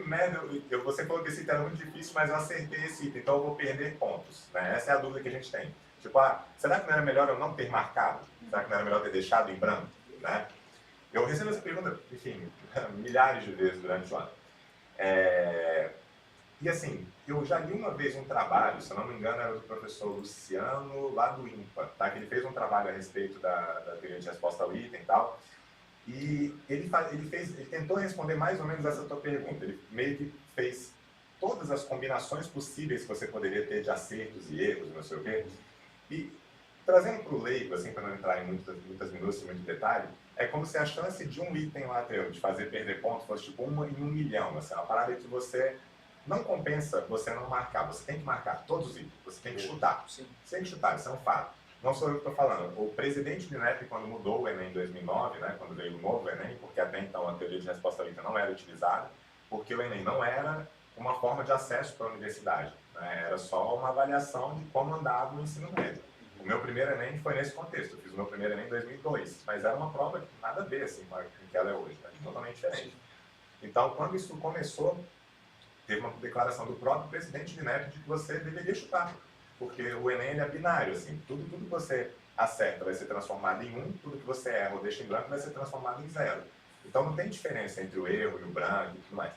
merda, você falou que esse item era muito difícil, mas eu acertei esse item, então eu vou perder pontos, né? Essa é a dúvida que a gente tem. Tipo, será que não era melhor eu não ter marcado? Será que não era melhor ter deixado em branco, né? Eu recebo essa pergunta, enfim, milhares de vezes durante o ano. E assim, eu já li uma vez um trabalho, se eu não me engano, era do professor Luciano, lá do INPA, tá? Que ele fez um trabalho a respeito da teoria de resposta ao item e tal. E ele tentou responder mais ou menos essa tua pergunta. Ele meio que fez todas as combinações possíveis que você poderia ter de acertos e erros, não sei o quê. E trazendo para o leigo, assim, para não entrar em muitas minúcias, muito detalhe, é como se a chance de um item lá teu, de fazer perder ponto, fosse tipo 1 em 1 milhão. Assim, uma parada que você não compensa você não marcar. Você tem que marcar todos os itens. Você tem que chutar. Sim. Você tem que chutar, isso é um fato. Não sou eu que estou falando. O presidente do INEP, quando mudou o Enem em 2009, né, quando veio o novo Enem, porque até então a teoria de resposta livre não era utilizada, porque o Enem não era uma forma de acesso para a universidade, né, era só uma avaliação de como andava o ensino médio. O meu primeiro Enem foi nesse contexto. Eu fiz o meu primeiro Enem em 2002, mas era uma prova que nada a ver assim, com o que ela é hoje, né, totalmente diferente. Então, quando isso começou, teve uma declaração do próprio presidente do INEP de que você deveria chutar, porque o Enem ele é binário, assim, tudo que você acerta vai ser transformado em 1, tudo que você erra ou deixa em branco vai ser transformado em 0. Então não tem diferença entre o erro e o branco e tudo mais.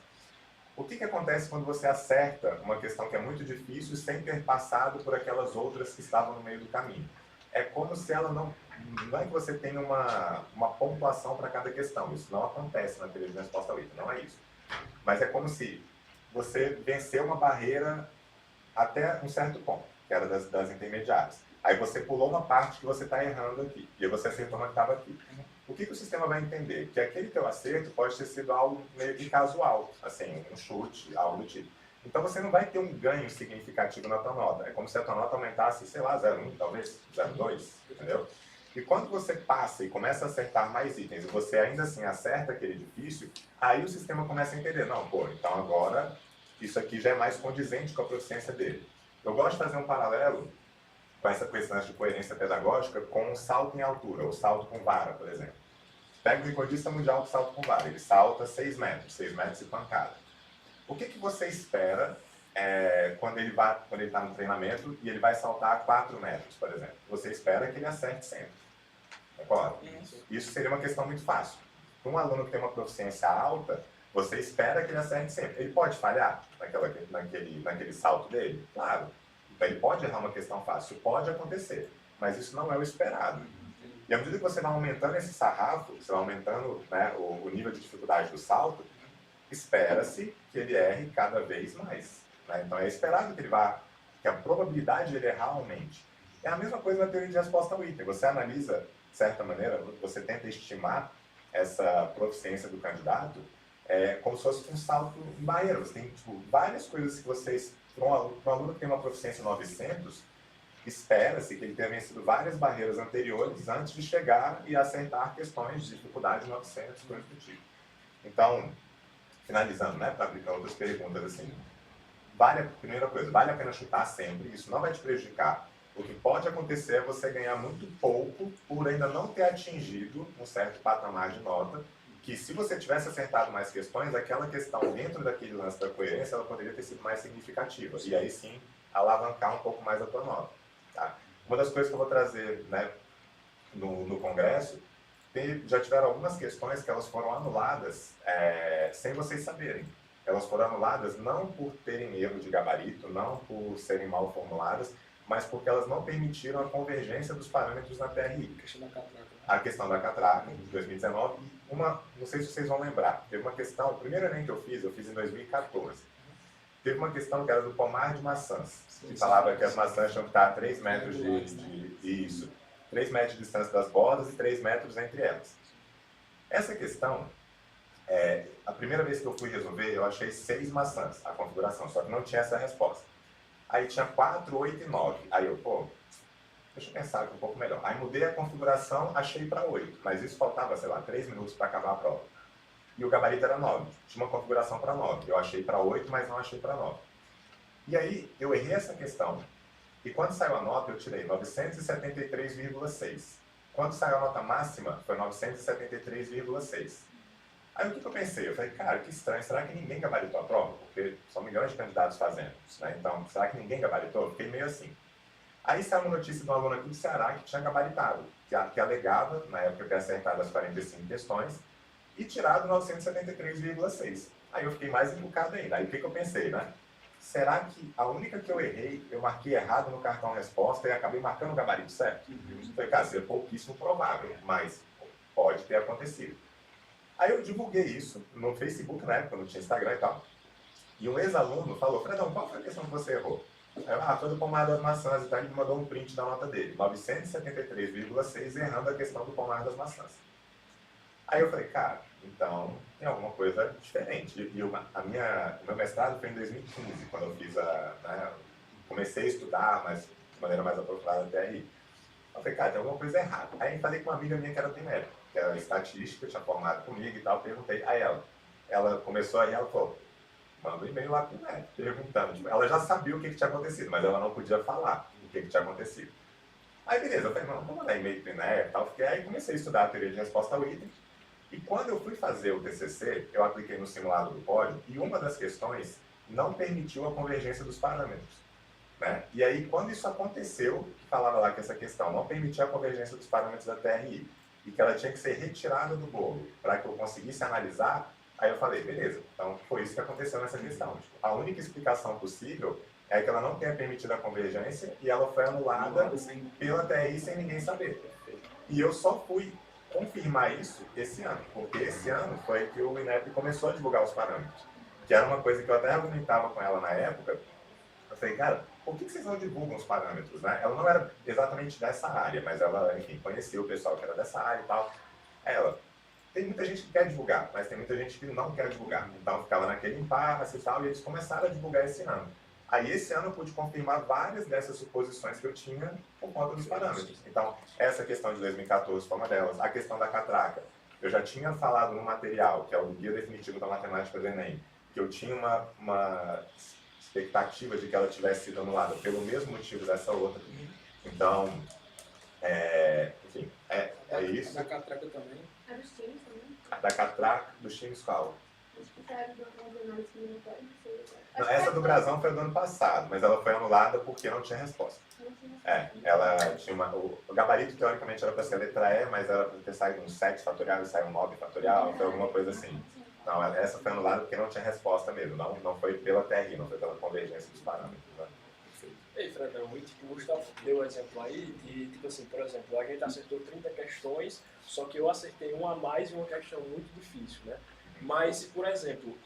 O que acontece quando você acerta uma questão que é muito difícil sem ter passado por aquelas outras que estavam no meio do caminho? É como se ela não é que você tenha uma pontuação para cada questão, isso não acontece na teoria de resposta ao item, não é isso. Mas é como se você venceu uma barreira até um certo ponto, que era das intermediárias. Aí você pulou uma parte que você está errando aqui, e aí você acertou uma que estava aqui. O que o sistema vai entender? Que aquele teu acerto pode ter sido algo meio que casual, assim, um chute, algo do tipo. Então você não vai ter um ganho significativo na tua nota. É como se a tua nota aumentasse, sei lá, 0,1, talvez, 0,2, entendeu? E quando você passa e começa a acertar mais itens e você ainda assim acerta aquele difícil, aí o sistema começa a entender, não, pô, então agora isso aqui já é mais condizente com a proficiência dele. Eu gosto de fazer um paralelo com essa questão de coerência pedagógica com o salto em altura, ou salto com vara, por exemplo. Pega o recordista mundial de salto com vara, ele salta 6 metros e pancada. O que você espera quando ele está no treinamento e ele vai saltar 4 metros, por exemplo? Você espera que ele acerte sempre. Concorda? Isso seria uma questão muito fácil. Para um aluno que tem uma proficiência alta, você espera que ele acerte sempre. Ele pode falhar naquele salto dele? Claro. Então, ele pode errar uma questão fácil. Pode acontecer. Mas isso não é o esperado. E à medida que você vai aumentando esse sarrafo, você vai aumentando, né, o nível de dificuldade do salto, espera-se que ele erre cada vez mais. Né? Então, é esperado que a probabilidade de ele errar aumente. É a mesma coisa na teoria de resposta ao item. Você analisa, de certa maneira, você tenta estimar essa proficiência do candidato como se fosse um salto em barreira. Você tem várias coisas que vocês... Para um aluno que tem uma proficiência 900, espera-se que ele tenha vencido várias barreiras anteriores antes de chegar e acertar questões de dificuldade 900, coisas do tipo. Então, finalizando, né, para abrir para outras perguntas, assim, primeira coisa, vale a pena chutar sempre, isso não vai te prejudicar. O que pode acontecer é você ganhar muito pouco por ainda não ter atingido um certo patamar de nota, que se você tivesse acertado mais questões, aquela questão dentro daquele lance da coerência, ela poderia ter sido mais significativa, e aí sim, alavancar um pouco mais a tua nota. Tá? Uma das coisas que eu vou trazer, né, no congresso, já tiveram algumas questões que elas foram anuladas sem vocês saberem. Elas foram anuladas não por terem erro de gabarito, não por serem mal formuladas, mas porque elas não permitiram a convergência dos parâmetros na TRI. A questão da catraca, de 2019, e não sei se vocês vão lembrar, teve uma questão, o primeiro Enem que eu fiz em 2014. Teve uma questão que era do pomar de maçãs, que falava que as maçãs tinham que estar a 3 metros Isso. 3 metros de distância das bordas e 3 metros entre elas. Essa questão, a primeira vez que eu fui resolver, eu achei 6 maçãs, a configuração, só que não tinha essa resposta. Aí tinha 4, 8 e 9. Aí eu, deixa eu pensar aqui um pouco melhor. Aí mudei a configuração, achei para 8, mas isso faltava, sei lá, 3 minutos para acabar a prova. E o gabarito era 9, tinha uma configuração para 9. Eu achei para 8, mas não achei para 9. E aí eu errei essa questão, e quando saiu a nota, eu tirei 973,6. Quando saiu a nota máxima, foi 973,6. Aí o que eu pensei? Eu falei, cara, que estranho, será que ninguém gabaritou a prova? Porque são milhões de candidatos fazendo, né? Então, será que ninguém gabaritou? Eu fiquei meio assim. Aí saiu uma notícia de um aluno aqui do Ceará que tinha gabaritado, que alegava, na época, ter acertado as 45 questões e tirado 973,6. Aí eu fiquei mais encucado ainda. Aí o que eu pensei, né? Será que a única que eu errei, eu marquei errado no cartão resposta e acabei marcando o gabarito certo? Falei, cara, seria pouquíssimo provável, mas pode ter acontecido. Aí eu divulguei isso no Facebook, na época, não tinha Instagram e tal. E um ex-aluno falou, Fredão, qual foi a questão que você errou? Eu, foi do pomar das maçãs e tal, ele me mandou um print da nota dele, 973,6, errando a questão do pomar das maçãs. Aí eu falei, cara, então tem alguma coisa diferente. E o meu mestrado foi em 2015, quando eu fiz comecei a estudar, mas de maneira mais aprofundada até aí. Eu falei, cara, tem alguma coisa errada. Aí eu falei com uma amiga minha que era TEMEP, que era estatística, tinha formado comigo e tal, perguntei a ela. Ela começou aí, ela falou, manda um e-mail lá pro MEC, perguntando. Tipo, ela já sabia o que tinha acontecido, mas ela não podia falar o que tinha acontecido. Aí beleza, eu falei, não, vou mandar e-mail pro INEP e tal. Aí comecei a estudar a teoria de resposta ao item. E quando eu fui fazer o TCC, eu apliquei no simulado do pódio e uma das questões não permitiu a convergência dos parâmetros. Né? E aí, quando isso aconteceu, que falava lá que essa questão não permitia a convergência dos parâmetros da TRI e que ela tinha que ser retirada do bolo para que eu conseguisse analisar, aí eu falei, beleza, então foi isso que aconteceu nessa questão. Tipo, a única explicação possível é que ela não tenha permitido a convergência e ela foi anulada pela TRI sem ninguém saber. E eu só fui confirmar isso esse ano, porque esse ano foi que o INEP começou a divulgar os parâmetros, que era uma coisa que eu até argumentava com ela na época. Eu falei, cara, por que vocês não divulgam os parâmetros, né? Ela não era exatamente dessa área, mas ela, enfim, conhecia o pessoal que era dessa área e tal. Ela, tem muita gente que quer divulgar, mas tem muita gente que não quer divulgar. Então ficava naquele impasse e tal, e eles começaram a divulgar esse ano. Aí esse ano eu pude confirmar várias dessas suposições que eu tinha por conta dos parâmetros. Então, essa questão de 2014 foi uma delas. A questão da catraca. Eu já tinha falado no material, que é o Guia Definitivo da Matemática do Enem, que eu tinha uma expectativa de que ela tivesse sido anulada pelo mesmo motivo dessa outra. Então, enfim, é isso. Da catraca também. A dos times também? Da catraca, dos times qual? Acho que era do análise comunitária, não sei. Não, essa do Brasão foi do ano passado, mas ela foi anulada porque não tinha resposta. Ela tinha o gabarito teoricamente era para ser a letra E, mas era para ter saído um 7 fatorial e saiu um 9 fatorial, foi alguma coisa assim. Não, essa foi anulada porque não tinha resposta mesmo, não foi pela TRI, não foi pela convergência dos parâmetros. Né? Ei, Fredão, e tipo, o Gustavo deu um exemplo aí de, tipo assim, por exemplo, a gente acertou 30 questões, só que eu acertei uma a mais e uma questão muito difícil, né? Mas se, por exemplo,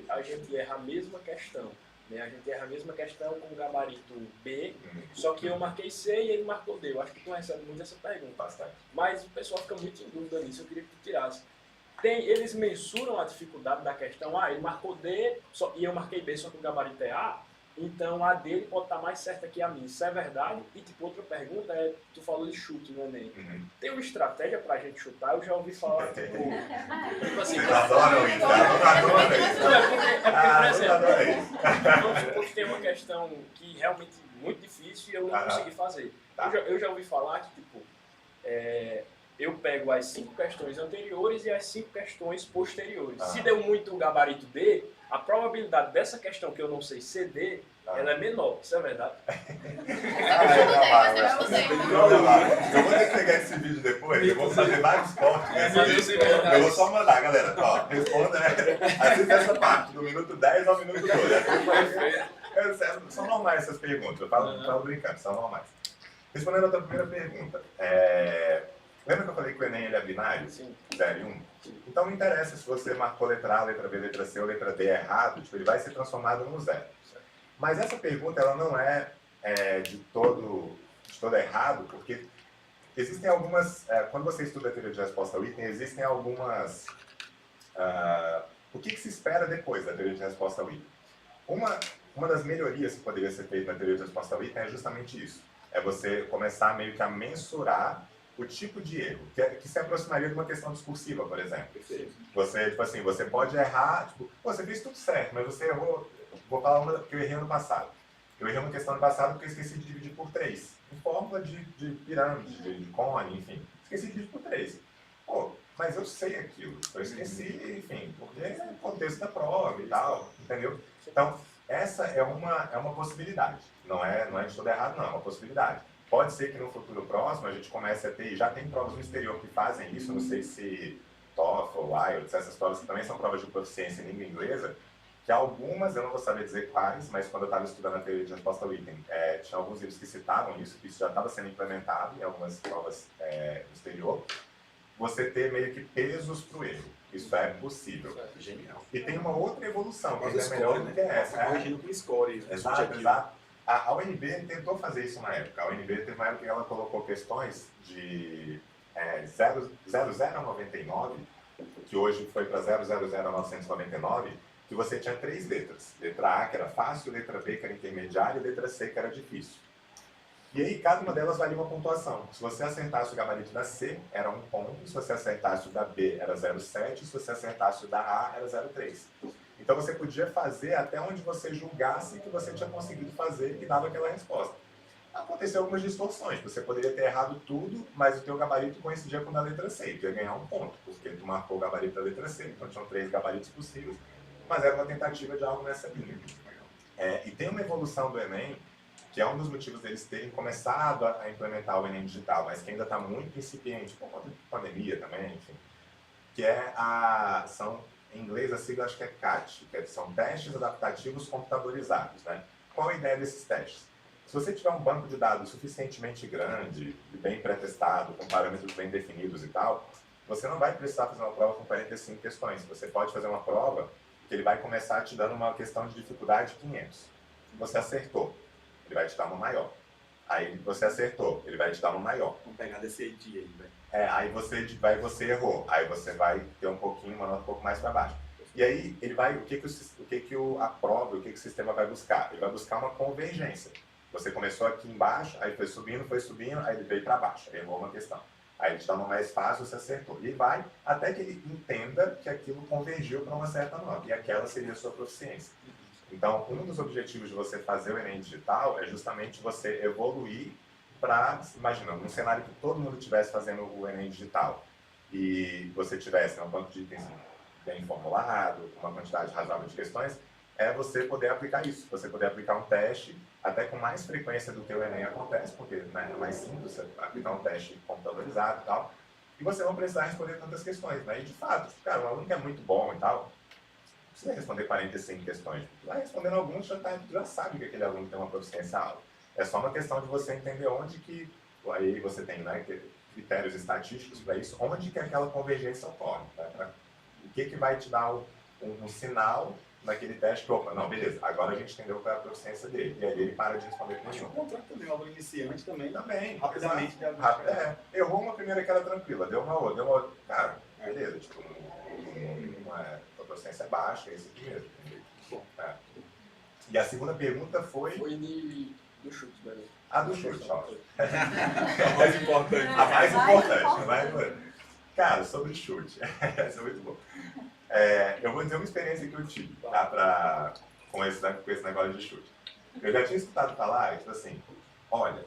a gente erra a mesma questão, né? A gente erra a mesma questão com o gabarito B, só que eu marquei C e ele marcou D. Eu acho que tu recebe muito essa pergunta. Bastante. Mas o pessoal fica muito em dúvida nisso, eu queria que tu tirasse. Eles mensuram a dificuldade da questão, ele marcou D e eu marquei B, só que o gabarito é A, então a dele pode estar mais certa que a minha. Isso é verdade? E tipo, outra pergunta tu falou de chute no Enem. Tem uma estratégia pra gente chutar? Eu já ouvi falar, tipo assim... Vocês adoram isso, adoram isso. Por exemplo, vamos supor que tem uma questão que realmente é muito difícil e eu não consegui fazer. Eu já ouvi falar que, tipo, eu pego as 5 questões anteriores e as 5 questões posteriores. Se deu muito o gabarito D, a probabilidade dessa questão que eu não sei CD, ela é menor. Isso é verdade? Eu vou ter que pegar esse vídeo depois, eu vou fazer vários cortes nesse vídeo. Eu vou só mandar, galera. Ó, responda, assista essa parte, do minuto 10 ao minuto 12. São normais essas perguntas, eu falo brincando, são normais. Respondendo a tua primeira pergunta, lembra que eu falei que o Enem ele é binário? Sim. 0 e 1? Então não interessa se você marcou letra A, letra B, letra C ou letra D errado, tipo, ele vai ser transformado no 0. Mas essa pergunta ela não é, de todo errado, porque existem algumas... quando você estuda a teoria de resposta ao item, existem algumas... o que se espera depois da teoria de resposta ao item? Uma das melhorias que poderia ser feita na teoria de resposta ao item é justamente isso. É você começar meio que a mensurar o tipo de erro, que se aproximaria de uma questão discursiva, por exemplo. Você, tipo assim, você pode errar, tipo, você fez tudo certo, mas você errou, vou falar uma que eu errei ano passado. Eu errei uma questão ano passado porque eu esqueci de dividir por 3, em fórmula de pirâmide, de cone, enfim. Esqueci de dividir por 3. Pô, mas eu sei aquilo. Eu esqueci, enfim, porque é o contexto da prova e tal, entendeu? Então, essa é uma possibilidade. Não é de todo errado, não, é uma possibilidade. Pode ser que no futuro próximo a gente comece a ter, já tem provas no exterior que fazem isso, não sei se TOEFL, IELTS, essas provas que também são provas de proficiência em língua inglesa, que algumas, eu não vou saber dizer quais, mas quando eu estava estudando a teoria de resposta ao item, tinha alguns livros que citavam isso, que isso já estava sendo implementado em algumas provas no exterior, você ter meio que pesos para o erro. Isso é possível. Genial. E tem uma outra evolução, que Mas é melhor do que essa. Corrigindo com score. Exato. A UNB tentou fazer isso na época. A UNB teve uma época que ela colocou questões de 0099, que hoje foi para 000999, que você tinha 3 letras. Letra A, que era fácil, letra B, que era intermediária, e letra C, que era difícil. E aí, cada uma delas valia uma pontuação. Se você acertasse o gabarito da C, era 1 ponto. Se você acertasse o da B, era 0,7. Se você acertasse o da A, era 0,3. Então, você podia fazer até onde você julgasse que você tinha conseguido fazer e dava aquela resposta. Aconteceu algumas distorções. Você poderia ter errado tudo, mas o teu gabarito coincidia com o da letra C. E ia ganhar 1 ponto, porque tu marcou o gabarito da letra C. Então, tinham 3 gabaritos possíveis. Mas era uma tentativa de algo nessa linha. E tem uma evolução do Enem, que é um dos motivos deles terem começado a implementar o Enem digital, mas que ainda está muito incipiente, por conta de pandemia também, enfim, que são, em inglês a sigla acho que é CAT, que são testes adaptativos computadorizados, né? Qual a ideia desses testes? Se você tiver um banco de dados suficientemente grande, bem pré-testado, com parâmetros bem definidos e tal, você não vai precisar fazer uma prova com 45 questões. Você pode fazer uma prova que ele vai começar te dando uma questão de dificuldade 500. Você acertou, ele vai te dar uma maior. Aí você acertou, ele vai te dar uma maior. Vamos pegar desse dia aí, velho. Aí você errou, aí você vai ter uma nota um pouco mais para baixo. E aí ele vai, a prova, o que o sistema vai buscar? Ele vai buscar uma convergência. Você começou aqui embaixo, aí foi subindo, aí ele veio para baixo, aí errou uma questão. Aí ele te dá uma mais fácil, você acertou. E vai até que ele entenda que aquilo convergiu para uma certa nota, e aquela seria a sua proficiência. Então, um dos objetivos de você fazer o Enem digital é justamente você evoluir para, imagina, num cenário que todo mundo estivesse fazendo o Enem digital e você tivesse um banco de itens bem formulado, com uma quantidade razoável de questões, é você poder aplicar isso, você poder aplicar um teste até com mais frequência do que o Enem acontece, porque é mais simples você aplicar um teste computadorizado e tal, e você não precisar responder tantas questões, né? E de fato, cara, um aluno que é muito bom e tal, precisa responder 45 questões. Vai respondendo alguns, já sabe que aquele aluno tem uma proficiência alta. É só uma questão de você entender onde que, aí você tem, né, critérios estatísticos para isso, onde que aquela convergência ocorre. Tá? O que vai te dar um sinal naquele teste que, opa, não, beleza, agora a gente entendeu qual é a proficiência dele. E aí ele para de responder com Acho que o nenhum. contrário também, o aluno iniciante também. Também, Rapidamente. errou uma primeira que era tranquila, deu uma outra. Cara, beleza, tipo, a proficiência é baixa, é isso aqui mesmo. Bom, E a segunda pergunta foi do chute, né? a do chute, ó. A mais importante. A mais importante. Cara, sobre chute. Essa é muito boa. Eu vou dizer uma experiência que eu tive, tá? Com esse negócio de chute. Eu já tinha escutado falar, tipo assim, olha,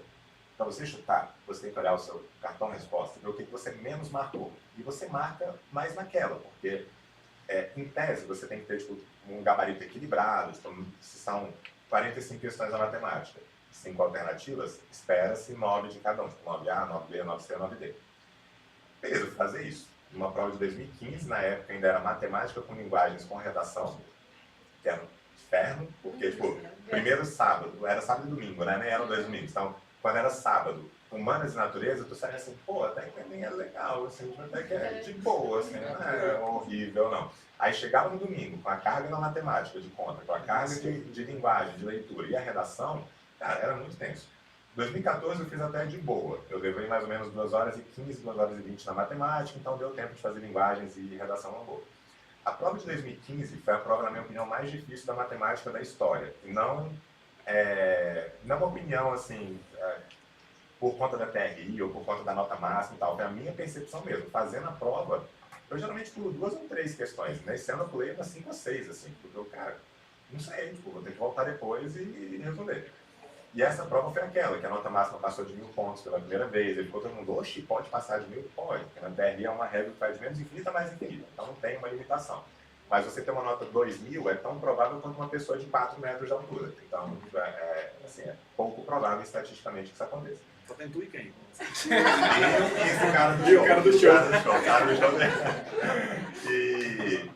para você chutar, você tem que olhar o seu cartão resposta e ver o que você menos marcou. E você marca mais naquela, porque em tese você tem que ter tipo, um gabarito equilibrado, tipo, se são 45 questões da matemática, 5 alternativas, espera-se 9 de cada um, tipo 9A, 9B, 9C, 9D. Beleza, vou fazer isso. Numa prova de 2015, na época ainda era matemática com linguagens com redação, que era um inferno, porque, tipo, primeiro sábado, era sábado e domingo, né? Nem eram 2 domingos. Então, quando era sábado, humanas e natureza, tu saía assim, pô, até que nem é legal, assim, até que é de boa, assim, não é horrível, não. Aí chegava no domingo, com a carga na matemática de conta, com a carga de linguagem, de leitura e a redação, cara, era muito tenso. 2014 eu fiz até de boa. Eu levei mais ou menos 2 horas e 15, 2 horas e 20 na matemática, então deu tempo de fazer linguagens e redação uma boa. A prova de 2015 foi a prova, na minha opinião, mais difícil da matemática da história. E não uma opinião, assim, por conta da TRI ou por conta da nota máxima e tal. Foi a minha percepção mesmo. Fazendo a prova, eu geralmente pulo 2 ou 3 questões. Nesse ano eu pulei umas 5 ou 6, assim, porque eu, cara, não sei, tipo, vou ter que voltar depois e resolver. E essa prova foi aquela, que a nota máxima passou de 1000 pontos pela primeira vez. Ele ficou todo mundo, oxi, pode passar de 1000? Pode, porque na TRI é uma regra que vai de menos infinita a mais infinita, então não tem uma limitação. Mas você ter uma nota 2000 é tão provável quanto uma pessoa de 4 metros de altura. Então, assim, é pouco provável estatisticamente que isso aconteça. Só tem tu e quem? E esse cara do E show. o cara do show. O cara do show dele.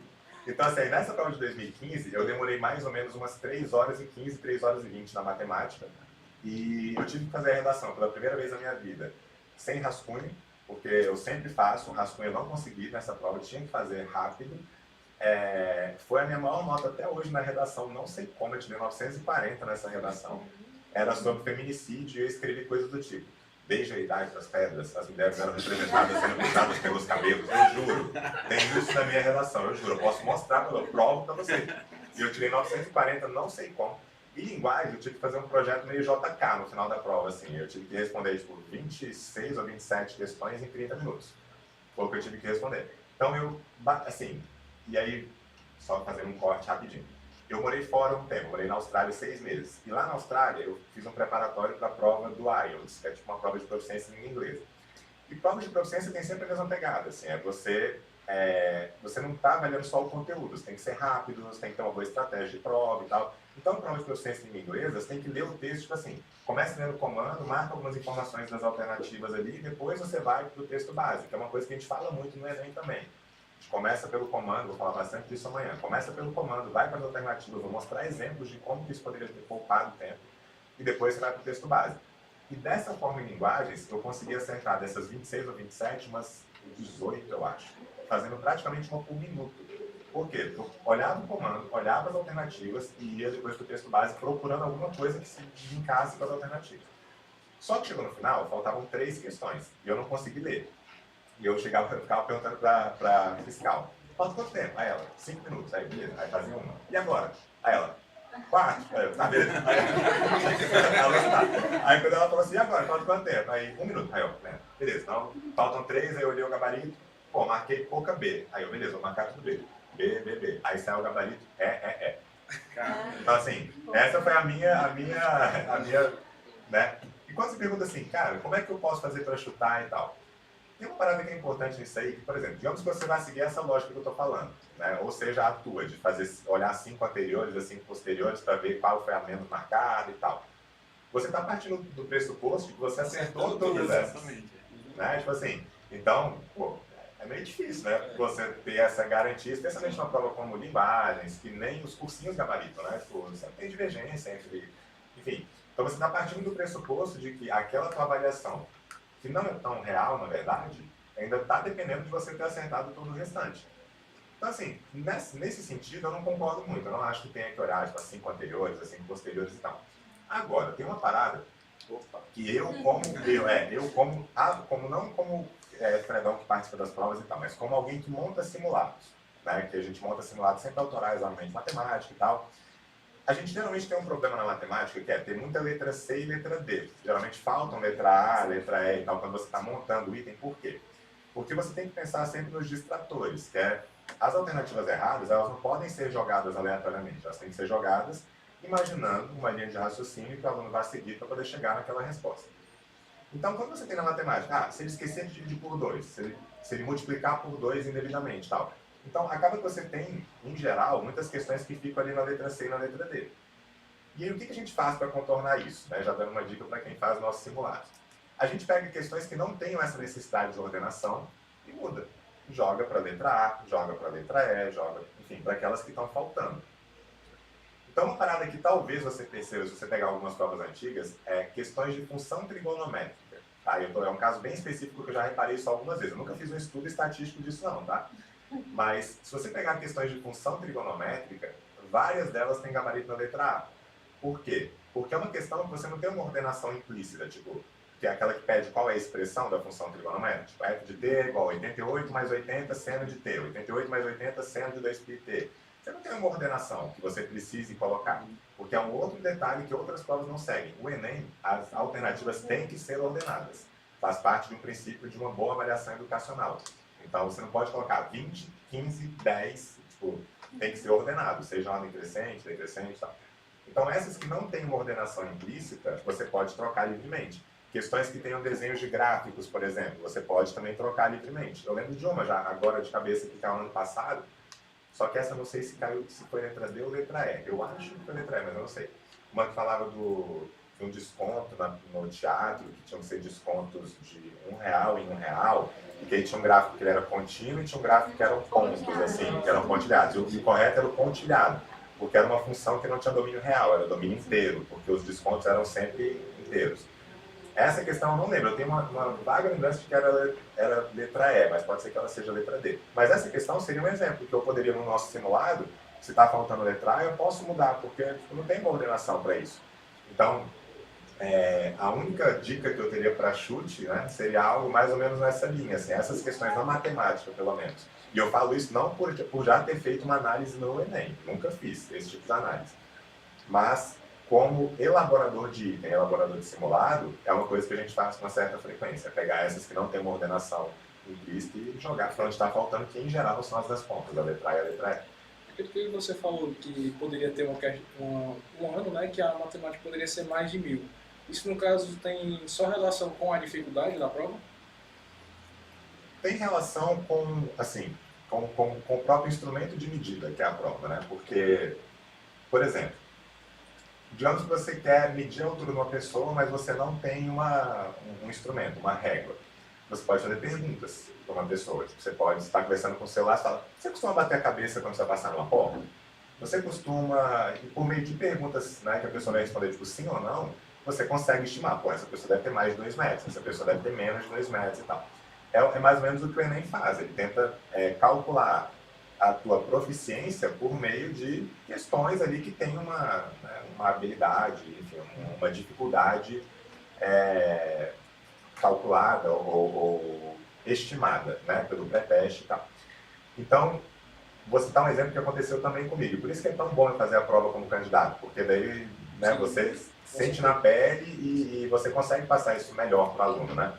Então, assim, nessa prova de 2015, eu demorei mais ou menos umas 3 horas e 15, 3 horas e 20 na matemática. E eu tive que fazer a redação pela primeira vez na minha vida, sem rascunho, porque eu sempre faço, um rascunho eu não consegui nessa prova, eu tinha que fazer rápido. Foi a minha maior nota até hoje na redação, não sei como, eu tirei 940 nessa redação. Era sobre feminicídio e eu escrevi coisas do tipo: desde a idade das pedras, as mulheres eram representadas sendo puxadas pelos cabelos. Eu juro, tem isso na minha redação, eu juro, eu posso mostrar, eu provo pra você. E eu tirei 940, não sei como. E linguagem, eu tive que fazer um projeto meio JK no final da prova, assim. Eu tive que responder, tipo, 26 ou 27 questões em 30 minutos. Foi o que eu tive que responder. Então eu, assim, e aí, só fazer um corte rapidinho. Eu morei fora um tempo, morei na Austrália 6 meses. E lá na Austrália eu fiz um preparatório para a prova do IELTS, que é tipo uma prova de proficiência em língua inglesa. E prova de proficiência tem sempre a mesma pegada, assim, você não está avaliando só o conteúdo, você tem que ser rápido, você tem que ter uma boa estratégia de prova e tal. Então, prova de proficiência em língua inglesa, você tem que ler o texto, tipo assim, começa lendo o comando, marca algumas informações das alternativas ali, e depois você vai para o texto básico, que é uma coisa que a gente fala muito no Enem também. A gente começa pelo comando, vou falar bastante disso amanhã, começa pelo comando, vai para as alternativas, vou mostrar exemplos de como que isso poderia ter poupado tempo, e depois você vai para o texto básico. E dessa forma em linguagens, eu consegui acertar dessas 26 ou 27, umas 18, eu acho, fazendo praticamente uma por minuto. Por quê? Eu olhava o comando, olhava as alternativas e ia depois para o texto básico procurando alguma coisa que se encasse com as alternativas. Só que chegou no final, faltavam 3 questões e eu não consegui ler. E eu ficava perguntando para a fiscal: falta quanto tempo? Aí ela: 5 minutos. Aí beleza, aí fazia uma. E agora? Aí ela: 4. Aí eu: tá, beleza. Aí quando ela falou assim: e agora? Falta quanto tempo? Aí 1 minuto. Aí eu: beleza, então faltam 3. Aí eu olhei o gabarito, pô, marquei pouca B. Aí eu: beleza, vou marcar tudo B. B, B, B. Aí saiu o gabarito, E. Então assim, essa foi a minha, né? E quando você pergunta assim, cara, como é que eu posso fazer para chutar e tal? Tem uma parada que é importante nisso aí, que, por exemplo, digamos que você vai seguir essa lógica que eu estou falando, né? Ou seja, a tua, de olhar 5 anteriores, as 5 posteriores, para ver qual foi a menos marcada e tal. Você está partindo do pressuposto de que você acertou todas essas. Né? Tipo assim, então, pô, é meio difícil, né? Você ter essa garantia, especialmente numa prova como linguagens, que nem os cursinhos gabaritam, né? Você tem divergência entre... Enfim, então você está partindo do pressuposto de que aquela tua avaliação, que não é tão real, na verdade, ainda está dependendo de você ter acertado todo o restante. Então, assim, nesse sentido, eu não concordo muito. Eu não acho que tenha que olhar as 5 anteriores, as 5 posteriores e tal. Agora, tem uma parada que não como Fredão que participa das provas e tal, mas como alguém que monta simulados, né? Que a gente monta simulados sempre autorais, normalmente matemática e tal. A gente geralmente tem um problema na matemática, que é ter muita letra C e letra D. Geralmente faltam letra A, letra E e tal, quando você está montando o item. Por quê? Porque você tem que pensar sempre nos distratores, que é as alternativas erradas, elas não podem ser jogadas aleatoriamente, elas têm que ser jogadas imaginando uma linha de raciocínio que o aluno vai seguir para poder chegar naquela resposta. Então, quando você tem na matemática, se ele esquecer de dividir por 2, se ele multiplicar por 2 indevidamente e tal, então, acaba que você tem, em geral, muitas questões que ficam ali na letra C e na letra D. E aí, o que a gente faz para contornar isso? Né? Já dando uma dica para quem faz nossos simulados. A gente pega questões que não tenham essa necessidade de ordenação e muda. Joga para a letra A, joga para a letra E, joga, enfim, para aquelas que estão faltando. Então, uma parada que talvez você perceba, se você pegar algumas provas antigas, é questões de função trigonométrica. Tá? É um caso bem específico que eu já reparei isso algumas vezes. Eu nunca fiz um estudo estatístico disso não, tá? Mas, se você pegar questões de função trigonométrica, várias delas têm gabarito na letra A. Por quê? Porque é uma questão que você não tem uma ordenação implícita, tipo, que é aquela que pede qual é a expressão da função trigonométrica. Tipo, f de t é igual a 88 mais 80 seno de t, 88 mais 80 seno de 2πt. Você não tem uma ordenação que você precise colocar, porque é um outro detalhe que outras provas não seguem. O Enem, as alternativas têm que ser ordenadas. Faz parte de um princípio de uma boa avaliação educacional. Então, você não pode colocar 20, 15, 10, tipo, tem que ser ordenado, seja ordem crescente, decrescente e tal. Então, essas que não têm uma ordenação implícita, você pode trocar livremente. Questões que tenham desenhos de gráficos, por exemplo, você pode também trocar livremente. Eu lembro de uma já, agora de cabeça, que caiu no ano passado, só que essa eu não sei se caiu, se foi letra D ou letra E. Eu acho que foi letra E, mas eu não sei. Uma que falava de um desconto no teatro, que tinham que ser descontos de R$1 em R$1, e que aí tinha um gráfico que ele era contínuo e tinha um gráfico que eram pontos, assim, que eram pontilhados. E o correto era o pontilhado, porque era uma função que não tinha domínio real, era domínio inteiro, porque os descontos eram sempre inteiros. Essa questão eu não lembro, eu tenho uma vaga lembrança de que era letra E, mas pode ser que ela seja letra D. Mas essa questão seria um exemplo, que eu poderia, no nosso simulado, se está faltando letra A, eu posso mudar, porque não tem uma ordenação para isso. Então, a única dica que eu teria para chute, né, seria algo mais ou menos nessa linha, assim, essas questões na matemática, pelo menos. E eu falo isso não por já ter feito uma análise no Enem, nunca fiz esse tipo de análise. Mas, como elaborador de item, elaborador de simulado, é uma coisa que a gente faz com uma certa frequência, pegar essas que não tem uma ordenação implícita e jogar para onde está faltando, que em geral são as das pontas, a letra A e a letra E. Aquilo que você falou que poderia ter um ano, né, que a matemática poderia ser mais de 1000. Isso, no caso, tem só relação com a dificuldade da prova? Tem relação com, assim, com o próprio instrumento de medida, que é a prova, né? Porque, por exemplo, digamos que você quer medir a altura de uma pessoa, mas você não tem um instrumento, uma régua. Você pode fazer perguntas para uma pessoa. Você pode estar conversando com o celular e falar: você costuma bater a cabeça quando você passar numa porta? Você costuma, por meio de perguntas, né, que a pessoa vai responder, tipo, sim ou não, você consegue estimar, pô, essa pessoa deve ter mais de 2 metros, essa pessoa deve ter menos de 2 metros e tal. É mais ou menos o que o Enem faz, ele tenta calcular a tua proficiência por meio de questões ali que tem uma habilidade, enfim, uma dificuldade calculada ou estimada, né, pelo pré-teste e tal. Então, vou citar um exemplo que aconteceu também comigo. Por isso que é tão bom fazer a prova como candidato, porque daí, né, você sente na pele e você consegue passar isso melhor para o aluno, né?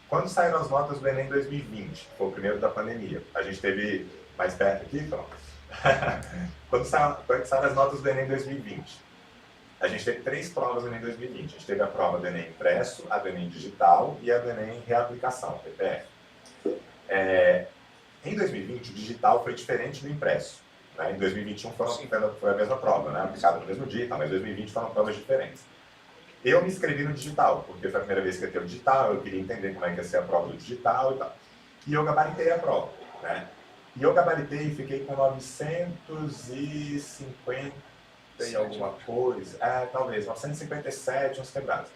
Quando saíram as notas do Enem 2020, foi o primeiro da pandemia, a gente teve mais perto aqui, então. Quando saíram as notas do Enem 2020, a gente teve 3 provas no Enem 2020. A gente teve a prova do Enem impresso, a do Enem digital e a do Enem reaplicação, PPF. Em 2020, o digital foi diferente do impresso. Né? Em 2021 foi a mesma prova, né? Aplicada no mesmo dia, mas em 2020 foram provas diferentes. Eu me inscrevi no digital, porque foi a primeira vez que eu ia ter o digital, eu queria entender como é que ia ser a prova do digital e tal. E eu gabaritei a prova, né? E eu gabaritei e fiquei com 950 e alguma coisa, talvez, 957, uns quebrados.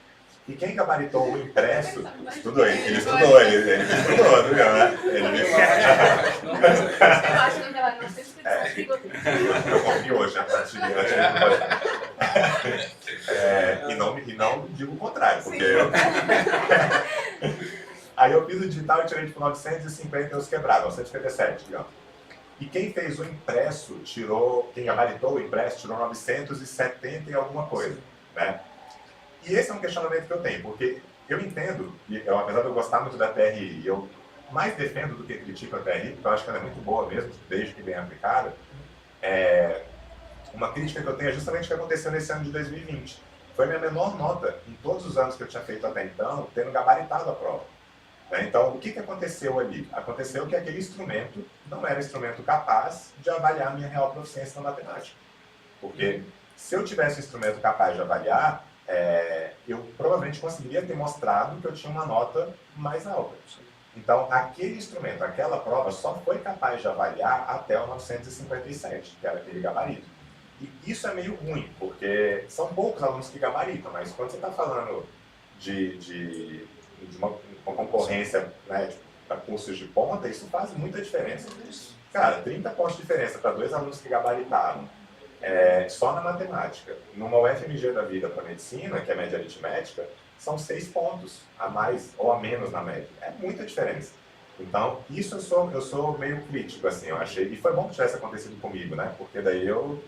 E quem gabaritou o impresso, ele estudou, viu, né? Eu acho que ela não sei se eu confio hoje, e não digo o contrário, porque aí eu fiz o digital e tirei tipo 950 e os quebrados, 957, digamos. E quem fez o impresso quem gabaritou o impresso, tirou 970 e alguma coisa, né? E esse é um questionamento que eu tenho, porque eu entendo, apesar de eu gostar muito da TRI, eu mais defendo do que critico a TRI, porque eu acho que ela é muito boa mesmo, desde que bem aplicada. Uma crítica que eu tenho é justamente o que aconteceu nesse ano de 2020. Foi a minha menor nota em todos os anos que eu tinha feito até então, tendo gabaritado a prova. Então, o que aconteceu ali? Aconteceu que aquele instrumento não era um instrumento capaz de avaliar a minha real proficiência na matemática. Porque se eu tivesse um instrumento capaz de avaliar, eu provavelmente conseguiria ter mostrado que eu tinha uma nota mais alta. Então, aquele instrumento, aquela prova, só foi capaz de avaliar até o 957, que era aquele gabarito. E isso é meio ruim, porque são poucos alunos que gabaritam, mas quando você está falando de uma concorrência, né, para cursos de ponta, isso faz muita diferença. Cara, 30 pontos de diferença para 2 alunos que gabaritaram só na matemática. Numa UFMG da vida para medicina, que é média aritmética, são 6 pontos a mais ou a menos na média. É muita diferença. Então, isso eu sou meio crítico, assim, eu achei. E foi bom que tivesse acontecido comigo, né? Porque daí eu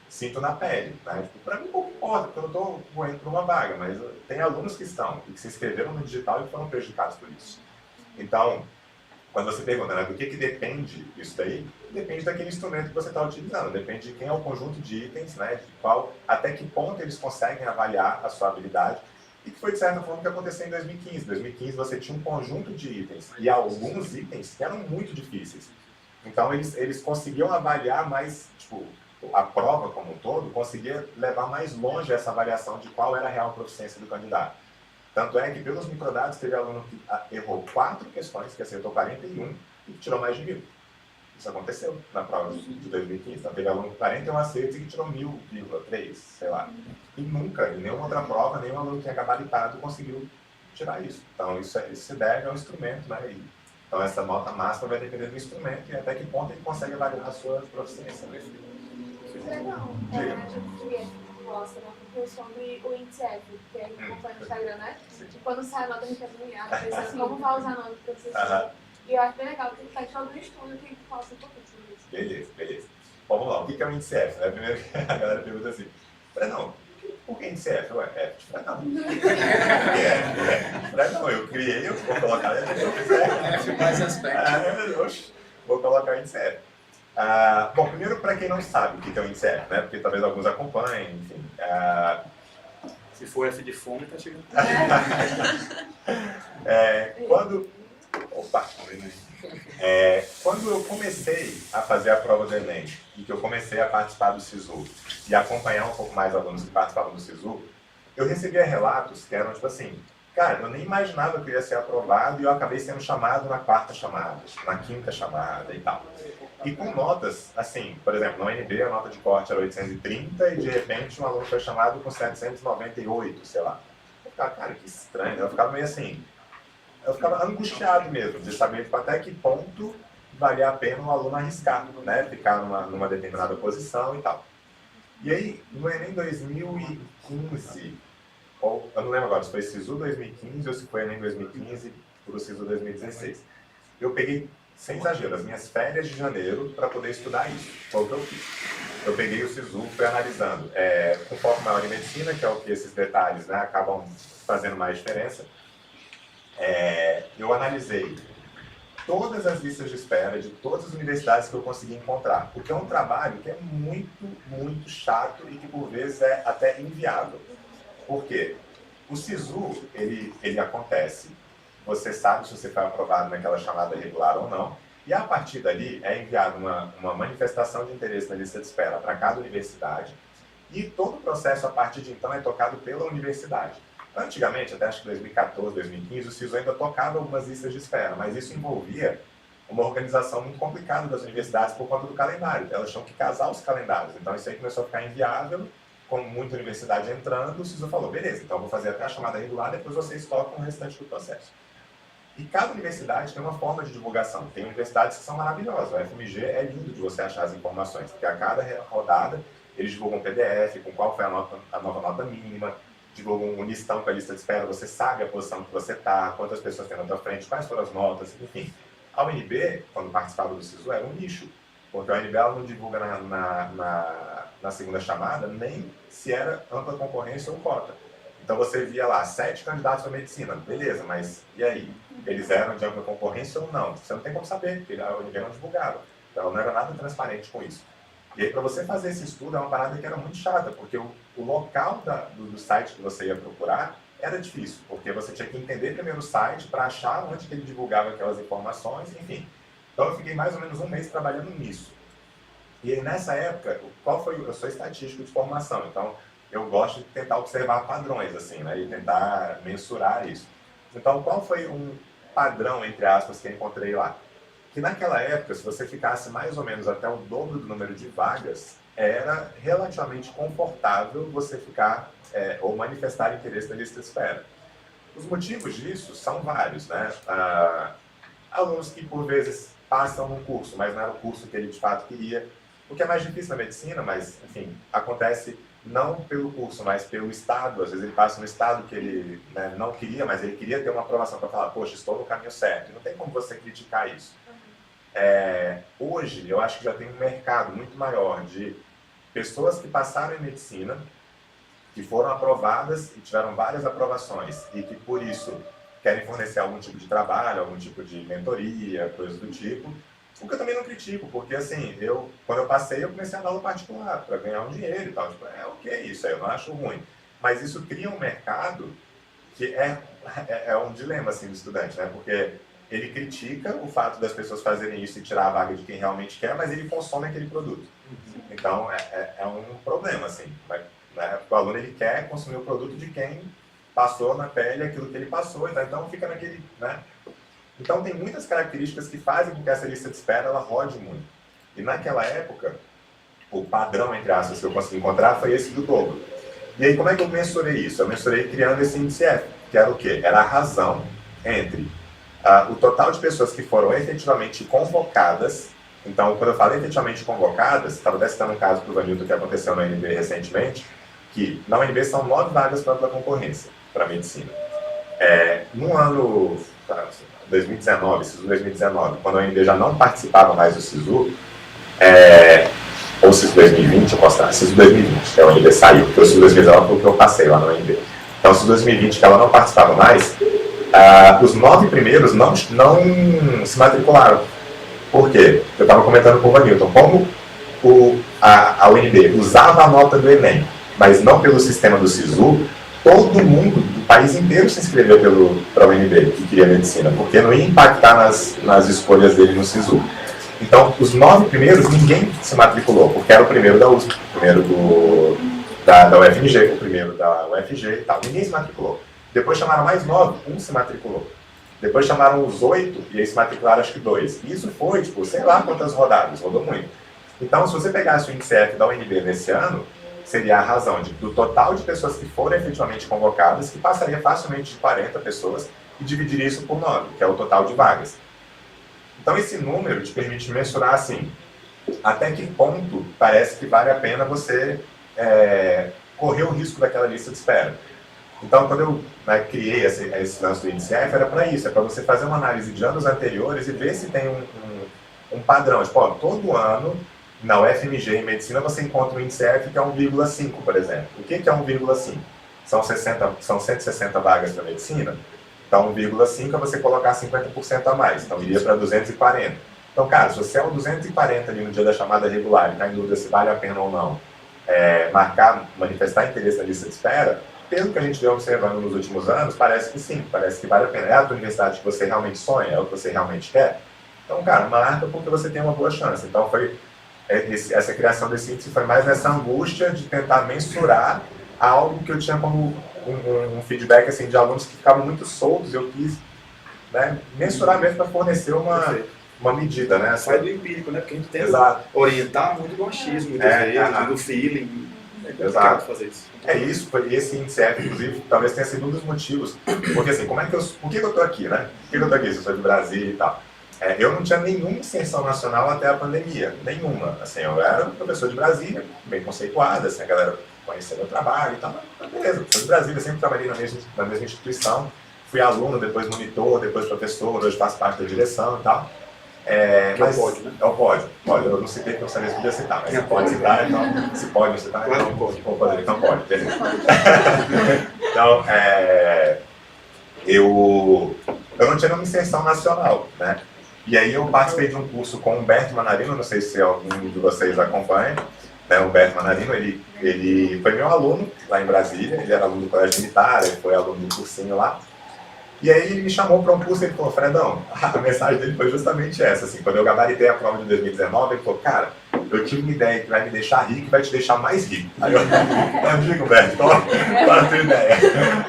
sinto na pele, né? Tipo, para mim pouco importa, porque eu não estou correndo por uma vaga, mas tem alunos que estão e que se inscreveram no digital e foram prejudicados por isso. Então, quando você pergunta, né, do que depende isso daí, Depende daquele instrumento que você está utilizando, depende de quem é o conjunto de itens, né, até que ponto eles conseguem avaliar a sua habilidade, e que foi, de certa forma, o que aconteceu em 2015. Em 2015 você tinha um conjunto de itens, e alguns itens que eram muito difíceis. Então eles conseguiam avaliar mais, tipo, a prova como um todo, conseguia levar mais longe essa avaliação de qual era a real proficiência do candidato. Tanto é que, pelos microdados, teve aluno que errou 4 questões, que acertou 41, e que tirou mais de 1000. Isso aconteceu na prova de 2015. Então, teve aluno com 41 acertos e que tirou 1000,3, sei lá. E nunca, em nenhuma outra prova, nenhum aluno que tinha gabaritado conseguiu tirar isso. Então, isso se deve ao instrumento, né? Então, essa nota máxima vai depender do instrumento e até que ponto ele consegue avaliar a sua proficiência. Legal. A gente gosta, né? Porque sobre o índice F, que a gente acompanha no Instagram, né? E quando sai a nota, a gente é premiado, pensando como vai usar a nota para você. E eu acho bem legal que ele faz todo um estudo que fala um pouquinho sobre isso. Beleza. Bom, vamos lá. O que é o índice F? Né? Primeiro a galera pergunta assim, não, por que índice F? Ué, F de Fredão. Fredão, eu criei, eu vou colocar F, eu quiser. F mais aspectos. Vou colocar o índice F. Bom, primeiro, para quem não sabe o que é o índice F, né? Porque talvez alguns acompanhem, enfim. Se for F de fome, tá chegando. Quando eu comecei a fazer a prova do Enem e que eu comecei a participar do SISU e acompanhar um pouco mais alunos que participavam do SISU, eu recebia relatos que eram tipo assim, cara, eu nem imaginava que eu ia ser aprovado e eu acabei sendo chamado na 4ª chamada, na 5ª chamada e tal. E com notas, assim, por exemplo, no UNB a nota de corte era 830 e de repente um aluno foi chamado com 798, sei lá. Eu ficava, cara, que estranho, eu ficava meio assim, eu ficava angustiado mesmo, de saber tipo, até que ponto valia a pena um aluno arriscar, né, ficar numa determinada posição e tal. E aí, no Enem 2015, ou eu não lembro agora se foi SISU 2015 ou se foi Enem 2015 para o SISU 2016, eu peguei, sem exagero, as minhas férias de janeiro para poder estudar isso. Foi o que eu fiz. Eu peguei o SISU, fui analisando, com foco maior em medicina, que é o que esses detalhes, né, acabam fazendo mais diferença. Eu analisei todas as listas de espera de todas as universidades que eu consegui encontrar, porque é um trabalho que é muito, muito chato e que por vezes é até inviável. Por quê? O SISU, ele acontece, você sabe se você foi aprovado naquela chamada regular ou não, e a partir dali é enviada uma manifestação de interesse na lista de espera para cada universidade, e todo o processo a partir de então é tocado pela universidade. Antigamente, até acho que 2014, 2015, o SISU ainda tocava algumas listas de espera, mas isso envolvia uma organização muito complicada das universidades por conta do calendário. Elas tinham que casar os calendários. Então isso aí começou a ficar inviável, com muita universidade entrando, o SISU falou, beleza, então eu vou fazer até a chamada regular, depois vocês tocam o restante do processo. E cada universidade tem uma forma de divulgação. Tem universidades que são maravilhosas. O FMG é lindo de você achar as informações, porque a cada rodada eles divulgam um PDF com qual foi a nova nota mínima, divulgam um listão com a lista de espera, você sabe a posição que você está, quantas pessoas tem na tua frente, quais foram as notas, enfim. A UNB, quando participava do SISU, era um nicho, porque a UNB ela não divulga na segunda chamada nem se era ampla concorrência ou cota. Então você via lá 7 candidatos à medicina, beleza, mas e aí? Eles eram de ampla concorrência ou não? Você não tem como saber, porque a UNB não divulgava. Então não era nada transparente com isso. E aí, para você fazer esse estudo, é uma parada que era muito chata, porque o local do site que você ia procurar era difícil, porque você tinha que entender primeiro o site para achar onde que ele divulgava aquelas informações, enfim. Então eu fiquei mais ou menos um mês trabalhando nisso. E aí, nessa época, eu sou estatístico de formação, então eu gosto de tentar observar padrões, assim, né, e tentar mensurar isso. Então, qual foi um padrão, entre aspas, que eu encontrei lá? Que naquela época, se você ficasse mais ou menos até o dobro do número de vagas, era relativamente confortável você ficar ou manifestar interesse na lista de espera. Os motivos disso são vários, né? Alunos que, por vezes, passam num curso, mas não era o curso que ele de fato queria, o que é mais difícil na medicina, mas, enfim, acontece não pelo curso, mas pelo estado. Às vezes ele passa no estado que ele, né, não queria, mas ele queria ter uma aprovação para falar, poxa, estou no caminho certo. Não tem como você criticar isso. Hoje, eu acho que já tem um mercado muito maior de pessoas que passaram em medicina, que foram aprovadas e tiveram várias aprovações, e que, por isso, querem fornecer algum tipo de trabalho, algum tipo de mentoria, coisas do tipo, O que eu também não critico, porque assim, quando eu passei, eu comecei a dar aula particular para ganhar um dinheiro e tal. Tipo, ok, isso aí eu não acho ruim. Mas isso cria um mercado que é um dilema assim, do estudante, né? Porque ele critica o fato das pessoas fazerem isso e tirar a vaga de quem realmente quer, mas ele consome aquele produto. Então, é um problema, assim. Né? O aluno ele quer consumir o produto de quem passou na pele aquilo que ele passou, então fica naquele... Né? Então, tem muitas características que fazem com que essa lista de espera ela rode muito. E naquela época, o padrão, entre aspas, que eu consegui encontrar foi esse do dobro. E aí, como é que eu mensurei isso? Eu mensurei criando esse índice F, que era o quê? Era a razão entre o total de pessoas que foram efetivamente convocadas. Então, quando eu falo efetivamente convocadas, estava até citando um caso para o Vanildo que aconteceu na UNB recentemente, que na UNB são 9 vagas para a concorrência, para medicina. No ano 2019, SISU 2019, quando a UNB já não participava mais do SISU, ou SISU 2020, eu posso estar, SISU 2020, que a UNB saiu, porque o SISU 2019 foi o que eu passei lá na UNB. Então, SISU 2020, que ela não participava mais, os 9 primeiros não se matricularam. Por quê? Eu estava comentando com o Vanilton, como a UNB usava a nota do Enem, mas não pelo sistema do SISU, todo mundo do país inteiro se inscreveu para a UNB que queria medicina, porque não ia impactar nas escolhas dele no SISU. Então, os 9 primeiros, ninguém se matriculou, porque era o primeiro da USP, o primeiro da UFMG, o primeiro da UFG e tal. Ninguém se matriculou. Depois chamaram mais 9, um se matriculou. Depois chamaram os 8, e aí se matricularam acho que 2. E isso foi, tipo, sei lá quantas rodadas, rodou muito. Então, se você pegasse o índice F da UNB nesse ano, seria a razão do total de pessoas que foram efetivamente convocadas, que passaria facilmente de 40 pessoas, e dividiria isso por 9, que é o total de vagas. Então, esse número te permite mensurar, assim, até que ponto parece que vale a pena você correr o risco daquela lista de espera. Então, quando eu criei esse lance do índice F, era para isso, é para você fazer uma análise de anos anteriores e ver se tem um padrão. Tipo, todo ano, na UFMG em medicina, você encontra um índice F que é 1,5, por exemplo. O que é 1,5? São 160 vagas para medicina. Então, 1,5 é você colocar 50% a mais. Então, iria para 240. Então, cara, se você é o 240 ali no dia da chamada regular e está em dúvida se vale a pena ou não manifestar interesse na lista de espera, pelo que a gente vem observando nos últimos anos, parece que sim, parece que vale a pena. É a tua universidade que você realmente sonha, é o que você realmente quer? Então, cara, marca porque você tem uma boa chance. Então, essa criação desse índice foi mais nessa angústia de tentar mensurar algo que eu tinha como um feedback assim, de alunos que ficavam muito soltos, e eu quis mensurar mesmo para fornecer uma medida, né? Sai do empírico, né? Porque a gente tenta orientar muito do achismo, do feeling. É complicado fazer isso. Isso, esse índice F, inclusive, talvez tenha sido um dos motivos. Porque assim, por que eu tô aqui, né? Por que eu tô aqui? Se eu sou de Brasília e tal. Eu não tinha nenhuma extensão nacional até a pandemia, nenhuma. Assim, eu era professor de Brasília, bem conceituado, assim, a galera conhecia meu trabalho e tal, mas beleza, professor de Brasília, sempre trabalhei na mesma instituição, fui aluno, depois monitor, depois professor, hoje faço parte da direção e tal. Mas é o pódio, né? É o pódio. Eu não citei porque eu sabia que podia citar, mas se pode citar, então, se pode citar, então pode. Então pode, beleza. Então, eu não tinha nenhuma inserção nacional, né? E aí eu participei de um curso com o Humberto Manarino, não sei se algum de vocês acompanha, né? O Humberto Manarino, ele foi meu aluno lá em Brasília, ele era aluno do Colégio Militar, ele foi aluno do cursinho lá. E aí ele me chamou para um curso e ele falou, Fredão, a mensagem dele foi justamente essa, assim, quando eu gabaritei a prova de 2019, ele falou, cara, eu tive uma ideia que vai me deixar rico e vai te deixar mais rico. Aí eu digo, Humberto, qual a tua ideia?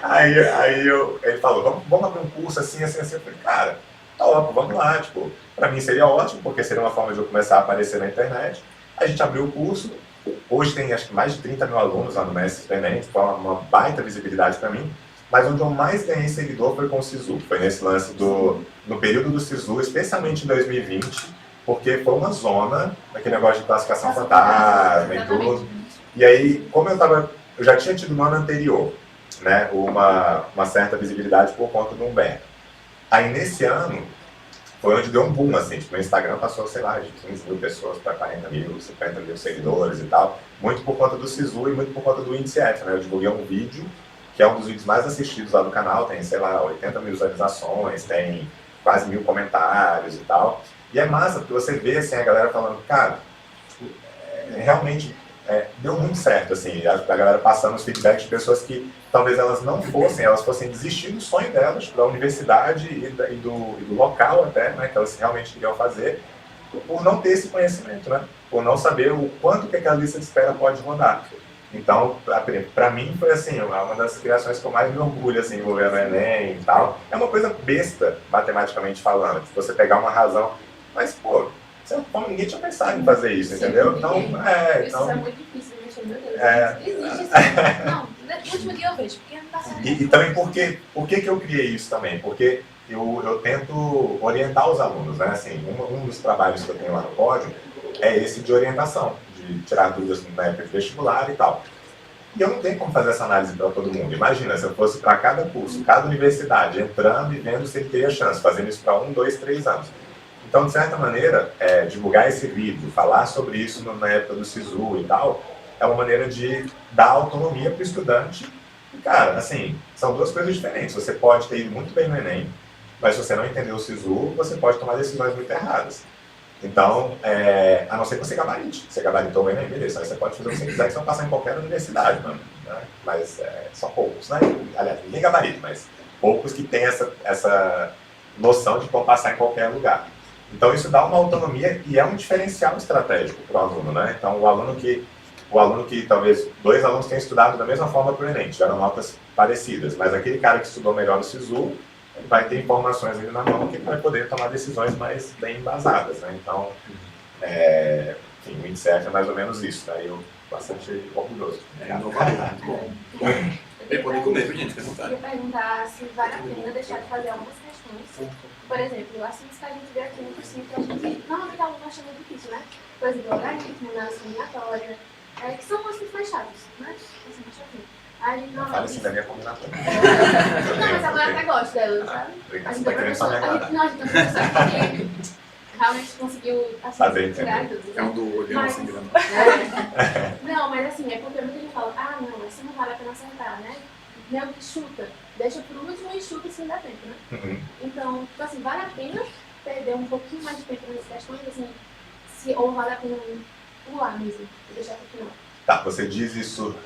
Aí ele falou, vamos abrir um curso assim. Eu falei, cara, top, vamos lá, tipo, para mim seria ótimo, porque seria uma forma de eu começar a aparecer na internet. A gente abriu o curso, hoje tem acho que mais de 30 mil alunos lá no Mestre do Enem, foi uma baita visibilidade para mim. Mas onde eu mais ganhei seguidor foi com o SISU, foi nesse lance no período do SISU, especialmente em 2020, porque foi uma zona, aquele negócio de classificação fantasma e tudo. E aí, como eu já tinha tido no ano anterior, né, uma certa visibilidade por conta do Humberto. Aí nesse ano, foi onde deu um boom, assim, tipo, meu Instagram passou, sei lá, de 15 mil pessoas para 40 mil, 50 mil seguidores e tal, muito por conta do SISU e muito por conta do índice F, né, eu divulguei um vídeo, que é um dos vídeos mais assistidos lá do canal, tem, sei lá, 80 mil visualizações, tem quase 1000 comentários e tal. E é massa, porque você vê assim, a galera falando, cara, realmente deu muito certo, assim, a galera passando os feedbacks de pessoas que talvez elas fossem desistir do sonho delas, da universidade e do local até, né, que elas realmente queriam fazer, por não ter esse conhecimento, né, por não saber o quanto que aquela lista de espera pode rodar. Então, para mim, foi assim, uma das criações que eu mais me orgulho, assim, envolvendo o Enem e tal. É uma coisa besta, matematicamente falando, se você pegar uma razão, mas, pô, ninguém tinha pensado em fazer isso, entendeu? Então, Isso é muito difícil de mexer, meu Deus. Existe isso. Não, no último dia eu vejo, porque não tá certo. E também por que eu criei isso também? Porque eu tento orientar os alunos, né? Assim, um dos trabalhos que eu tenho lá no Pódio é esse de orientação, de tirar dúvidas na época de vestibular e tal. E eu não tenho como fazer essa análise para todo mundo. Imagina, se eu fosse para cada curso, cada universidade, entrando e vendo se ele teria chance, fazendo isso para 1, 2, 3 anos. Então, de certa maneira, divulgar esse vídeo, falar sobre isso na época do SISU e tal, é uma maneira de dar autonomia para o estudante. E, cara, assim, são duas coisas diferentes. Você pode ter ido muito bem no Enem, mas se você não entendeu o SISU, você pode tomar decisões muito erradas. Então, a não ser que você gabarite. Você gabaritou o Enem, beleza. Aí você pode fazer o que você quiser, que você vai passar em qualquer universidade, né? Mas só poucos, né? Aliás, ninguém gabarita, mas poucos que têm essa noção de que vão passar em qualquer lugar. Então, isso dá uma autonomia e é um diferencial estratégico para o aluno, né? Então, o aluno que talvez 2 alunos tenham estudado da mesma forma para o Enem, tiveram notas parecidas, mas aquele cara que estudou melhor no SISU vai ter informações ali na mão que vai poder tomar decisões mais bem embasadas, né? Então, enfim, o INSEF é mais ou menos isso, tá? Eu bastante orgulhoso. Inovador, muito bom. Podem comer, gente, perguntar. Eu ia perguntar se vale a pena deixar de fazer algumas questões. Por exemplo, assim que a gente vê aqui no cursinho, que a gente normalmente aluno acha muito difícil, né? Por exemplo, logaritmo, análise combinatória, que são assuntos mais chatos, né? Assim, mais chatinho. A gente Não fale assim da minha combinatória. Não, mas agora até gosto dela, sabe? A gente é professor, que realmente conseguiu assim, tirar tudo. É um do olhão assim, grande. Não, mas assim, é porque muita gente fala, não, isso não vale a pena acertar, né? Meio que chuta, deixa por último e chuta se não dá tempo, né? Uhum. Então, tipo assim, vale a pena perder um pouquinho mais de tempo nessas questões, assim, ou vale a pena pular mesmo, e deixar pro final. Tá, você diz isso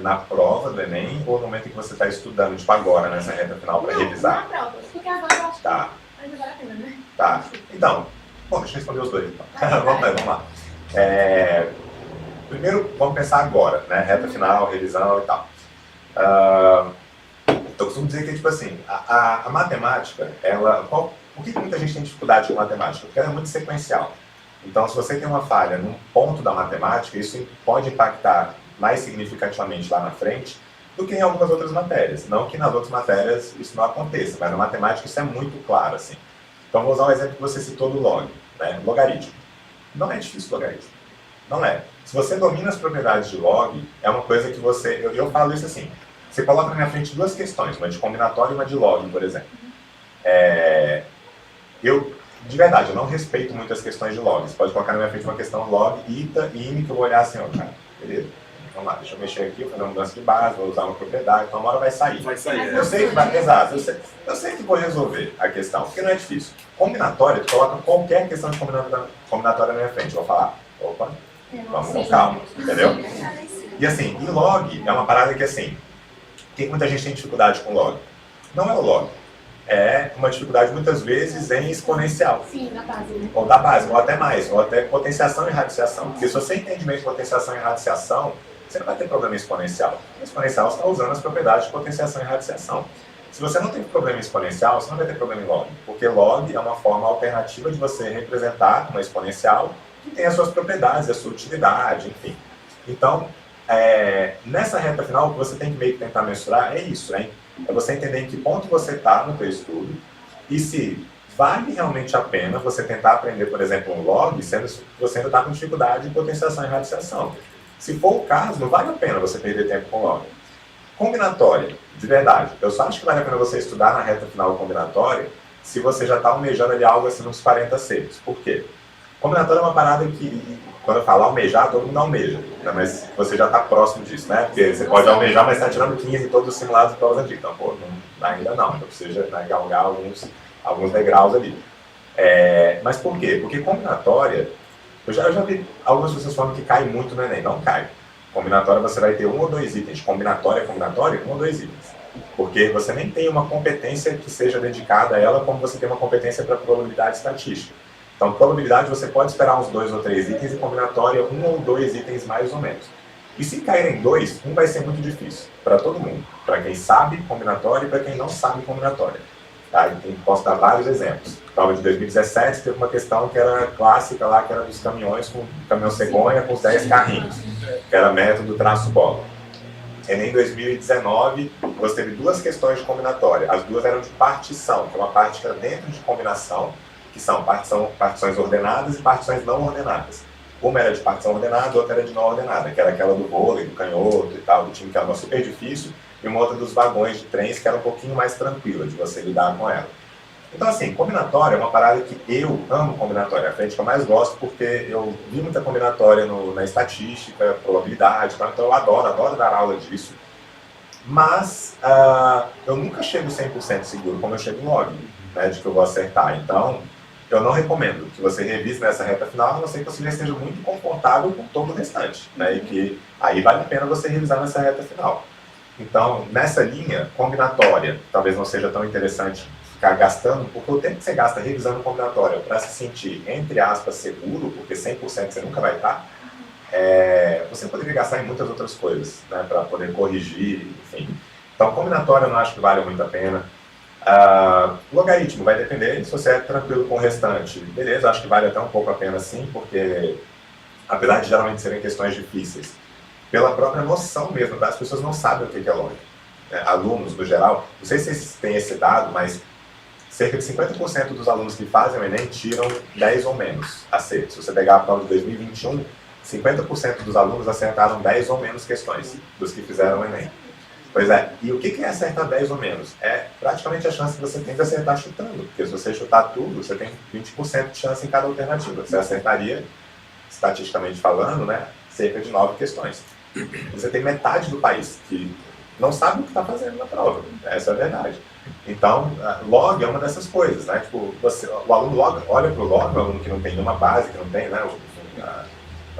na prova do Enem ou no momento em que você está estudando, tipo agora, nessa reta final, para revisar? Na prova, porque agora eu acho que ainda vale a pena, né? Tá, então, bom, deixa eu responder os dois então. Vamos lá. Primeiro, vamos pensar agora, né? Reta final, revisão e tal. Eu costumo dizer que, tipo assim, a matemática, por que muita gente tem dificuldade com matemática? Porque ela é muito sequencial. Então, se você tem uma falha num ponto da matemática, isso pode impactar mais significativamente lá na frente do que em algumas outras matérias. Não que nas outras matérias isso não aconteça, mas na matemática isso é muito claro, assim. Então, vou usar o exemplo que você citou do log, né? Logaritmo. Não é difícil logaritmo. Não é. Se você domina as propriedades de log, é uma coisa que você... Eu falo isso assim. Você coloca na minha frente 2 questões, uma de combinatório e uma de log, por exemplo. De verdade, eu não respeito muito as questões de log. Você pode colocar na minha frente uma questão log, ita, ime, que eu vou olhar assim, ó, cara, beleza. Vamos lá, deixa eu mexer aqui, vou fazer uma mudança de base, vou usar uma propriedade, então uma hora vai sair. Vai sair, Eu sei que vai, exato, eu sei que vou resolver a questão, porque não é difícil. Combinatória, tu coloca qualquer questão de combinatória na minha frente, eu vou falar, opa, vamos com calma, entendeu? E assim, e log é uma parada que assim, por que muita gente tem dificuldade com log? Não é o log. É uma dificuldade muitas vezes em exponencial. Sim, na base, né? Ou da base, ou até mais, ou até potenciação e radiciação. Porque se você entende bem de potenciação e radiciação, você não vai ter problema em exponencial. O exponencial está usando as propriedades de potenciação e radiciação. Se você não tem problema em exponencial, você não vai ter problema em log. Porque log é uma forma alternativa de você representar uma exponencial que tem as suas propriedades, a sua utilidade, enfim. Então, nessa reta final, o que você tem que meio que tentar mensurar é isso, hein? É você entender em que ponto você está no seu estudo e se vale realmente a pena você tentar aprender, por exemplo, um log, sendo que você ainda está com dificuldade de potenciação e radiciação. Se for o caso, não vale a pena você perder tempo com log. Combinatória, de verdade. Eu só acho que vale a pena você estudar na reta final combinatória se você já está almejando ali algo assim nos 40 secos. Por quê? Combinatória é uma parada que, quando eu falo almejar, todo mundo almeja, né? Mas você já está próximo disso, né? Porque você pode almejar, mas está tirando 15 em todos os simulados de provas antigas. Então, pô, ainda não. Então precisa galgar alguns degraus ali. Mas por quê? Porque combinatória, eu já vi algumas pessoas falando que cai muito no Enem. Não cai. Combinatória você vai ter 1 ou 2 itens. Combinatória, 1 ou 2 itens. Porque você nem tem uma competência que seja dedicada a ela como você tem uma competência para probabilidade estatística. Então, probabilidade você pode esperar uns 2 ou 3 itens e combinatória 1 ou 2 itens mais ou menos. E se caírem 2, um vai ser muito difícil para todo mundo. Para quem sabe combinatória e para quem não sabe combinatória. Tá? Posso dar vários exemplos. Prova de 2017 teve uma questão que era clássica lá, que era dos caminhões, com caminhão cegonha com os 10 carrinhos, que era método traço-bola. Enem 2019, você teve 2 questões de combinatória. As 2 eram de partição, que é uma parte que era dentro de combinação, que são partições ordenadas e partições não ordenadas. Uma era de partição ordenada, outra era de não ordenada, que era aquela do vôlei, do canhoto e tal, do time que era super difícil, e uma outra dos vagões de trens, que era um pouquinho mais tranquila de você lidar com ela. Então, assim, combinatória é uma parada que eu amo combinatória. É a frente que eu mais gosto, porque eu vi muita combinatória na estatística, probabilidade, então eu adoro dar aula disso. Mas eu nunca chego 100% seguro, como eu chego em log, né, de que eu vou acertar. Então, eu não recomendo que você revise nessa reta final, a não ser que você já esteja muito confortável com todo o restante, né, e que aí vale a pena você revisar nessa reta final. Então, nessa linha, combinatória, talvez não seja tão interessante ficar gastando, porque o tempo que você gasta revisando combinatória para se sentir, entre aspas, seguro, porque 100% você nunca vai estar, você poderia gastar em muitas outras coisas, né, para poder corrigir, enfim. Então, combinatória eu não acho que vale muito a pena. Logaritmo vai depender se você é tranquilo com o restante. Beleza, acho que vale até um pouco a pena sim, porque apesar de geralmente serem questões difíceis, pela própria noção mesmo, as pessoas não sabem o que é lógica. Alunos, no geral, não sei se vocês têm esse dado, mas cerca de 50% dos alunos que fazem o Enem tiram 10 ou menos acertos. Se você pegar a prova de 2021, 50% dos alunos acertaram 10 ou menos questões dos que fizeram o Enem. Pois é, e o que é acertar 10 ou menos? É praticamente a chance que você tem de acertar chutando, porque se você chutar tudo, você tem 20% de chance em cada alternativa. Você acertaria, estatisticamente falando, né, cerca de 9 questões. Você tem metade do país que não sabe o que está fazendo na prova, essa é a verdade. Então, log é uma dessas coisas, né? Tipo, o aluno olha para o log, o aluno que não tem nenhuma base, que não tem, né,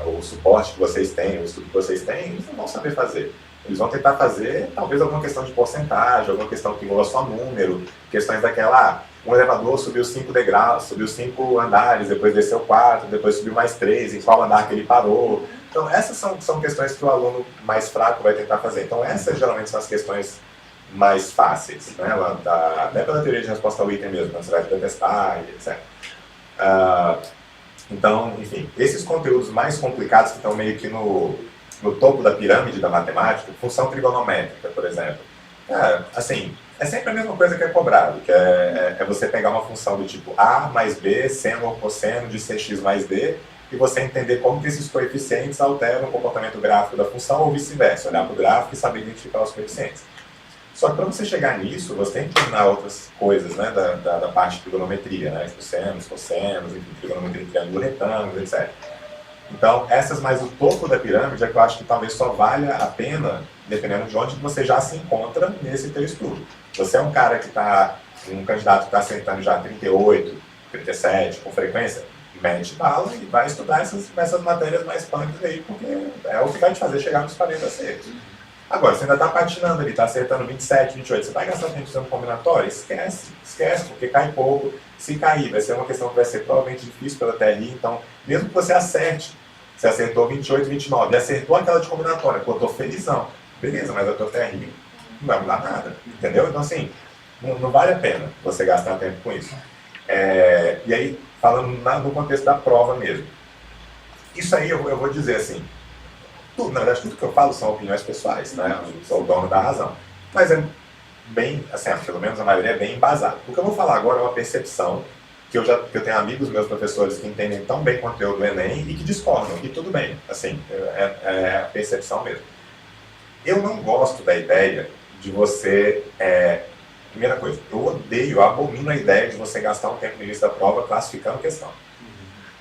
o suporte que vocês têm, o estudo que vocês têm, eles não vão saber fazer. Eles vão tentar fazer, talvez, alguma questão de porcentagem, alguma questão que envolva só número, questões daquela, um elevador subiu 5 degraus, subiu 5 andares, depois desceu 4, depois subiu mais 3, em qual andar que ele parou. Então, essas são questões que o aluno mais fraco vai tentar fazer. Então, essas geralmente são as questões mais fáceis, né? Até pela teoria de resposta ao item mesmo, quando você vai testar, etc. Então, enfim, esses conteúdos mais complicados que estão meio que no topo da pirâmide da matemática, função trigonométrica, por exemplo. Assim, é sempre a mesma coisa que é cobrado, que é você pegar uma função do tipo A mais B, seno ou cosseno de CX mais D, e você entender como que esses coeficientes alteram o comportamento gráfico da função ou vice-versa, olhar para o gráfico e saber identificar os coeficientes. Só que para você chegar nisso, você tem que treinar outras coisas, né, da parte de trigonometria, né, senos, cossenos, enfim, trigonometria, triângulo, retângulo, etc. Então, essas mais o topo da pirâmide é que eu acho que talvez só valha a pena, dependendo de onde você já se encontra nesse teu estudo. Você é um cara que está, um candidato que está acertando já 38, 37 com frequência, mete bala e vai estudar essas matérias mais punks aí, porque é o que vai te fazer chegar nos 40 acertos. Agora, você ainda está patinando ali, está acertando 27, 28, você vai gastar tempo usando combinatório? Esquece, porque cai pouco. Se cair, vai ser uma questão que vai ser provavelmente difícil pela TRI, então, mesmo que você acerte, você acertou 28, 29, e acertou aquela de combinatória, pô, tô felizão. Beleza, mas a tua TRI não vai mudar nada, entendeu? Então, assim, não vale a pena você gastar tempo com isso. E aí, falando no contexto da prova mesmo. Isso aí eu vou dizer assim, na verdade, tudo que eu falo são opiniões pessoais, né? Eu sou o dono da razão. Mas é bem, assim, pelo menos a maioria é bem embasado. O que eu vou falar agora é uma percepção que eu tenho amigos meus professores que entendem tão bem o conteúdo do Enem e que discordam, e tudo bem, assim, é a percepção mesmo. Eu não gosto da ideia de você, primeira coisa, eu abomino a ideia de você gastar um tempo no início da prova classificando questão.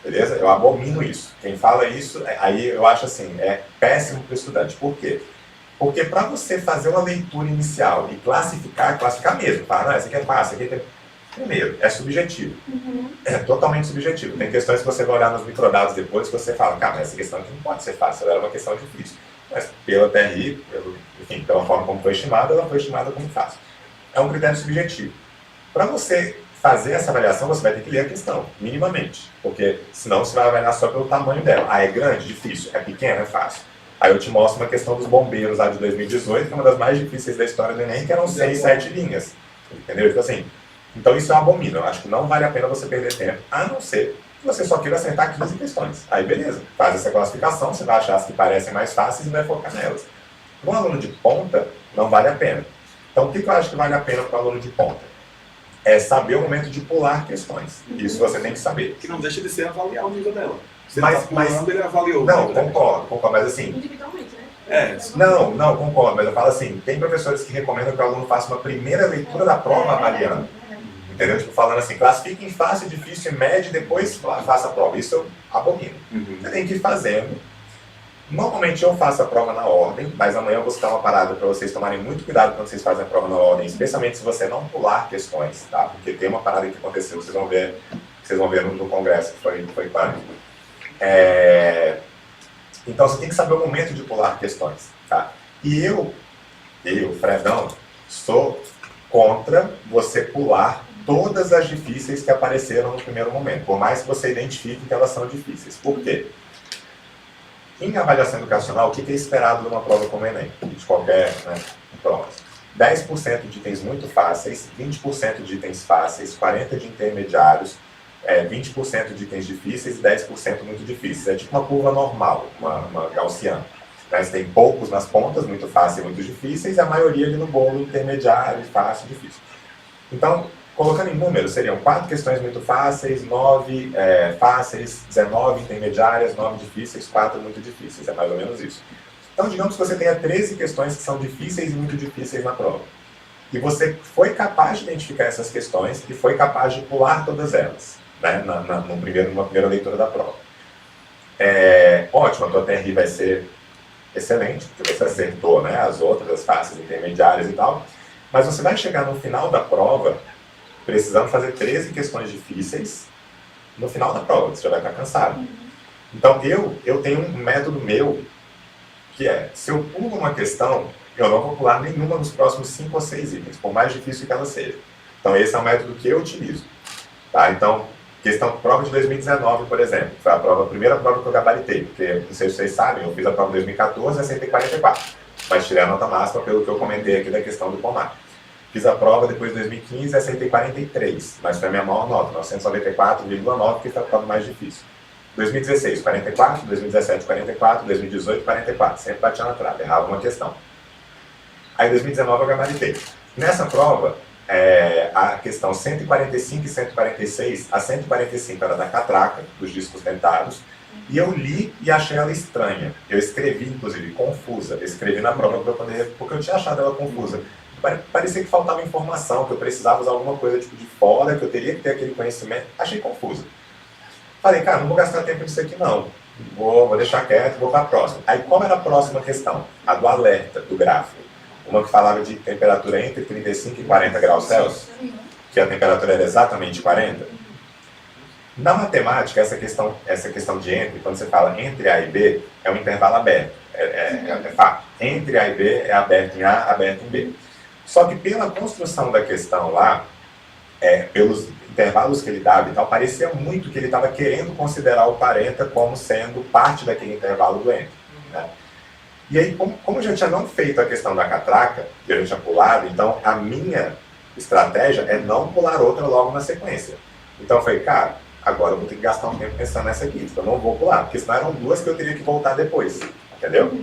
Beleza? Eu abomino isso. Quem fala isso, aí eu acho assim, é péssimo para o estudante. Por quê? Porque para você fazer uma leitura inicial e classificar mesmo, tá? Não, esse aqui é fácil, esse aqui Primeiro, é subjetivo. É totalmente subjetivo. Tem questões que você vai olhar nos microdados depois que você fala, cara, mas essa questão aqui não pode ser fácil, ela era uma questão difícil. Mas pela TRI, enfim, pela forma como foi estimada, ela foi estimada como fácil. É um critério subjetivo. Para você fazer essa avaliação, você vai ter que ler a questão, minimamente. Porque senão você vai avaliar só pelo tamanho dela. Ah, é grande? Difícil. É pequeno? É fácil. Aí eu te mostro uma questão dos bombeiros lá de 2018, que é uma das mais difíceis da história do Enem, que eram 6, 7 linhas. Entendeu? Então, assim, então isso é um abomino. Eu acho que não vale a pena você perder tempo, a não ser que você só queira acertar 15 questões. Aí beleza, faz essa classificação, você vai achar as que parecem mais fáceis e vai focar nelas. Para um aluno de ponta, não vale a pena. Então, o que eu acho que vale a pena para o aluno de ponta? É saber o momento de pular questões. Isso você tem que saber. Que não deixa de ser avaliar o nível dela. Mas ele avaliou. Não, concordo, mas assim... Individualmente, né? Não, concordo, mas eu falo assim, tem professores que recomendam que o aluno faça uma primeira leitura da prova avaliando. Entendeu? Tipo, falando assim, classifique em fácil, difícil e médio e depois faça a prova. Isso eu abomino. Você tem que ir fazendo. Normalmente eu faço a prova na ordem, mas amanhã eu vou citar uma parada para vocês tomarem muito cuidado quando vocês fazem a prova na ordem, especialmente se você não pular questões, tá? Porque tem uma parada que aconteceu, vocês vão ver no congresso, que foi claro. Então você tem que saber o momento de pular questões, tá? E eu, Fredão, sou contra você pular todas as difíceis que apareceram no primeiro momento, por mais que você identifique que elas são difíceis. Por quê? Em avaliação educacional, o que é esperado de uma prova como o Enem? De qualquer prova. 10% de itens muito fáceis, 20% de itens fáceis, 40% de intermediários, 20% de itens difíceis e 10% muito difíceis. É tipo uma curva normal, uma gaussiana. Você tem poucos nas pontas, muito fácil e muito difíceis, e a maioria ali no bolo intermediário, fácil e difícil. Então, colocando em números, seriam 4 questões muito fáceis, 9 fáceis, 19 intermediárias, 9 difíceis, 4 muito difíceis. É mais ou menos isso. Então, digamos que você tenha 13 questões que são difíceis e muito difíceis na prova. E você foi capaz de identificar essas questões e foi capaz de pular todas elas, né, numa primeira leitura da prova. Ótimo, a tua TRI vai ser excelente, porque você acertou, né, as outras, as fáceis, intermediárias e tal. Mas você vai chegar no final da prova precisando fazer 13 questões difíceis no final da prova, você já vai estar cansado. Então, eu tenho um método meu, que se eu pulo uma questão, eu não vou pular nenhuma nos próximos 5 ou 6 itens, por mais difícil que ela seja. Então, esse é o método que eu utilizo. Tá? Então, prova de 2019, por exemplo, foi a primeira prova que eu gabaritei, porque, não sei se vocês sabem, eu fiz a prova em 2014 e acertei 44, mas tirei a nota máxima pelo que eu comentei aqui da questão do pomar. Fiz a prova depois de 2015 e acertei 43, mas foi a minha maior nota, 994,9, que foi a prova mais difícil. 2016, 44, 2017, 44, 2018, 44, sempre batia na trave, errava uma questão. Aí em 2019 eu gabaritei. Nessa prova, a questão 145 e 146, a 145 era da catraca, dos discos dentados, e eu li e achei ela estranha. Eu escrevi, inclusive, confusa. Eu escrevi na prova porque eu tinha achado ela confusa. Parecia que faltava informação, que eu precisava usar alguma coisa tipo de fora, que eu teria que ter aquele conhecimento. Achei confuso. Falei, cara, não vou gastar tempo nisso aqui não. Vou deixar quieto, vou para a próxima. Aí qual era a próxima questão? A do alerta, do gráfico. Uma que falava de temperatura entre 35 e 40 graus Celsius, que a temperatura era exatamente 40. Na matemática, essa questão de entre, quando você fala entre A e B, é um intervalo aberto. É fato. Entre A e B é aberto em A, aberto em B. Só que pela construção da questão lá, pelos intervalos que ele dava e tal, parecia muito que ele estava querendo considerar o 40 como sendo parte daquele intervalo do entre. Né? E aí, como eu já tinha não feito a questão da catraca, e eu já tinha pulado, então a minha estratégia é não pular outra logo na sequência. Então eu falei, cara, agora eu vou ter que gastar um tempo pensando nessa aqui, então eu não vou pular, porque senão eram 2 que eu teria que voltar depois, entendeu?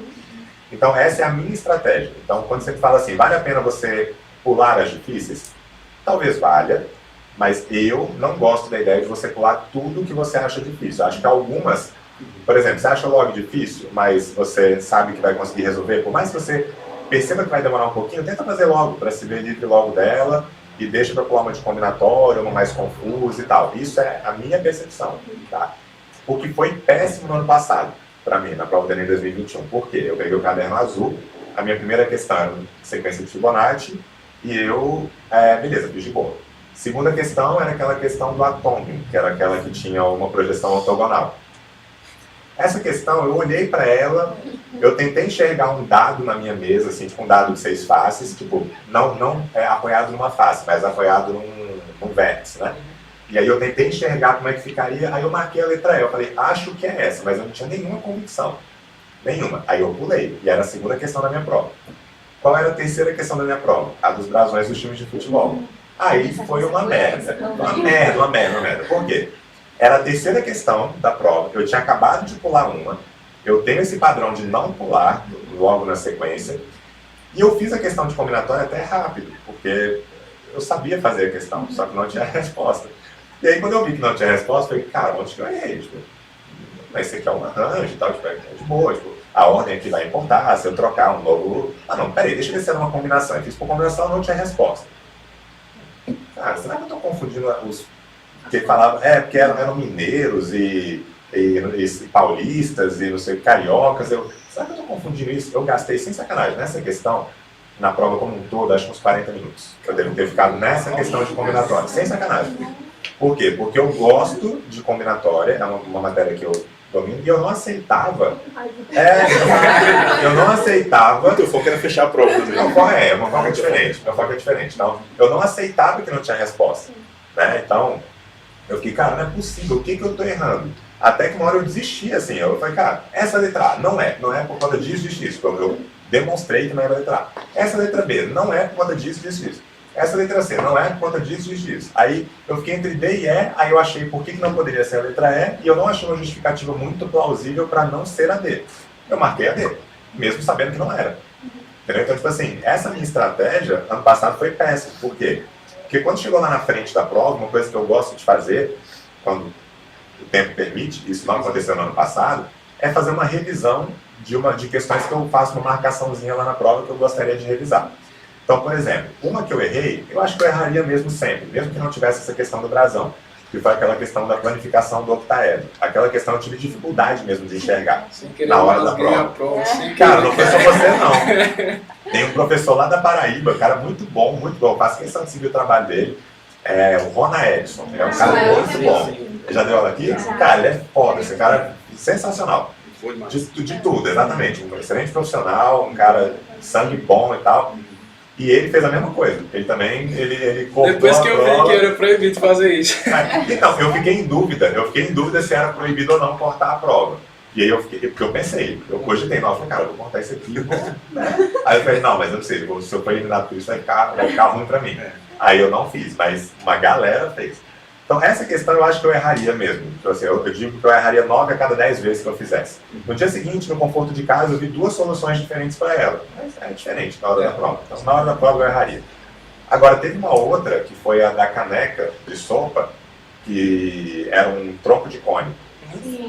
Então essa é a minha estratégia. Então quando você fala assim, vale a pena você pular as difíceis? Talvez valha, mas eu não gosto da ideia de você pular tudo que você acha difícil. Eu acho que algumas, por exemplo, você acha log difícil, mas você sabe que vai conseguir resolver, por mais que você perceba que vai demorar um pouquinho, tenta fazer logo, para se ver livre logo dela, e deixa para pular uma de combinatória, uma mais confusa e tal. Isso é a minha percepção, tá? O que foi péssimo no ano passado, para mim, na prova do Enem 2021. Por quê? Eu peguei o caderno azul, a minha primeira questão era sequência de Fibonacci, e eu, beleza, fiz de boa. Segunda questão era aquela questão do atômio, que era aquela que tinha uma projeção ortogonal. Essa questão, eu olhei para ela, eu tentei enxergar um dado na minha mesa, assim, tipo um dado de 6 faces, tipo, não é apoiado numa face, mas apoiado num vértice, né? E aí eu tentei enxergar como é que ficaria, aí eu marquei a letra E, eu falei, acho que é essa, mas eu não tinha nenhuma convicção. Nenhuma. Aí eu pulei, e era a segunda questão da minha prova. Qual era a terceira questão da minha prova? A dos brasões dos times de futebol. Aí foi uma merda. Uma merda. Por quê? Era a terceira questão da prova, eu tinha acabado de pular uma, eu tenho esse padrão de não pular logo na sequência, e eu fiz a questão de combinatória até rápido, porque eu sabia fazer a questão, só que não tinha resposta. E aí quando eu vi que não tinha resposta, eu falei, cara, onde que eu errei? Tipo, mas isso aqui é um arranjo e tal, tipo, é de boa, tipo, a ordem aqui vai importar, se eu trocar um novo... Ah não, peraí, deixa eu ver se era uma combinação. Eu fiz por combinação, não tinha resposta. Cara, será que eu estou confundindo os... Porque falava, porque eram mineiros e paulistas e não sei, cariocas. Será que eu estou confundindo isso? Eu gastei, sem sacanagem, nessa questão, na prova como um todo, acho que uns 40 minutos. Eu devo ter ficado nessa questão de combinatória, sem sacanagem. Por quê? Porque eu gosto de combinatória, é uma matéria que eu domino, e eu não aceitava. Eu não aceitava. O foco era fechar a prova também. Meu foco é diferente. Então, eu não aceitava que não tinha resposta. Né? Então, eu fiquei, cara, não é possível, o que eu estou errando? Até que uma hora eu desisti, assim, eu falei, cara, essa letra A não é por conta disso. Eu demonstrei que não era a letra A. Essa letra B não é por conta disso. Essa letra C não é por conta disso. Aí eu fiquei entre D e E, aí eu achei por que não poderia ser a letra E, e eu não achei uma justificativa muito plausível para não ser a D. Eu marquei a D, mesmo sabendo que não era. Entendeu? Então, tipo assim, essa minha estratégia, ano passado, foi péssima. Por quê? Porque quando chegou lá na frente da prova, uma coisa que eu gosto de fazer, quando o tempo permite, isso não aconteceu no ano passado, é fazer uma revisão de questões que eu faço uma marcaçãozinha lá na prova que eu gostaria de revisar. Então, por exemplo, uma que eu errei, eu acho que eu erraria mesmo sempre, mesmo que não tivesse essa questão do brasão, que foi aquela questão da planificação do octaedro. Aquela questão eu tive dificuldade mesmo de enxergar na hora da prova. Cara, não foi só você não. Tem um professor lá da Paraíba, cara muito bom, eu faço questão de seguir o trabalho dele, o Rona Edson, é um cara muito bom. Ele já deu aula aqui? Cara, ele é foda, esse cara é sensacional. De tudo, exatamente. Um excelente profissional, um cara sangue bom e tal. E ele fez a mesma coisa. Ele também, ele cortou. Depois que eu vi que era proibido fazer isso. Então, eu fiquei em dúvida se era proibido ou não cortar a prova. E aí eu fiquei, porque eu pensei, eu cogitei, não, eu falei, cara, eu vou cortar isso aqui, né? Aí eu falei, não, mas eu não sei, se eu for eliminado por isso, vai ficar ruim pra mim. Aí eu não fiz, mas uma galera fez. Então, essa questão eu acho que eu erraria mesmo. Então, assim, eu digo que eu erraria 9 a cada 10 vezes que eu fizesse. No dia seguinte, no conforto de casa, eu vi 2 soluções diferentes para ela. Mas é diferente na hora da prova. Então, na hora da prova, eu erraria. Agora, teve uma outra, que foi a da caneca de sopa, que era um tronco de cone.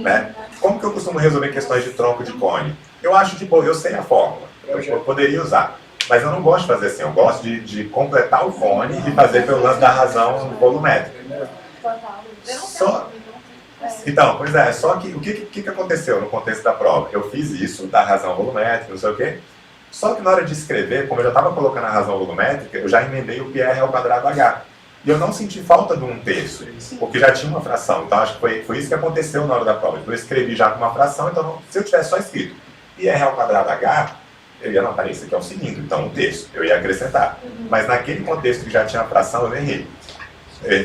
Né? Como que eu costumo resolver questões de tronco de cone? Eu acho que, eu sei a fórmula. Eu poderia usar. Mas eu não gosto de fazer assim. Eu gosto de completar o cone e fazer pelo lance da razão volumétrica. Então, pois é, só que o que aconteceu no contexto da prova? Eu fiz isso, da razão volumétrica, não sei o quê, só que na hora de escrever, como eu já estava colocando a razão volumétrica, eu já emendei o PR ao quadrado H. E eu não senti falta de 1/3, porque já tinha uma fração. Então, acho que foi isso que aconteceu na hora da prova. Eu escrevi já com uma fração, então se eu tivesse só escrito PR ao quadrado H, eu ia, não, peraí, isso aqui é um cilindro, então 1/3, eu ia acrescentar. Mas naquele contexto que já tinha fração, eu errei.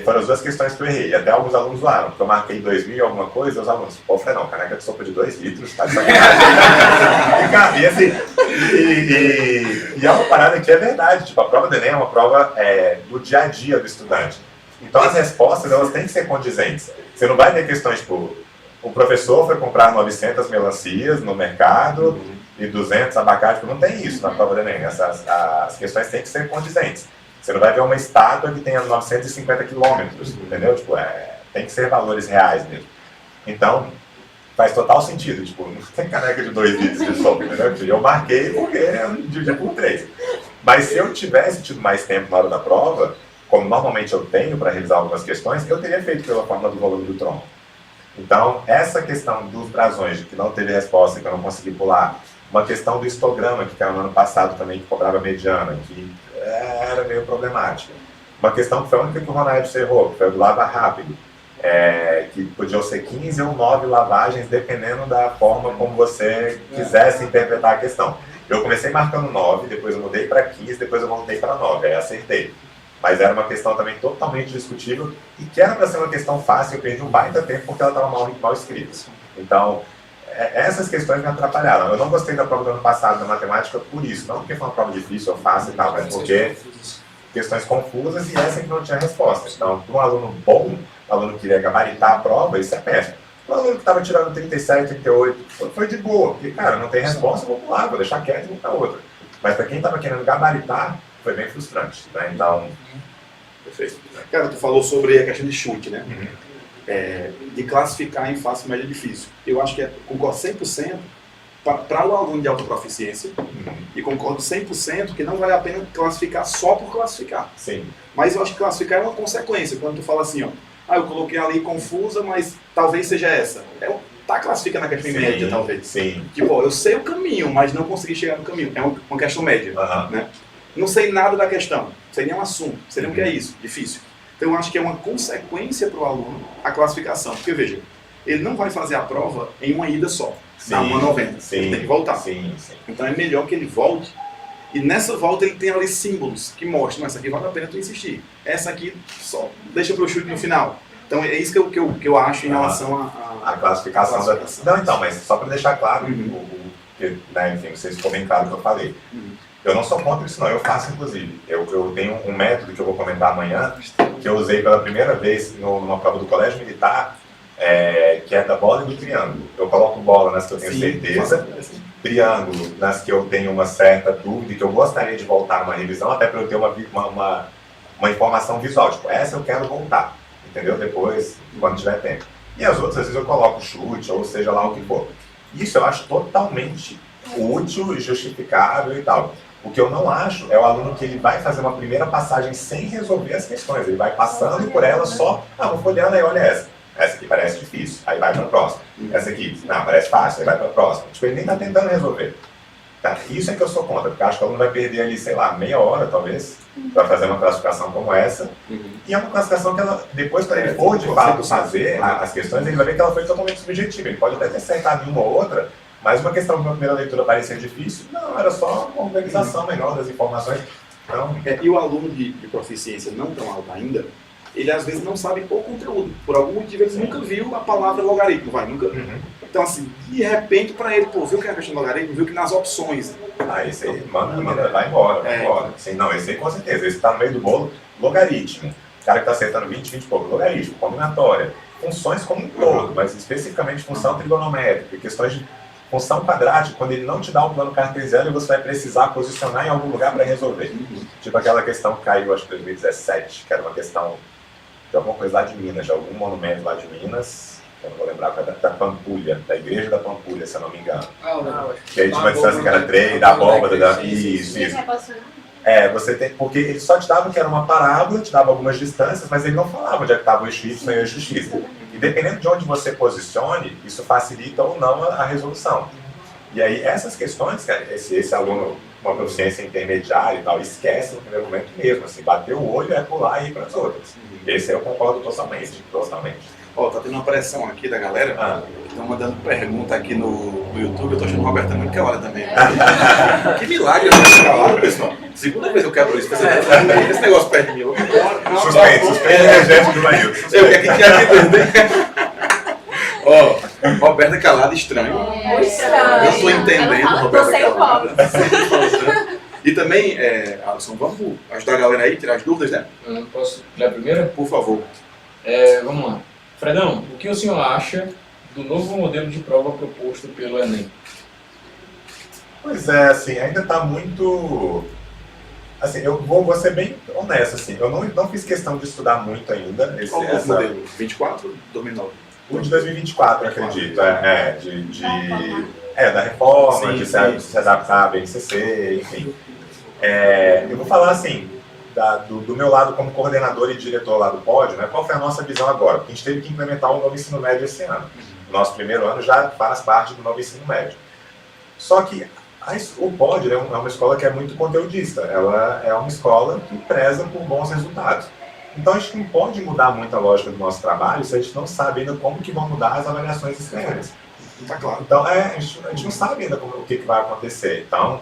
Foram as 2 questões que eu errei, e até alguns alunos zoaram, porque eu marquei 2000 e alguma coisa, e os alunos, pô, eu falei, não, caneca de sopa de 2 litros, tá de sacanagem. E assim, e é uma parada que é verdade, tipo, a prova do Enem é uma prova do dia a dia do estudante. Então as respostas, elas têm que ser condizentes. Você não vai ter questões, tipo, o professor foi comprar 900 melancias no mercado e 200 abacate, não tem isso na prova do Enem, as questões têm que ser condizentes. Você não vai ver uma estátua que tenha 950 quilômetros, entendeu? Tipo, tem que ser valores reais mesmo. Então, faz total sentido. Tipo, não tem caneca de 2 litros de sopa, entendeu? Eu marquei porque eu dividi por 3. Mas se eu tivesse tido mais tempo na hora da prova, como normalmente eu tenho para revisar algumas questões, eu teria feito pela fórmula do volume do tronco. Então, essa questão dos brasões, de que não teve resposta, que eu não consegui pular, uma questão do histograma, que caiu no ano passado também, que cobrava mediana, que era meio problemática. Uma questão que foi a única que o Ronaldo errou, que foi o lava rápido. Que podiam ser 15 ou 9 lavagens, dependendo da forma como você quisesse interpretar a questão. Eu comecei marcando 9, depois eu mudei para 15, depois eu voltei para 9, aí acertei. Mas era uma questão também totalmente discutível e que era para ser uma questão fácil, eu perdi um baita tempo porque ela estava mal escrita. Então, essas questões me atrapalharam. Eu não gostei da prova do ano passado da matemática por isso, não porque foi uma prova difícil ou fácil e tal, mas porque questões confusas e essa que não tinha resposta. Então, para um aluno bom, um aluno que queria gabaritar a prova, isso é péssimo. O aluno que estava tirando 37, 38, foi de boa, porque, cara, não tem resposta, vou pular, vou deixar quieto e vou para outra. Mas para quem estava querendo gabaritar, foi bem frustrante, né? Então, perfeito. Cara, tu falou sobre a questão de chute, né? De classificar em fácil, média e difícil. Eu acho que concordo 100% para o aluno de alta proficiência e concordo 100% que não vale a pena classificar só por classificar. Sim. Mas eu acho que classificar é uma consequência. Quando tu fala assim, ó, eu coloquei ali confusa, mas talvez seja essa. Tá classificando a questão em média, talvez. Sim. Tipo, eu sei o caminho, mas não consegui chegar no caminho. É uma questão média, né? Não sei nada da questão, não sei nem um assunto, não sei nem o que é isso, difícil. Então eu acho que é uma consequência para o aluno a classificação. Porque, veja, ele não vai fazer a prova em uma ida só, na 1,90. Ele tem que voltar. Então é melhor que ele volte e nessa volta ele tem ali símbolos que mostram, essa aqui vale a pena tu insistir. Essa aqui só deixa para o chute no final. Então é isso que eu acho em relação à classificação. Não, então, mas só para deixar claro, né, enfim, vocês ficou bem claro o que eu falei. Eu não sou contra isso não, eu faço inclusive. Eu tenho um método que eu vou comentar amanhã, que eu usei pela primeira vez numa prova do colégio militar, que é da bola e do triângulo. Eu coloco bola nas que eu tenho certeza, triângulo nas que eu tenho uma certa dúvida e que eu gostaria de voltar numa revisão, até para eu ter uma informação visual, tipo, essa eu quero voltar, entendeu? Depois, quando tiver tempo. E as outras, às vezes eu coloco chute, ou seja lá o que for. Isso eu acho totalmente útil e justificável e tal. O que eu não acho é o aluno que ele vai fazer uma primeira passagem sem resolver as questões. Ele vai passando por ela só, vou folheando aí, olha essa. Essa aqui parece difícil, aí vai para a próxima. Essa aqui, parece fácil, aí vai para a próxima. Tipo, ele nem está tentando resolver. Tá? Isso é que eu sou contra, porque eu acho que o aluno vai perder ali, sei lá, meia hora talvez, para fazer uma classificação como essa. E é uma classificação que ela, depois, quando ele for de fato fazer as questões, ele vai ver que ela foi totalmente subjetiva. Ele pode até ter acertado em uma ou outra, mas uma questão que na primeira leitura parecia difícil, não, era só uma organização melhor das informações. Então... E o aluno de proficiência não tão alta ainda, ele às vezes não sabe o conteúdo. Por algum motivo ele nunca viu a palavra logaritmo, nunca. Então assim, de repente para ele, viu que é a questão do logaritmo, viu que nas opções. Esse aí, manda, vai embora, vai embora. Sim, não, esse aí com certeza, esse está no meio do bolo, logaritmo. O cara que está acertando 20 e pouco, logaritmo, combinatória, funções como um todo, mas especificamente função trigonométrica, questões de função quadrática, quando ele não te dá um plano cartesiano, você vai precisar posicionar em algum lugar para resolver. Tipo aquela questão que caiu, acho que em 2017, que era uma questão de alguma coisa lá de Minas, de algum monumento lá de Minas, eu não vou lembrar, da Pampulha, da igreja da Pampulha, se eu não me engano. Que aí tinha uma distância que era 3, da abóbada, isso. Você tem, porque ele só te dava que era uma parábola, te dava algumas distâncias, mas ele não falava onde é que estava o eixo Y e o eixo X. E dependendo de onde você posicione, isso facilita ou não a resolução. E aí, essas questões, cara, esse aluno com uma proficiência intermediária e tal, esquece no primeiro momento mesmo, assim, bater o olho é pular e ir para as outras. Esse eu concordo totalmente. Tá tendo uma pressão aqui da galera, estão mandando pergunta aqui no YouTube, eu tô achando o Roberto muito calado também. Que milagre, eu tô calado, pessoal. Segunda vez eu quebro isso, esse negócio perto de mim. Suspeito energético do Maílson. Eu quero que tinha aqui Roberto calado, estranho. Muito estranho. Eu não tô entendendo, Roberto calado. E também, Alisson, vamos ajudar a galera aí, tirar as dúvidas, né? Posso ler a primeira? Por favor. Vamos lá. Fredão, o que o senhor acha do novo modelo de prova proposto pelo Enem? Pois é, assim, ainda está muito... Assim, eu vou ser bem honesto, assim, eu não fiz questão de estudar muito ainda. Qual é o modelo? 24 ou 2009? O de 2024, acredito. Da reforma, de se adaptar à BNCC, enfim. Eu vou falar assim, do meu lado como coordenador e diretor lá do pódio, né, qual foi a nossa visão agora? Porque a gente teve que implementar um novo ensino médio esse ano. O nosso primeiro ano já faz parte do novo ensino médio. Só que O POD é uma escola que é muito conteudista, ela é uma escola que preza por bons resultados. Então a gente não pode mudar muito a lógica do nosso trabalho se a gente não sabe ainda como que vão mudar as avaliações externas. Tá claro. Então a gente não sabe ainda o que vai acontecer. Então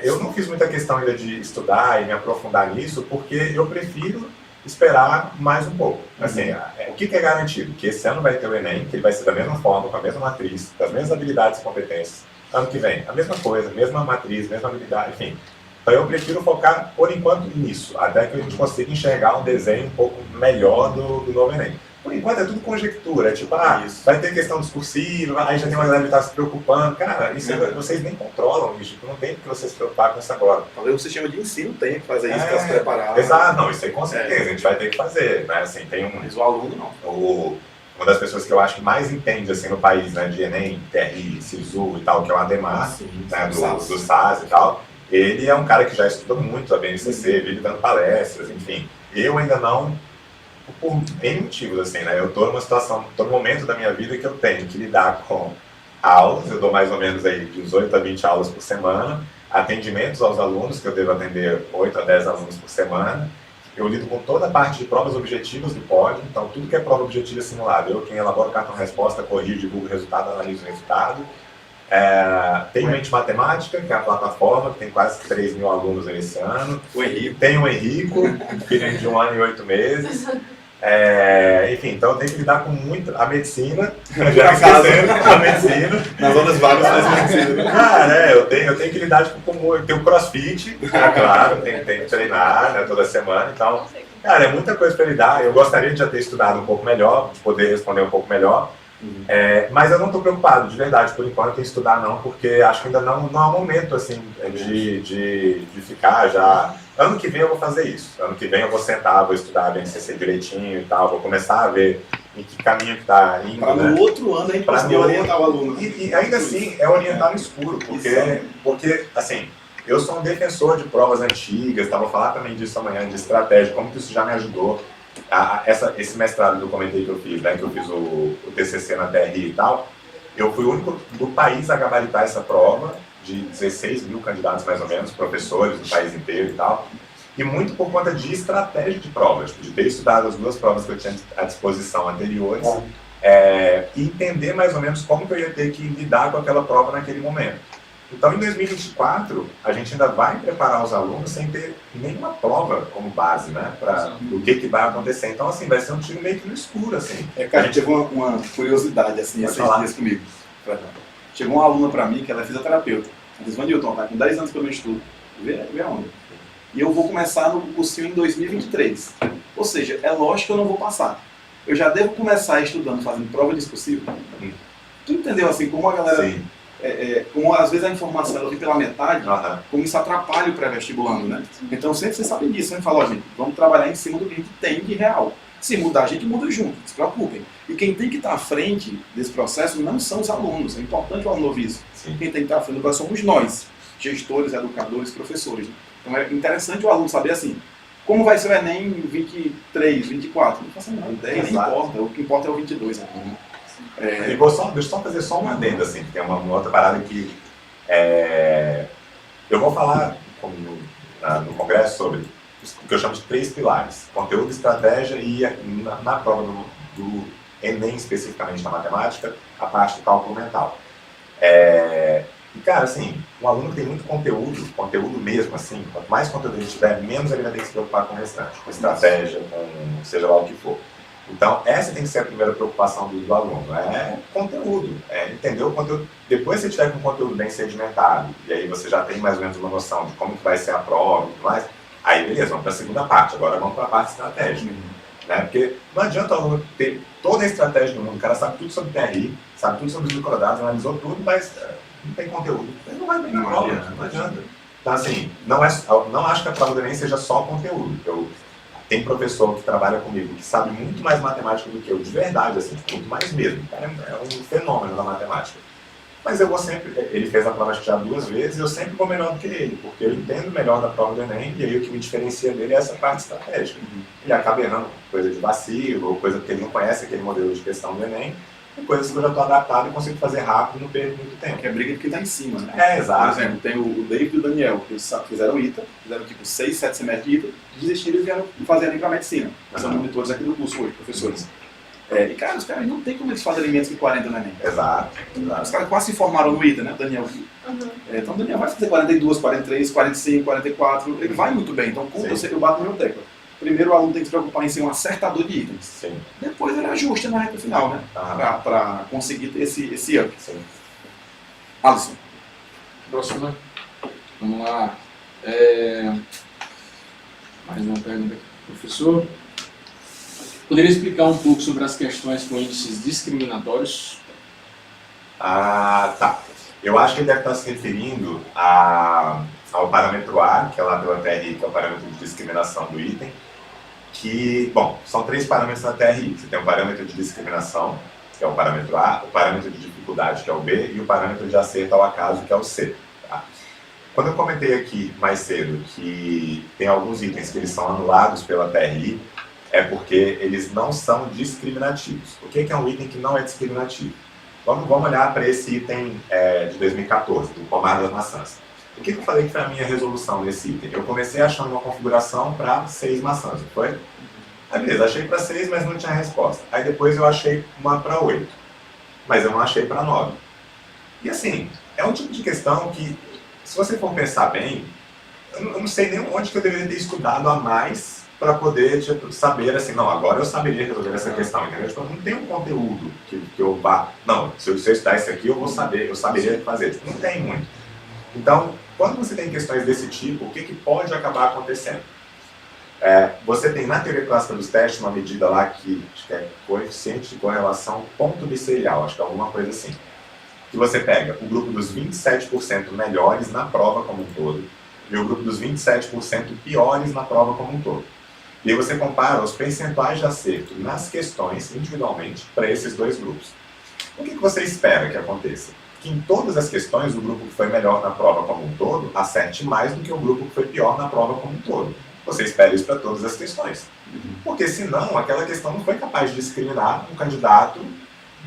eu não fiz muita questão ainda de estudar e me aprofundar nisso, porque eu prefiro esperar mais um pouco. Assim, o que é garantido? Que esse ano vai ter o Enem, que ele vai ser da mesma forma, com a mesma matriz, com as mesmas habilidades e competências. Ano que vem, a mesma coisa, mesma matriz, mesma habilidade, enfim. Então eu prefiro focar, por enquanto, nisso, até que a gente consiga enxergar um desenho um pouco melhor do novo Enem. Por enquanto é tudo conjectura, tipo, vai ter questão discursiva, aí já tem uma galera que está se preocupando. Cara, isso vocês nem controlam isso, não tem que vocês se preocupar com isso agora. Talvez o sistema de ensino tenha que fazer isso para se preparar. Exato, não, isso aí com certeza, a gente vai ter que fazer, né? Assim, tem Mas o aluno não. Uma das pessoas que eu acho que mais entende assim, no país, né, de Enem, TRI, SISU e tal, que é o Ademar, né, do SAS e tal, ele é um cara que já estudou muito a BNCC, vive dando palestras, enfim. Eu ainda não, por N motivos, assim, né, eu estou numa situação, estou no momento da minha vida que eu tenho que lidar com aulas, eu dou mais ou menos aí 18 a 20 aulas por semana, atendimentos aos alunos, que eu devo atender 8 a 10 alunos por semana. Eu lido com toda a parte de provas objetivas do POD, então tudo que é prova objetiva é simulado. Eu quem elabora o cartão-resposta, corrijo, divulgo o resultado, analiso o resultado. Tem Mente Matemática, que é a plataforma, que tem quase 3 mil alunos esse ano. Tem o Henrico, filho de 1 ano e 8 meses. Enfim, então eu tenho que lidar com muito a medicina, já esquecendo a medicina. Nas outras vagas faz medicina. Cara, eu tenho que lidar com o crossfit, claro, tem que treinar, né, toda semana, então, cara, é muita coisa para lidar. Eu gostaria de já ter estudado um pouco melhor, de poder responder um pouco melhor, mas eu não estou preocupado, de verdade, por enquanto, em estudar não, porque acho que ainda não é um momento, assim, de ficar já... Ano que vem eu vou fazer isso. Ano que vem eu vou sentar, vou estudar a BNCC direitinho e tal, vou começar a ver em que caminho que está indo. Para no outro ano a gente conseguir orientar o aluno. E ainda assim é orientar no escuro, porque assim, eu sou um defensor de provas antigas, vou falar também disso amanhã, de estratégia, como que isso já me ajudou. Esse mestrado que eu comentei que eu fiz, né, que eu fiz o TCC na TRI e tal, eu fui o único do país a gabaritar essa prova, de 16 mil candidatos mais ou menos, professores do país inteiro e tal, e muito por conta de estratégia de provas, de ter estudado as 2 provas que eu tinha à disposição anteriores, e entender mais ou menos como que eu ia ter que lidar com aquela prova naquele momento. Então, em 2024, a gente ainda vai preparar os alunos sem ter nenhuma prova como base, né, para o que vai acontecer. Então, assim, vai ser um tiro meio que no escuro, assim. Cara, teve uma curiosidade, assim, esses dias comigo. Chegou uma aluna para mim que ela é fisioterapeuta. Ela disse, Vanilton, tá com 10 anos que eu não estudo. Vê aonde? E eu vou começar no cursinho em 2023. Ou seja, é lógico que eu não vou passar. Eu já devo começar estudando, fazendo prova discursiva. Tu entendeu, assim, como a galera... como às vezes a informação ela vem pela metade, como isso atrapalha o pré-vestibulando, né? Então sempre vocês sabem disso. Sempre fala, gente, vamos trabalhar em cima do que a gente tem de real. Se mudar, a gente muda junto, não se preocupem. E quem tem que estar à frente desse processo não são os alunos, é importante o aluno ouvir isso. Quem tem que estar à frente do processo somos nós, gestores, educadores, professores. Então é interessante o aluno saber assim, como vai ser o Enem em 23, 24? Não faço a menor ideia, nem importa, o que importa é o 22 aqui, né? E deixa eu só fazer só uma adenda, assim, que tem uma outra parada que eu vou falar no congresso sobre o que eu chamo de 3 pilares: conteúdo, estratégia e, na prova do Enem, especificamente na matemática, a parte do cálculo mental. E, cara, assim, um aluno que tem muito conteúdo mesmo, assim, quanto mais conteúdo ele tiver, menos ele vai ter que se preocupar com o restante, com estratégia, com seja lá o que for. Então, essa tem que ser a primeira preocupação do aluno, conteúdo, entender o conteúdo. Depois que você tiver com o conteúdo bem sedimentado, e aí você já tem mais ou menos uma noção de como que vai ser a prova e tudo mais, aí beleza, vamos para a segunda parte, agora vamos para a parte estratégica. Né? Porque não adianta o aluno ter toda a estratégia do mundo, o cara sabe tudo sobre TRI, sabe tudo sobre os microdados, analisou tudo, mas não tem conteúdo. Ele não vai bem na prova, não adianta. Então, assim, não acho que a prova do Enem seja só conteúdo. Tem professor que trabalha comigo que sabe muito mais matemática do que eu, de verdade, assim, muito mais mesmo. Cara, é um fenômeno da matemática. Mas eu vou sempre, ele fez a prova acho que já 2 vezes, e eu sempre vou melhor do que ele, porque eu entendo melhor da prova do Enem, e aí o que me diferencia dele é essa parte estratégica. Ele acaba errando coisa de vacilo, ou coisa que ele não conhece, aquele modelo de questão do Enem, e coisas que eu já estou adaptado e consigo fazer rápido e não perco muito tempo. Que é briga de quem está em cima, né? É, exato. Por exemplo, tem o David e o Daniel, que eles fizeram ITA, fizeram tipo 6, 7 semestres de ITA, desistiram e vieram fazer ali para medicina. São monitores aqui do curso hoje, professores. E cara, os caras não tem como eles fazerem menos que 40 no Enem. Exato. Os caras quase se formaram no ITA, né? O Daniel. Então o Daniel vai fazer 42, 43, 45, 44, ele vai muito bem. Então, eu bato no meu tecla. Primeiro o aluno tem que se preocupar em ser um acertador de itens. Sim. Depois ele ajusta na reta final, né? Para conseguir ter esse up. Sim. Alisson. Próxima. Vamos lá. Mais uma pergunta aqui. Professor, poderia explicar um pouco sobre as questões com índices discriminatórios? Tá. Eu acho que ele deve estar se referindo ao parâmetro A, que é lá pela TRI, que é o parâmetro de discriminação do item, que, bom, são 3 parâmetros na TRI. Você tem o parâmetro de discriminação, que é o parâmetro A, o parâmetro de dificuldade, que é o B, e o parâmetro de acerto ao acaso, que é o C. Tá? Quando eu comentei aqui mais cedo que tem alguns itens que eles são anulados pela TRI, é porque eles não são discriminativos. O que é um item que não é discriminativo? Vamos olhar para esse item de 2014, do pomar das maçãs. O que eu falei que foi a minha resolução nesse item? Eu comecei achando uma configuração para 6 maçãs, não foi? Aí beleza, achei para 6, mas não tinha resposta. Aí depois eu achei uma para 8, mas eu não achei para 9. E assim, é um tipo de questão que, se você for pensar bem, eu não sei nem onde que eu deveria ter estudado a mais para poder saber assim, não, agora eu saberia resolver essa questão, entendeu? Tipo, não tem um conteúdo que eu vá, não, se eu estudar isso aqui eu saberia fazer isso. Não tem muito. Então, quando você tem questões desse tipo, o que pode acabar acontecendo? Você tem na teoria clássica dos testes uma medida lá que acho que é coeficiente de correlação ponto bisserial, acho que é alguma coisa assim. Que você pega o grupo dos 27% melhores na prova como um todo e o grupo dos 27% piores na prova como um todo. E aí você compara os percentuais de acerto nas questões individualmente para esses dois grupos. O que você espera que aconteça? Que em todas as questões o grupo que foi melhor na prova como um todo acerte mais do que o grupo que foi pior na prova como um todo. Você espera isso para todas as questões. Porque senão aquela questão não foi capaz de discriminar um candidato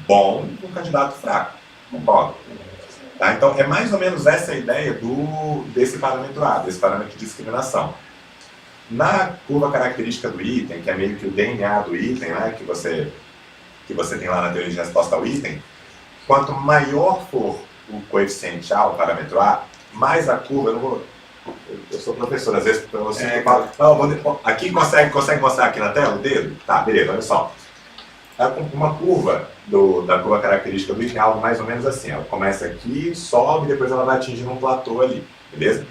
bom de um candidato fraco. Concorda? Tá? Então é mais ou menos essa a ideia desse parâmetro A, desse parâmetro de discriminação. Na curva característica do item, que é meio que o DNA do item, né, que você tem lá na teoria de resposta ao item, quanto maior for o coeficiente A, o parâmetro A, mais a curva, eu sou professor, às vezes eu falo, não, aqui consegue mostrar aqui na tela o dedo? Tá, beleza, olha só. Uma curva da curva característica do item é algo mais ou menos assim, ela começa aqui, sobe, depois ela vai atingindo um platô ali, beleza?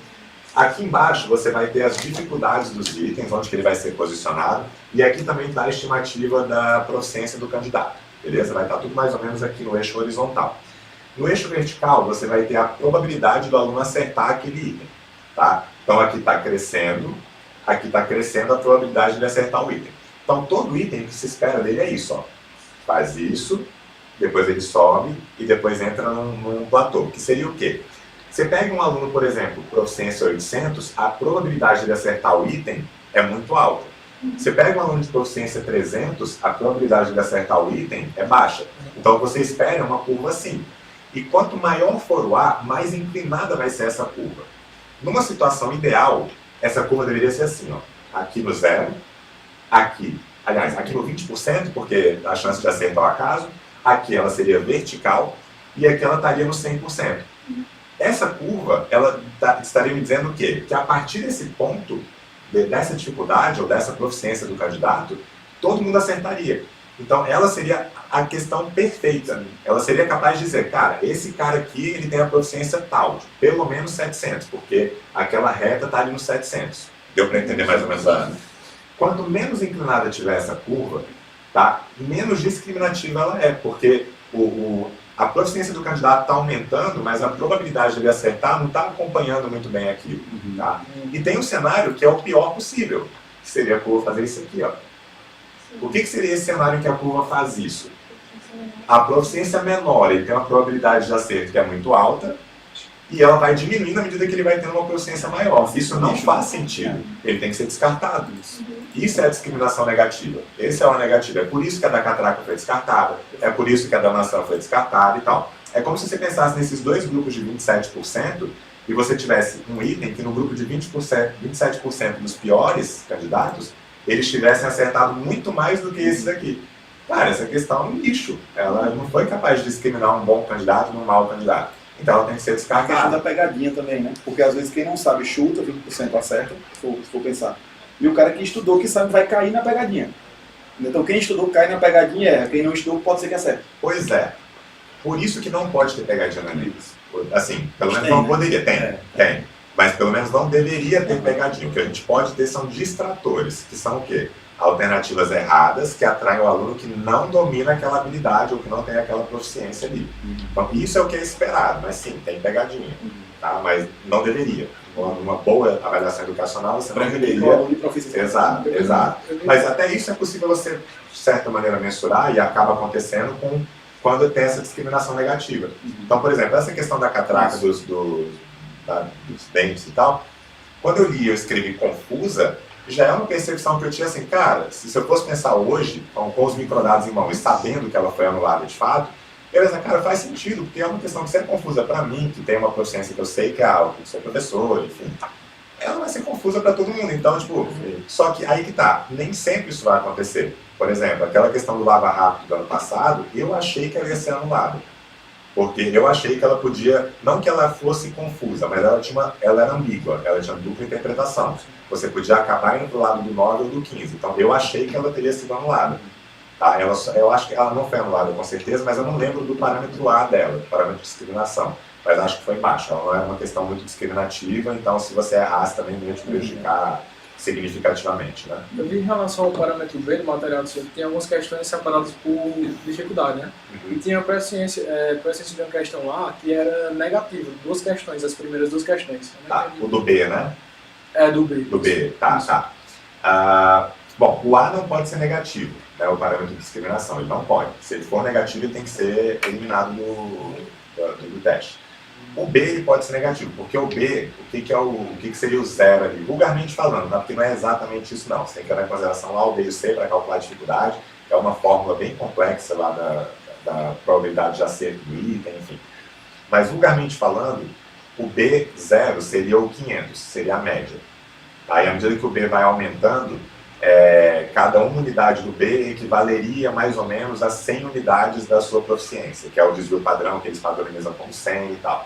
Aqui embaixo você vai ter as dificuldades dos itens, onde que ele vai ser posicionado, e aqui também está a estimativa da proficiência do candidato, beleza? Vai estar tudo mais ou menos aqui no eixo horizontal. No eixo vertical você vai ter a probabilidade do aluno acertar aquele item, tá? Então aqui está crescendo a probabilidade de acertar o item. Então todo item que se espera dele é isso, ó. Faz isso, depois ele sobe e depois entra num platô, que seria o quê? Você pega um aluno, por exemplo, proficiência 800, a probabilidade de acertar o item é muito alta. Você pega um aluno de proficiência 300, a probabilidade de acertar o item é baixa. Então você espera uma curva assim. E quanto maior for o A, mais inclinada vai ser essa curva. Numa situação ideal, essa curva deveria ser assim, ó. Aqui no 0, aqui no 20%, porque a chance de acerto ao acaso, aqui ela seria vertical e aqui ela estaria no 100%. Essa curva, ela estaria me dizendo o quê? Que a partir desse ponto, dessa dificuldade ou dessa proficiência do candidato, todo mundo acertaria. Então, ela seria a questão perfeita. Ela seria capaz de dizer, cara, esse cara aqui, ele tem a proficiência tal, de pelo menos 700, porque aquela reta está ali nos 700. Deu para entender mais ou menos a... Quanto menos inclinada tiver essa curva, tá? Menos discriminativa ela é, porque a proficiência do candidato está aumentando, mas a probabilidade de ele acertar não está acompanhando muito bem aquilo. Tá? E tem um cenário que é o pior possível, que seria a curva fazer isso aqui. Ó. O que seria esse cenário em que a curva faz isso? A proficiência menor, ele tem uma probabilidade de acerto que é muito alta, e ela vai diminuindo à medida que ele vai tendo uma proficiência maior. Isso não faz sentido. Ele tem que ser descartado. Isso é a discriminação negativa. Esse é o negativo. É por isso que a da catraca foi descartada, é por isso que a da maçã foi descartada e tal. É como se você pensasse nesses dois grupos de 27% e você tivesse um item que no grupo de 27% dos piores candidatos, eles tivessem acertado muito mais do que esses aqui. Cara, essa questão é um lixo. Ela não foi capaz de discriminar um bom candidato de um mau candidato. Então ela tem que ser A questão descartada. da pegadinha também, né? Porque às vezes quem não sabe chuta, 20% acerta, se for pensar. E o cara que estudou, que sabe, vai cair na pegadinha. Então quem estudou cai na pegadinha e erra. Quem não estudou pode ser que acerte. Pois é. Por isso que não pode ter pegadinha na Libras. Assim, pelo menos Tem, não né? poderia. Tem. Mas pelo menos não deveria ter pegadinha. O que a gente pode ter são distratores, que são o quê? Alternativas erradas que atraem o aluno que não domina aquela habilidade ou que não tem aquela proficiência ali. Então, isso é o que é esperado, mas sim, tem pegadinha. Tá? Mas não deveria. Uma boa avaliação educacional, você não Prejudica o deveria. aluno de proficiência. Exato, exato. Mas até isso é possível você, de certa maneira, mensurar e acaba acontecendo quando tem essa discriminação negativa. Então, por exemplo, essa questão da catraca dos dentes e tal, quando eu li e eu escrevi confusa, já é uma percepção que eu tinha assim, cara, se eu fosse pensar hoje, com os microdados em mão e sabendo que ela foi anulada de fato, beleza, cara, faz sentido, porque é uma questão que sempre é confusa para mim, que tem uma proficiência que eu sei que é algo, que sou professor, enfim. Ela vai ser confusa para todo mundo, então, tipo, só que aí que tá, nem sempre isso vai acontecer. Por exemplo, aquela questão do lava rápido do ano passado, eu achei que ela ia ser anulada. Porque eu achei que ela podia, não que ela fosse confusa, mas ela era ambígua, ela tinha dupla interpretação. Você podia acabar indo para o lado do 9 ou do 15. Então eu achei que ela teria sido anulada. Tá? Eu acho que ela não foi anulada com certeza, mas eu não lembro do parâmetro A dela, do parâmetro de discriminação. Mas acho que foi baixo, ela não era uma questão muito discriminativa, então se você errasse também não ia te prejudicar significativamente, né? Eu vi em relação ao parâmetro B do material do centro, tem algumas questões separadas por dificuldade, né? E tinha a proficiência de uma questão lá que era negativa, duas questões, as primeiras duas questões. Tá, o do B, né? É, do B. Do B, tá. Bom, o A não pode ser negativo, né, o parâmetro de discriminação, ele não pode. Se ele for negativo, ele tem que ser eliminado do teste. O B ele pode ser negativo, porque o B, o que seria o zero ali? Vulgarmente falando, tá? Porque não é exatamente isso não. Você tem que levar em consideração lá o B e o C para calcular a dificuldade. É uma fórmula bem complexa lá da probabilidade de acerto do item, enfim. Mas vulgarmente falando, o B0 seria o 500, seria a média. Aí à medida que o B vai aumentando, cada uma unidade do B equivaleria mais ou menos a 100 unidades da sua proficiência, que é o desvio padrão que eles padronizam como 100 e tal.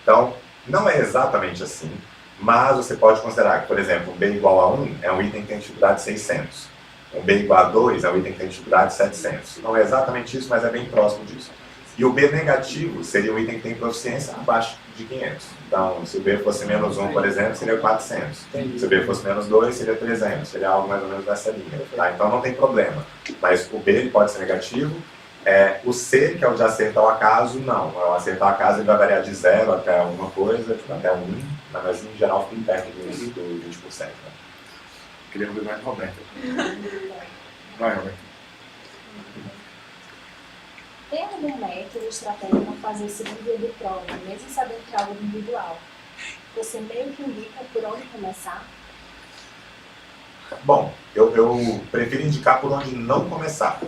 Então, não é exatamente assim, mas você pode considerar que, por exemplo, um B igual a 1 é um item que tem dificuldade 600. Um B igual a 2 é um item que tem dificuldade 700. Não é exatamente isso, mas é bem próximo disso. E o B negativo seria um item que tem proficiência abaixo de 500. Então, se o B fosse menos 1, por exemplo, seria 400. Se o B fosse menos 2, seria 300. Seria algo mais ou menos nessa linha. Tá? Então, não tem problema. Mas o B ele pode ser negativo. O C, que é o de acerto ao acaso, não. O acerto ao acaso ele vai variar de 0 até alguma coisa, até 1, mas em geral fica em perto do 20%. Né? Queria ouvir mais Roberto. Vai, Roberto. Tem algum método, estratégia para fazer esse dia de prova, mesmo sabendo que é algo individual? Você meio que indica por onde começar? Bom, eu prefiro indicar por onde não começar,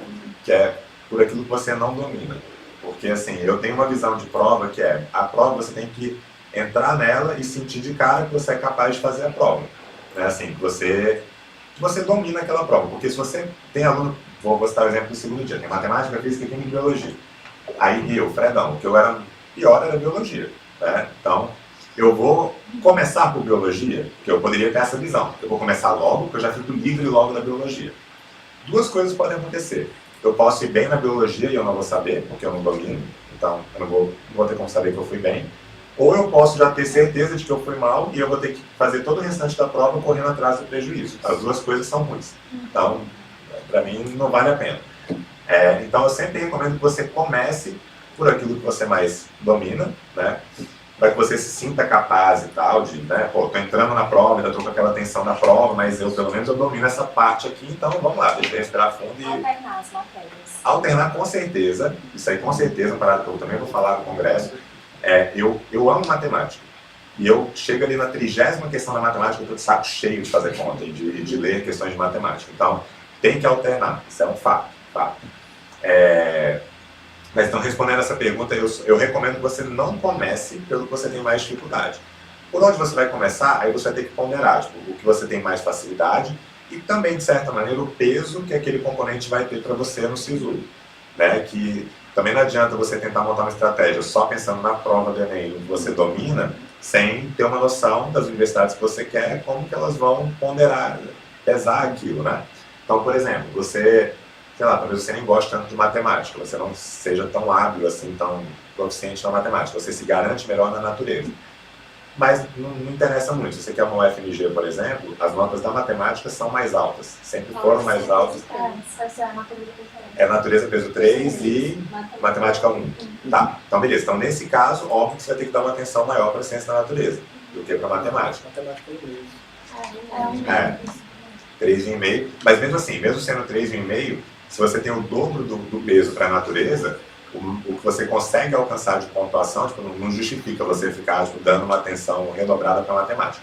que é por aquilo que você não domina. Porque, assim, eu tenho uma visão de prova que a prova você tem que entrar nela e sentir de cara que você é capaz de fazer a prova. Né? Assim, que você domina aquela prova. Porque se você tem aluno, vou citar o exemplo do segundo dia, tem matemática, física, química e biologia. Aí eu, Fredão, o que eu era pior era biologia. Né? Então, eu vou começar por biologia, que eu poderia ter essa visão. Eu vou começar logo, porque eu já fico livre logo da biologia. Duas coisas podem acontecer. Eu posso ir bem na biologia e eu não vou saber, porque eu não domino. Então, eu não vou ter como saber que eu fui bem. Ou eu posso já ter certeza de que eu fui mal e eu vou ter que fazer todo o restante da prova correndo atrás do prejuízo. As duas coisas são ruins. Então, para mim, não vale a pena. Então, eu sempre recomendo que você comece por aquilo que você mais domina, né? Para que você se sinta capaz e tal, de, né, pô, tô entrando na prova, ainda tô com aquela tensão na prova, mas pelo menos eu domino essa parte aqui, então vamos lá, deixa eu respirar fundo e... Alternar as matérias. Alternar com certeza, isso aí com certeza, uma parada que eu também vou falar no congresso, Eu amo matemática. E eu chego ali na 30ª questão da matemática, eu estou de saco cheio de fazer conta e de ler questões de matemática. Então, tem que alternar. Isso é um fato. Mas então, respondendo essa pergunta, eu recomendo que você não comece pelo que você tem mais dificuldade. Por onde você vai começar, aí você vai ter que ponderar tipo, o que você tem mais facilidade e também, de certa maneira, o peso que aquele componente vai ter para você no SISU. Né? Que também não adianta você tentar montar uma estratégia só pensando na prova do Enem, que você domina, sem ter uma noção das universidades que você quer, como que elas vão ponderar, pesar aquilo. Né? Então, por exemplo, você... sei lá, talvez você nem goste tanto de matemática, você não seja tão hábil assim, tão proficiente na matemática, você se garante melhor na natureza. Mas não interessa muito, se você quer uma UFMG, por exemplo, as notas da matemática são mais altas, sempre foram mais altas. É natureza peso 3 e matemática 1. Tá, então beleza, então nesse caso, óbvio que você vai ter que dar uma atenção maior para a ciência da natureza do que para a matemática. Matemática inglês. 3,5, mas mesmo assim, mesmo sendo 3,5, se você tem o dobro do peso para a natureza, o que você consegue alcançar de pontuação tipo, não justifica você ficar tipo, dando uma atenção redobrada para a matemática.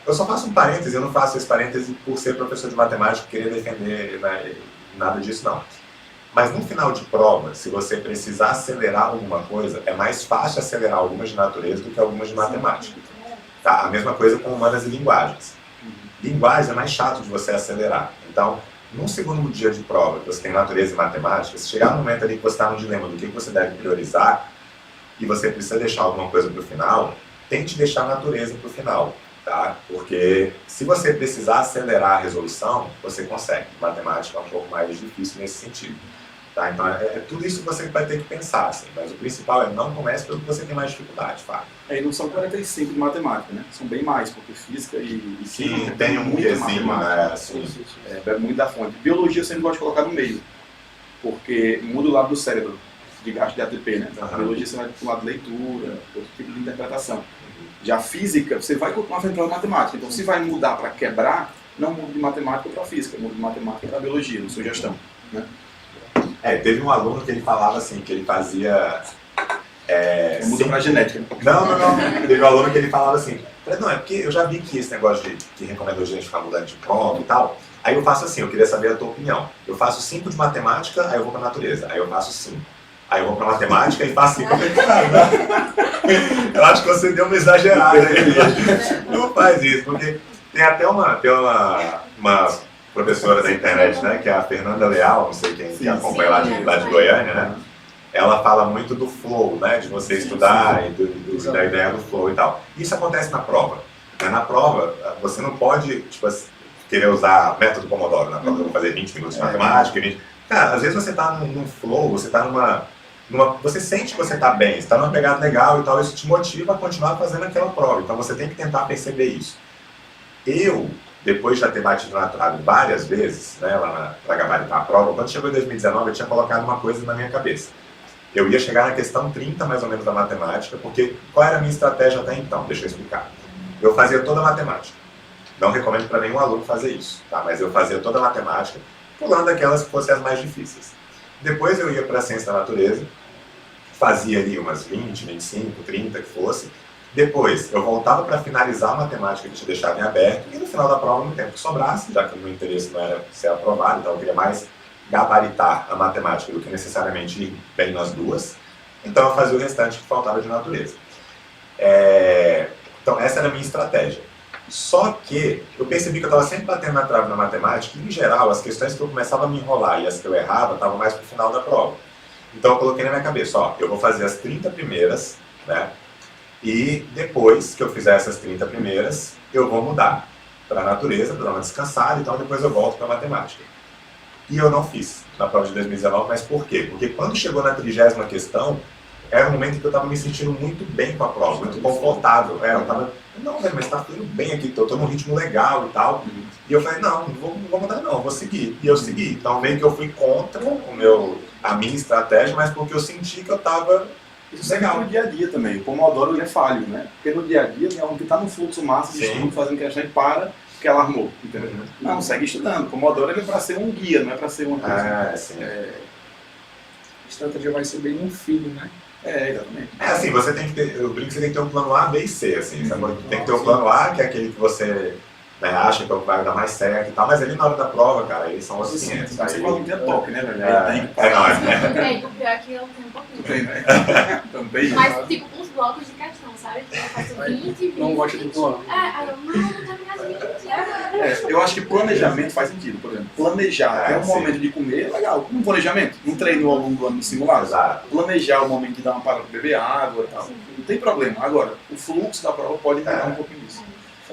Eu só faço um parêntese, eu não faço esse parêntese por ser professor de matemática, querer defender nada disso, não. Mas no final de prova, se você precisar acelerar alguma coisa, é mais fácil acelerar algumas de natureza do que algumas de matemática. Tá? A mesma coisa com humanas e linguagens. Linguagem é mais chato de você acelerar. Então, num segundo dia de prova, que você tem natureza e matemática, se chegar no momento ali que você está no dilema do que você deve priorizar e você precisa deixar alguma coisa para o final, tente deixar a natureza para o final, tá? Porque se você precisar acelerar a resolução, você consegue. Matemática é um pouco mais difícil nesse sentido. Tá? Então, é tudo isso que você vai ter que pensar, assim. Mas o principal é não comece pelo que você tem mais dificuldade, Fábio. Aí não são 45 de matemática, né? São bem mais, porque física e Sim, tem um quesinho, né? Assim. É muito da fonte. Biologia eu sempre gosto de colocar no meio, porque muda o lado do cérebro, de gasto de ATP, né? Biologia você vai para o lado de leitura, outro tipo de interpretação. Já física, você vai continuar fazendo prova de matemática. Então, se vai mudar para quebrar, não muda de matemática para física, muda de matemática para biologia, na sugestão, né? Teve um aluno que ele falava assim, que ele fazia... muda pra genética. Não. Teve um aluno que ele falava assim, não, é porque eu já vi que esse negócio que recomendou a gente ficar mudando de prova e tal, aí eu faço assim, eu queria saber a tua opinião. Eu faço 5 de matemática, aí eu vou pra natureza, aí eu faço 5. Aí eu vou pra matemática e faço 5. Eu acho que você deu uma exagerada aí. Não faz isso, porque tem até uma professora da internet, né, que é a Fernanda Leal, não sei quem acompanha lá de Goiânia, né? Ela fala muito do flow, né, de você estudar e da ideia do flow e tal. Isso acontece na prova. Né? Na prova, você não pode tipo, querer usar método Pomodoro. Na prova eu vou fazer 20 minutos de matemática. Cara, às vezes você está num flow, você está você sente que você está bem, você está numa pegada legal e tal, isso te motiva a continuar fazendo aquela prova. Então você tem que tentar perceber isso. Depois de já ter batido na trave várias vezes, né, lá para gabaritar a prova, quando chegou em 2019 eu tinha colocado uma coisa na minha cabeça. Eu ia chegar na questão 30, mais ou menos, da matemática, porque qual era a minha estratégia até então? Deixa eu explicar. Eu fazia toda a matemática. Não recomendo para nenhum aluno fazer isso, tá? Mas eu fazia toda a matemática, pulando aquelas que fossem as mais difíceis. Depois eu ia para a ciência da natureza, fazia ali umas 20, 25, 30, que fosse. Depois eu voltava para finalizar a matemática que tinha deixado em aberto, e no final da prova, no tempo que sobrasse, já que o meu interesse não era ser aprovado, então eu queria mais gabaritar a matemática do que necessariamente ir bem nas duas, então eu fazia o restante que faltava de natureza. Então essa era a minha estratégia. Só que eu percebi que eu estava sempre batendo na trave na matemática, e em geral as questões que eu começava a me enrolar e as que eu errava estavam mais para o final da prova. Então eu coloquei na minha cabeça, eu vou fazer as 30 primeiras, né? E depois que eu fizer essas 30 primeiras, eu vou mudar para a natureza, para dar uma descansada, então depois eu volto para a matemática. E eu não fiz na prova de 2019, mas por quê? Porque quando chegou na 30ª questão, era um momento que eu estava me sentindo muito bem com a prova, muito confortável. Eu estava, não, velho, mas está fluindo bem aqui, eu estou num ritmo legal e tal. E eu falei, não vou mudar não, vou seguir. E eu segui. Então meio que eu fui contra a minha estratégia, mas porque eu senti que eu estava... Isso legal no dia a dia também. O Pomodoro ele é falho, né? Porque no dia a dia tem alguém que está no fluxo massa de estudo, fazendo questão e para, porque ela armou, entendeu? Não, segue estudando. O Pomodoro ele é para ser um guia, não é para ser uma coisa. A estratégia vai ser bem um filho, né? Exatamente. Assim, você tem que ter, eu brinco que você tem que ter um plano A, B e C, assim, sabe? Tem que ter um plano A, que é aquele que você acha que vai dar mais certo e tal, mas ali na hora da prova, cara, eles são outros 500. Você fala que é top, né, velho? Tem, o pior é que eu tenho um pouquinho. Tem, né? Também. Mas, tipo, uns blocos de questão, sabe? Eu faço 20. Não gosta de plano. Aí eu, não terminei as 20 agora. Eu acho que planejamento faz sentido, por exemplo. Planejar até o momento de comer é legal. Um planejamento. Não treino ao longo do ano no simulado. Exato. Planejar o momento de dar uma parada para beber água e tal. Não tem problema. Agora, o fluxo da prova pode pegar um pouquinho disso.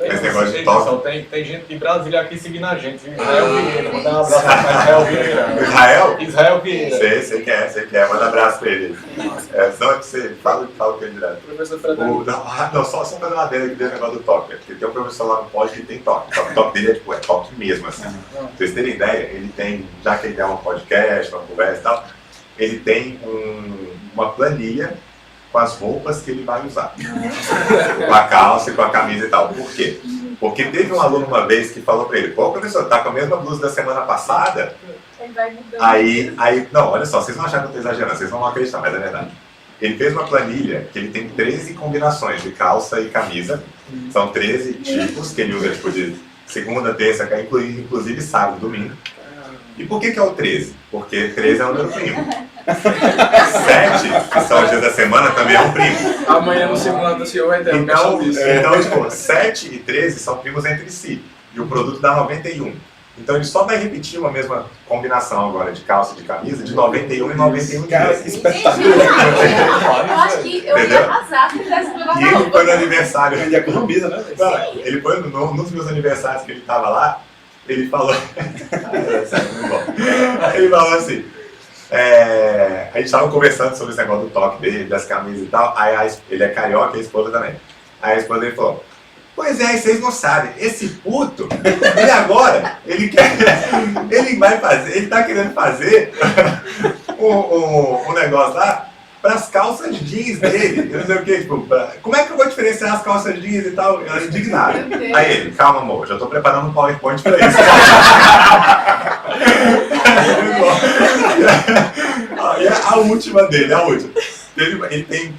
Esse negócio de Gente, toque. pessoal, tem gente de Brasília aqui seguindo a gente, viu? Israel Vieira, mandar um abraço para Israel Vieira. Israel? Israel Vieira. Você quer, manda abraço pra ele. Só que você fala com ele direto. Professor Frederico. Não, só fazer uma adenda aqui dentro do negócio do toque. Porque tem um professor lá no pós que tem toque. O toque dele é toque mesmo, assim. Pra vocês terem ideia, ele tem, já que ele dá um podcast, uma conversa e tal, ele tem uma planilha com as roupas que ele vai usar. Com a calça, com a camisa e tal. Por quê? Porque teve um aluno uma vez que falou pra ele, pô, professor, tá com a mesma blusa da semana passada? Ele vai mudando. Aí, não, olha só, vocês vão achar que eu tô exagerando, vocês não vão acreditar, mas é verdade. Ele fez uma planilha que ele tem 13 combinações de calça e camisa. São 13 tipos que ele usa, tipo, de segunda, terça, inclusive sábado, domingo. E por que é o 13? Porque 13 é o número primo. 7, que são os dias da semana, também é um primo. Amanhã no simulado do senhor vai ter um Então, isso. tipo, 7 e 13 são primos entre si. E o produto dá 91. Então ele só vai repetir uma mesma combinação agora de calça e de camisa de 91 e 91 Cara, dias. que espetacular. Eu acho que eu ia arrasar se fizesse meu E ele foi no aniversário. Ele economiza, né? Não, ele foi nos meus aniversários que ele tava lá, ele falou. Muito bom. Ele falou assim. A gente tava conversando sobre esse negócio do toque dele, das camisas e tal. Aí ele é carioca e a esposa também. Aí a esposa dele falou: pois é, vocês não sabem, esse puto, ele agora, ele vai fazer, ele tá querendo fazer um negócio lá pras calças jeans dele, eu não sei o que, tipo, como é que eu vou diferenciar as calças jeans e tal? Eu indignado. Aí ele, calma amor, já tô preparando um PowerPoint pra isso. E a última dele, ele tem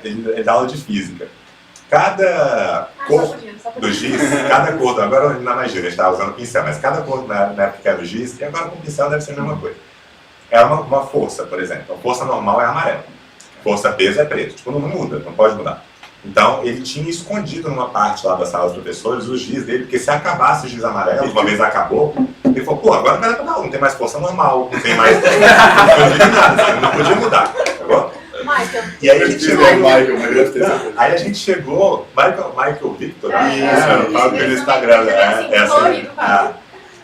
ele dá aula de física. Cada cor do giz, cada cor, agora não é mais giz, a gente estava usando pincel, mas cada cor na época que era do giz, e agora com pincel deve ser a mesma coisa. É uma força, por exemplo. A força normal é amarela. Força peso é preto. Tipo, não muda, não pode mudar. Então, ele tinha escondido numa parte lá da sala dos professores o giz dele, porque se acabasse o giz amarelo, uma vez acabou, ele falou, pô, agora não vai dar pra não tem mais força normal, não tem mais... não podia mudar, tá bom? E aí a gente chegou... Aí a gente chegou... Michael Victor, eu falo pelo Instagram,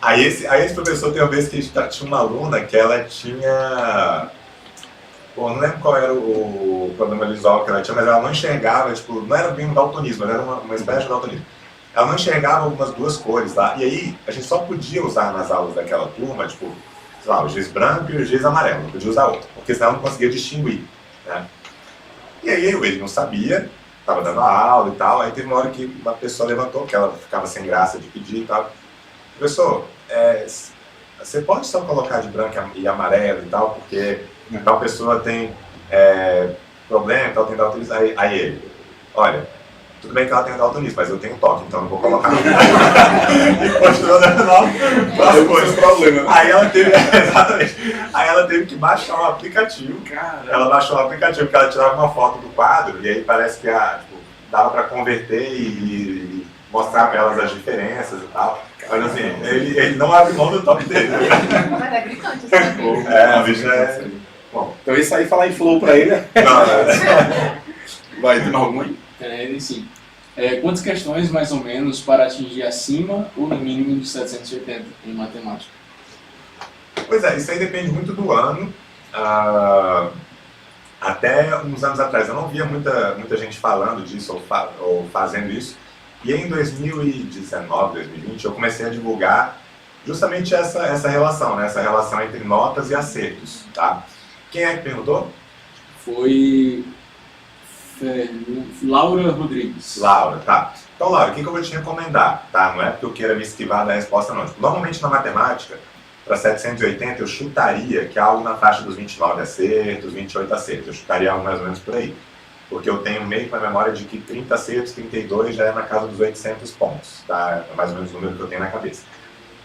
Aí esse professor tem uma vez que a gente tinha uma aluna que ela tinha... Pô, não lembro qual era o problema visual que ela tinha, mas ela não enxergava, tipo, não era bem um daltonismo, era uma espécie de daltonismo. Ela não enxergava algumas duas cores lá, e aí a gente só podia usar nas aulas daquela turma, tipo, sei lá, o giz branco e o giz amarelo, não podia usar outro, porque senão ela não conseguia distinguir, né? E aí ele não sabia, estava dando a aula e tal, aí teve uma hora que uma pessoa levantou, que ela ficava sem graça de pedir e tal. Professor, você pode só colocar de branco e amarelo e tal, porque tal pessoa tem problema, tal, tem daltonismo. Aí ele, olha, tudo bem que ela tem daltonismo, mas eu tenho toque, então não vou colocar nada. E continuou dando as coisas. Aí ela teve, exatamente, aí ela teve que baixar um aplicativo. Ela baixou um aplicativo, porque ela tirava uma foto do quadro, e aí parece que dava para converter e mostrar para elas as diferenças e tal. Mas assim, ele não abre mão do toque dele. Mas é gritante, isso também. A bicha é... Bom. Então isso aí falar em flow pra ele, né? Vai, tem mais alguma aí? Sim. Quantas questões, mais ou menos, para atingir acima ou no mínimo de 780 em matemática? Pois é, isso aí depende muito do ano. Até uns anos atrás eu não via muita gente falando disso ou fazendo isso. E aí, em 2019, 2020, eu comecei a divulgar justamente essa relação, né? Essa relação entre notas e acertos, tá? Quem é que perguntou? Foi Laura Rodrigues. Laura, tá. Então, Laura, o que eu vou te recomendar, tá? Não é porque eu queira me esquivar da resposta, não. Tipo, normalmente na matemática, para 780, eu chutaria que é algo na faixa dos 29 acertos, 28 acertos. Eu chutaria algo mais ou menos por aí. Porque eu tenho meio que uma memória de que 30 acertos, 32 já é na casa dos 800 pontos. Tá? É mais ou menos o número que eu tenho na cabeça.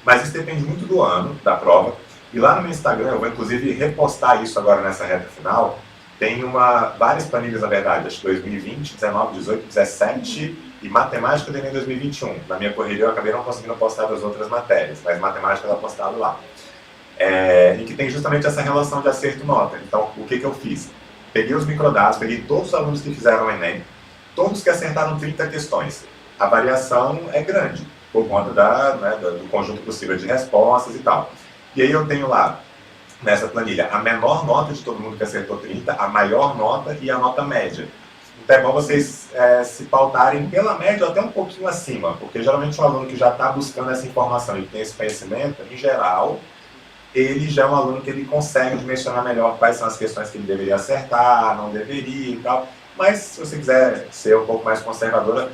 Mas isso depende muito do ano, da prova. E lá no meu Instagram, eu vou inclusive repostar isso agora nessa reta final. Tem várias planilhas, na verdade, acho que 2020, 19, 18, 17 e matemática do Enem 2021. Na minha correria eu acabei não conseguindo postar das outras matérias, mas matemática está postado lá. E que tem justamente essa relação de acerto-nota. Então, o que eu fiz? Peguei os microdados, peguei todos os alunos que fizeram o Enem, todos que acertaram 30 questões. A variação é grande, por conta do conjunto possível de respostas e tal. E aí eu tenho lá, nessa planilha, a menor nota de todo mundo que acertou 30, a maior nota e a nota média. Então é bom vocês se pautarem pela média ou até um pouquinho acima, porque geralmente o aluno que já está buscando essa informação e tem esse conhecimento, em geral, ele já é um aluno que ele consegue dimensionar melhor quais são as questões que ele deveria acertar, não deveria e tal. Mas se você quiser ser um pouco mais conservadora,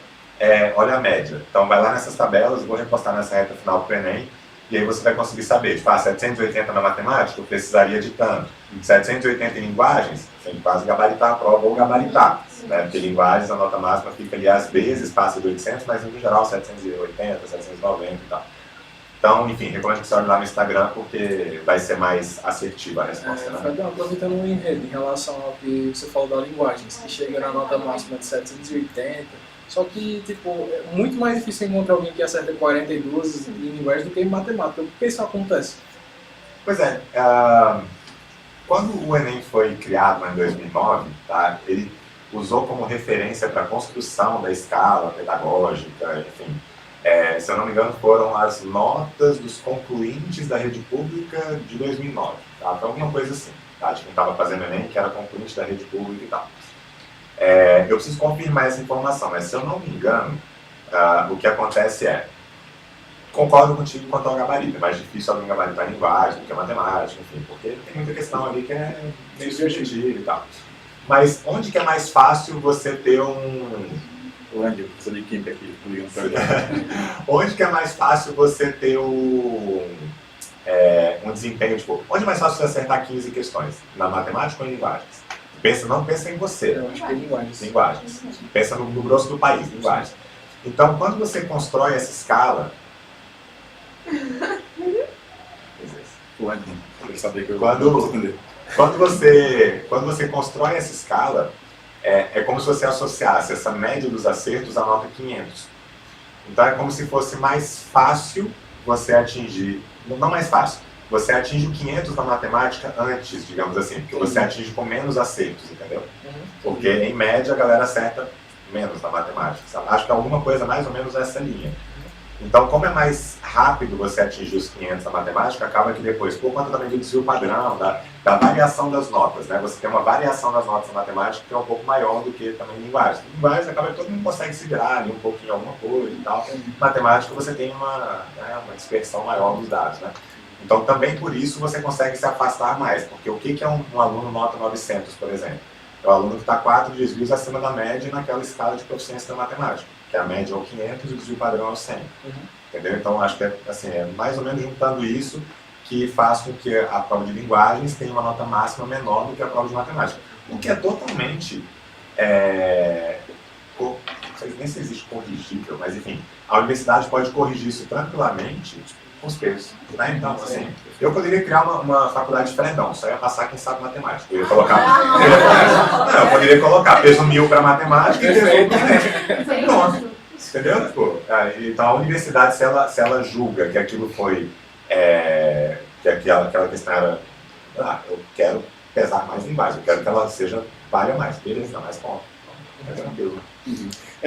olha a média. Então vai lá nessas tabelas, eu vou repostar nessa reta final para o Enem, e aí você vai conseguir saber, tipo, 780 na matemática, eu precisaria de tanto. 780 em linguagens, tem que quase gabaritar a prova ou gabaritar. Né? Porque linguagens, a nota máxima fica ali, às vezes passa de 800, mas no geral 780, 790 e tal. Então, enfim, recomendo que você olhe lá no Instagram, porque vai ser mais assertiva a resposta. Né? Fredão, aproveitando um enredo em relação ao que você falou da linguagem, que chega na nota máxima de 780, só que, tipo, é muito mais difícil encontrar alguém que acerta 42 em linguagem do que em matemática. Por que isso acontece? Pois é, quando o Enem foi criado lá em 2009, tá, ele usou como referência para a construção da escala pedagógica, enfim. Se eu não me engano, foram as notas dos concluintes da rede pública de 2009, tá? Então, alguma coisa assim, tá? De quem estava fazendo Enem, que era concluinte da rede pública e tal. Eu preciso confirmar essa informação, mas se eu não me engano, o que acontece concordo contigo quanto ao gabarito, é mais difícil alguém gabaritar a linguagem do que a matemática, enfim, porque tem muita questão ali que é meio subjetiva e tal. Mas onde que é mais fácil você ter Onde? Sou de química aqui, onde que é mais fácil você ter um desempenho, tipo, onde é mais fácil você acertar 15 questões? Na matemática ou em linguagens? Não pensa em você. Eu acho que é linguagens. Linguagens. Pensa no grosso do país, linguagens. Então, quando você constrói essa escala... Quando você constrói essa escala, é como se você associasse essa média dos acertos à nota 500. Então é como se fosse mais fácil você atingir, não mais fácil, você atinge o 500 na matemática antes, digamos assim, porque você atinge com menos acertos, entendeu? Porque em média a galera acerta menos na matemática, sabe? Acho que é alguma coisa mais ou menos nessa linha. Então, como é mais rápido você atingir os 500 na matemática, acaba que depois, por conta também do desvio padrão, da variação das notas, né? Você tem uma variação das notas na matemática que é um pouco maior do que também em linguagens. Em linguagens, acaba que todo mundo consegue se virar ali um pouquinho alguma coisa e tal. Em matemática, você tem uma dispersão maior dos dados, né? Então, também por isso, você consegue se afastar mais. Porque o que é um aluno nota 900, por exemplo? É o aluno que está 4 desvios acima da média naquela escala de proficiência da matemática, que a média é o 500 e o desvio padrão é o 100. Entendeu? Então, acho que é mais ou menos juntando isso que faz com que a prova de linguagens tenha uma nota máxima menor do que a prova de matemática. O que é totalmente... não sei nem se existe corrigível, mas enfim, a universidade pode corrigir isso tranquilamente com os pesos. Né? Então, assim, eu poderia criar uma faculdade de Fredão, só ia passar quem sabe matemática. Eu ia colocar... eu poderia colocar peso 1000 para matemática e peso 1 para pronto. Entendeu? Então a universidade, se ela julga que aquilo foi, que aquela questão era, eu quero pesar mais linguagem, eu quero que ela valha mais, beleza, mais ponto. É tranquilo.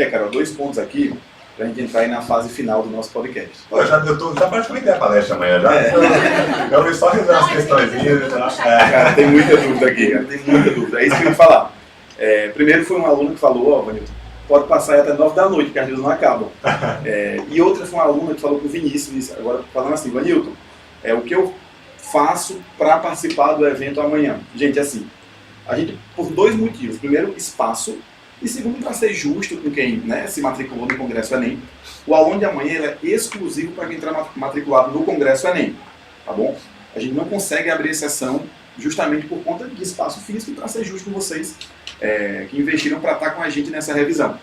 Carol, 2 pontos aqui, pra gente entrar aí na fase final do nosso podcast. Já praticamente a palestra amanhã, já. Eu vi só resolver as questõezinhas. Cara, tem muita dúvida aqui, cara, tem muita dúvida. É isso que eu ia falar. Primeiro foi um aluno que falou, Vanilton, pode passar até 9 da noite, porque as vezes não acabam. E outra foi uma aluna que falou com o Vinícius, agora falando assim, Vanilton, o que eu faço para participar do evento amanhã? Gente, assim, a gente, por 2 motivos. Primeiro, espaço, e segundo, para ser justo com quem se matriculou no Congresso Enem, o aluno de amanhã é exclusivo para quem está matriculado no Congresso Enem, tá bom? A gente não consegue abrir exceção justamente por conta de espaço físico e para ser justo com vocês que investiram para estar com a gente nessa revisão.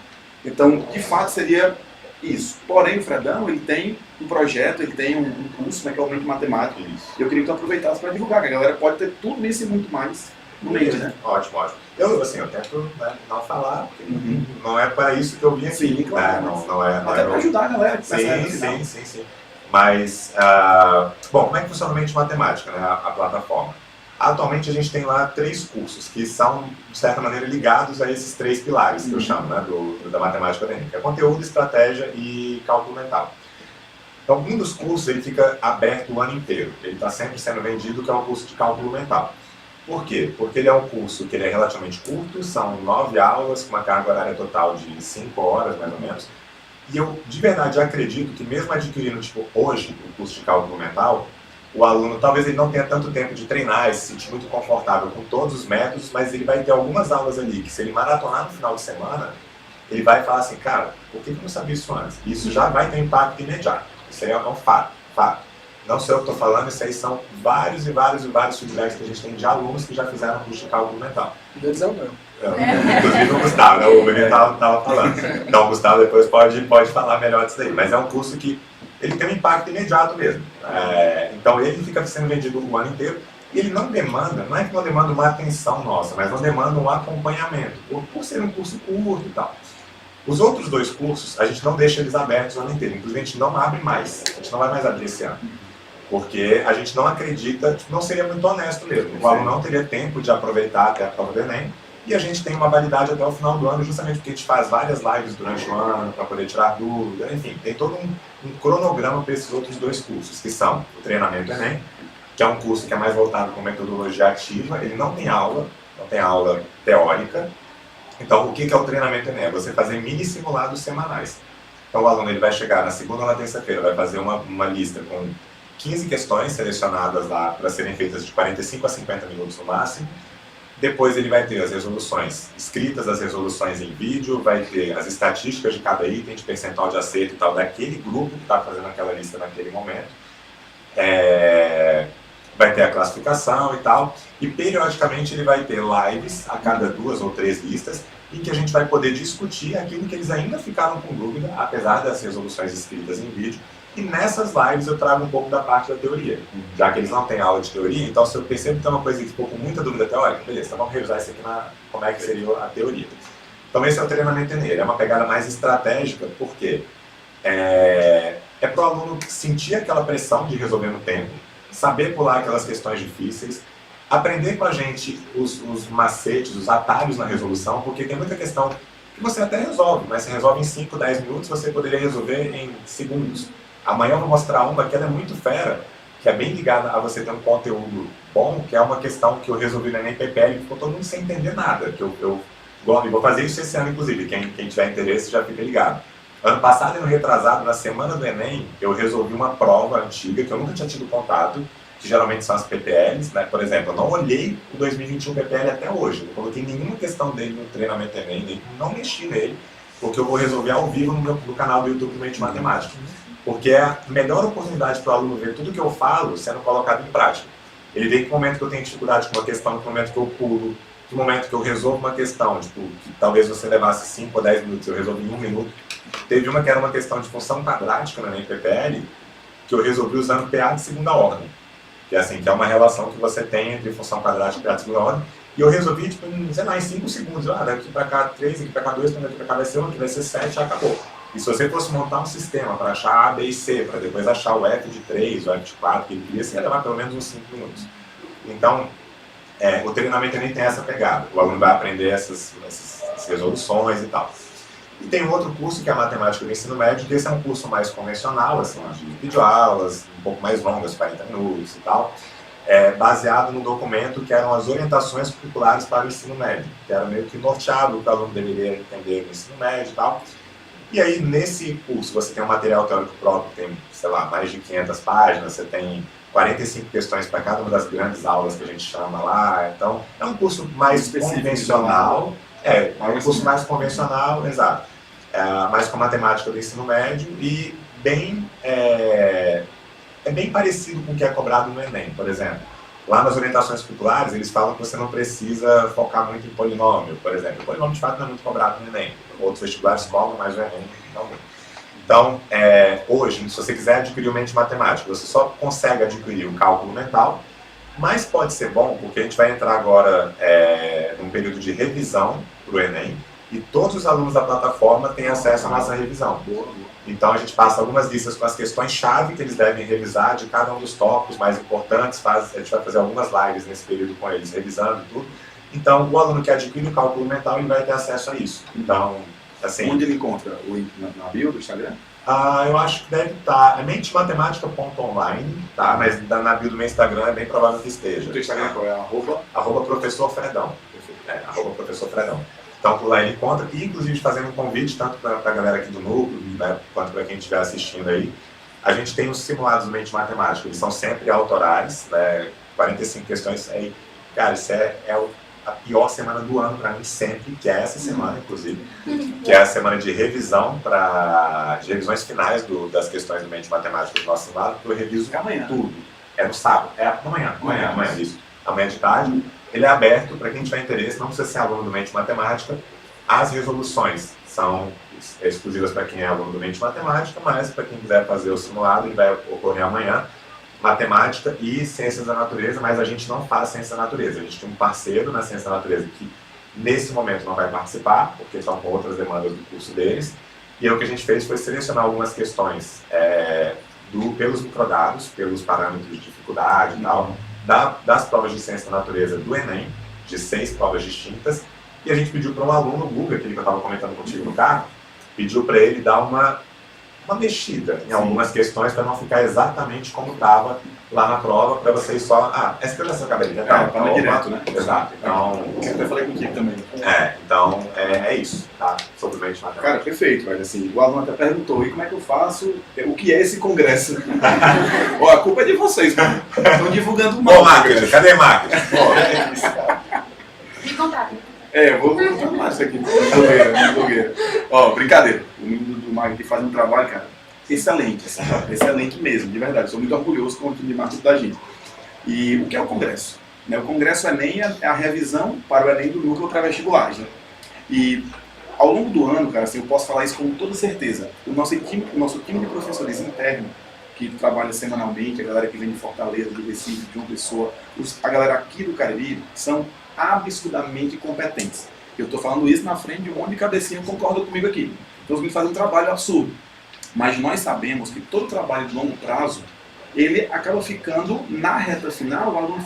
Então, de fato, seria isso. Porém, o Fredão, ele tem um projeto, ele tem um curso, né, que é o Mente Matemática. E eu queria que tu aproveitasse para divulgar, que a galera pode ter tudo isso e muito mais no Mente, né? Ótimo, ótimo. Eu tento, né, não falar, porque não é para isso que eu vim aqui. Sim, claro. Não é Até para ajudar a galera que sim. Mas, bom, como é que funciona o Mente Matemática, né, a plataforma? Atualmente a gente tem lá 3 cursos que são, de certa maneira, ligados a esses 3 pilares que eu chamo, né, da matemática acadêmica. É conteúdo, estratégia e cálculo mental. Então, um dos cursos ele fica aberto o ano inteiro. Ele está sempre sendo vendido, que é o curso de cálculo mental. Por quê? Porque ele é um curso que ele é relativamente curto, são 9 aulas, com uma carga horária total de 5 horas, mais ou menos. E eu, de verdade, acredito que mesmo adquirindo, tipo, hoje, o curso de cálculo mental, o aluno, talvez ele não tenha tanto tempo de treinar e se sentir muito confortável com todos os métodos, mas ele vai ter algumas aulas ali que, se ele maratonar no final de semana, ele vai falar assim, cara, por que eu não sabia isso antes? E isso já vai ter impacto imediato. Isso aí é um fato. Não sei o que eu estou falando, isso aí são vários feedbacks que a gente tem de alunos que já fizeram curso de cálculo mental. Inclusive o Gustavo, né? O Benito estava falando. Então o Gustavo depois pode falar melhor disso aí. Mas é um curso que ele tem um impacto imediato mesmo. Então ele fica sendo vendido o ano inteiro e ele não é que não demanda uma atenção nossa, mas não demanda um acompanhamento, por ser um curso curto e tal. Os outros 2 cursos, a gente não deixa eles abertos o ano inteiro. Inclusive a gente não abre mais, a gente não vai mais abrir esse ano. Porque a gente não acredita, não seria muito honesto mesmo. O aluno não teria tempo de aproveitar até a prova do Enem. E a gente tem uma validade até o final do ano, justamente porque a gente faz várias lives durante o ano para poder tirar dúvida. Enfim, tem todo um cronograma para esses outros 2 cursos, que são o Treinamento Enem, que é um curso que é mais voltado com metodologia ativa. Ele não tem aula teórica. Então, o que é o Treinamento Enem? É você fazer mini simulados semanais. Então, o aluno ele vai chegar na segunda ou na terça-feira, vai fazer uma lista com 15 questões selecionadas lá para serem feitas de 45 a 50 minutos no máximo. Depois ele vai ter as resoluções escritas, as resoluções em vídeo, vai ter as estatísticas de cada item, de percentual de acerto e tal, daquele grupo que está fazendo aquela lista naquele momento. Vai ter a classificação e tal. E periodicamente ele vai ter lives a cada 2 ou 3 listas, em que a gente vai poder discutir aquilo que eles ainda ficaram com dúvida, apesar das resoluções escritas em vídeo. E nessas lives eu trago um pouco da parte da teoria, já que eles não têm aula de teoria. Então, se eu percebo que tem uma coisa que ficou com muita dúvida teórica, beleza, então vamos revisar isso aqui como é que seria a teoria. Então esse é o Treinamento Enem, é uma pegada mais estratégica, porque é para o aluno sentir aquela pressão de resolver no tempo, saber pular aquelas questões difíceis, aprender com a gente os macetes, os atalhos na resolução, porque tem muita questão que você até resolve, mas você resolve em 5, 10 minutos, você poderia resolver em segundos. Amanhã eu vou mostrar uma que ela é muito fera, que é bem ligada a você ter um conteúdo bom, que é uma questão que eu resolvi no Enem PPL, ficou todo mundo sem entender nada, que eu vou fazer isso esse ano, inclusive, quem tiver interesse já fica ligado. Ano passado e no retrasado, na semana do Enem, eu resolvi uma prova antiga, que eu nunca tinha tido contato, que geralmente são as PPLs, né? Por exemplo, eu não olhei o 2021 PPL até hoje, não coloquei nenhuma questão dele no Treinamento Enem, não mexi nele, porque eu vou resolver ao vivo no canal do YouTube do Mente Matemática. Porque é a melhor oportunidade para o aluno ver tudo que eu falo sendo colocado em prática. Ele vê que momento que eu tenho dificuldade com uma questão, que momento que eu pulo, que momento que eu resolvo uma questão, tipo, que talvez você levasse 5 ou 10 minutos, eu resolvi em 1 minuto. Teve uma que era uma questão de função quadrática na PPL, que eu resolvi usando PA de segunda ordem. Que é assim, que é uma relação que você tem entre função quadrática e PA de segunda ordem. E eu resolvi, tipo, em 5 segundos. Daqui para cá 3, daqui para cá 2, daqui para cá vai ser 1, aqui vai ser 7, já acabou. E se você fosse montar um sistema para achar A, B e C, para depois achar o F de 3, o F de 4, que ele queria, você ia levar pelo menos uns 5 minutos. Então, o treinamento nem tem essa pegada. O aluno vai aprender essas resoluções e tal. E tem um outro curso, que é a Matemática do Ensino Médio, que esse é um curso mais convencional, assim, de videoaulas, um pouco mais longas, 40 minutos e tal, baseado no documento que eram as orientações curriculares para o ensino médio, que era meio que norteado o que o aluno deveria entender no ensino médio e tal. E aí, nesse curso, você tem um material teórico próprio, tem, sei lá, mais de 500 páginas, você tem 45 questões para cada uma das grandes aulas que a gente chama lá. Então, é um curso mais convencional. É um curso mais convencional, exato. Mais com matemática do ensino médio e bem é bem parecido com o que é cobrado no Enem, por exemplo. Lá nas orientações curriculares, eles falam que você não precisa focar muito em polinômio, por exemplo. O polinômio, de fato, não é muito cobrado no Enem. Outros vestibulares cobram, mas o Enem não muito. Então, hoje, se você quiser adquirir o mente matemática, você só consegue adquirir o cálculo mental, mas pode ser bom, porque a gente vai entrar agora num período de revisão para o Enem, e todos os alunos da plataforma têm acesso à nossa revisão. Então, a gente passa algumas listas com as questões-chave que eles devem revisar de cada um dos tópicos mais importantes. A gente vai fazer algumas lives nesse período com eles, revisando tudo. Então, o aluno que adquire o cálculo mental, ele vai ter acesso a isso. Então, assim... Onde ele encontra? Na bio do Instagram? Eu acho que deve estar... É mentematemática.online, tá? Mas na bio do meu Instagram é bem provável que esteja. O teu Instagram qual é? @, professor Fredão. Professor Fredão. Então, por lá ele encontra, e inclusive fazendo um convite, tanto para a galera aqui do núcleo, né, quanto para quem estiver assistindo aí, a gente tem os simulados do Mente Matemática, eles são sempre autorais, né, 45 questões, cara, isso é a pior semana do ano para mim sempre, que é essa semana, inclusive, que é a semana de revisão, de revisões finais das questões do Mente Matemática do nosso simulado, que eu reviso tudo. É no sábado, amanhã, isso. Amanhã de tarde. Ele é aberto para quem tiver interesse, não precisa ser aluno do Mente Matemática. As resoluções são exclusivas para quem é aluno do Mente Matemática, mas para quem quiser fazer o simulado, ele vai ocorrer amanhã. Matemática e Ciências da Natureza, mas a gente não faz Ciência da Natureza. A gente tem um parceiro na Ciência da Natureza que, nesse momento, não vai participar, porque estão com outras demandas do curso deles. E aí, o que a gente fez foi selecionar algumas questões pelos microdados, pelos parâmetros de dificuldade e tal, das provas de Ciência da Natureza do Enem, de 6 provas distintas, e a gente pediu para um aluno, o Guga, aquele que eu estava comentando contigo no carro, pediu para ele dar uma mexida em algumas questões para não ficar exatamente como estava lá na prova, para vocês só... essa que eu já sei, acabei de tentar. Para ir direto, né? Exato. Então... Eu até falei contigo também. Então, é isso, tá? Sobre o Mente Matemática. Cara, perfeito, velho. Assim, o aluno até perguntou, e como é que eu faço? O que é esse congresso? A culpa é de vocês, mano. Estão divulgando mal. Ô, marketing, cadê marketing? Me contaram. Eu vou tomar isso aqui. Blogueira. Brincadeira. O menino do marketing faz um trabalho, cara, excelente. Assim, excelente mesmo, de verdade. Sou muito orgulhoso com o time de marketing da gente. E o que é o congresso? O congresso Enem é a revisão para o Enem do núcleo pré-vestibulares. Né? E ao longo do ano, cara, assim, eu posso falar isso com toda certeza. O nosso time de professores interno, que trabalha semanalmente, a galera que vem de Fortaleza, de Recife, de João Pessoa, a galera aqui do Cariri, são absurdamente competentes. Eu estou falando isso na frente de um monte de cabecinha que concorda comigo aqui. Então, eles fazem um trabalho absurdo. Mas nós sabemos que todo trabalho de longo prazo, ele acaba ficando, na reta final, o aluno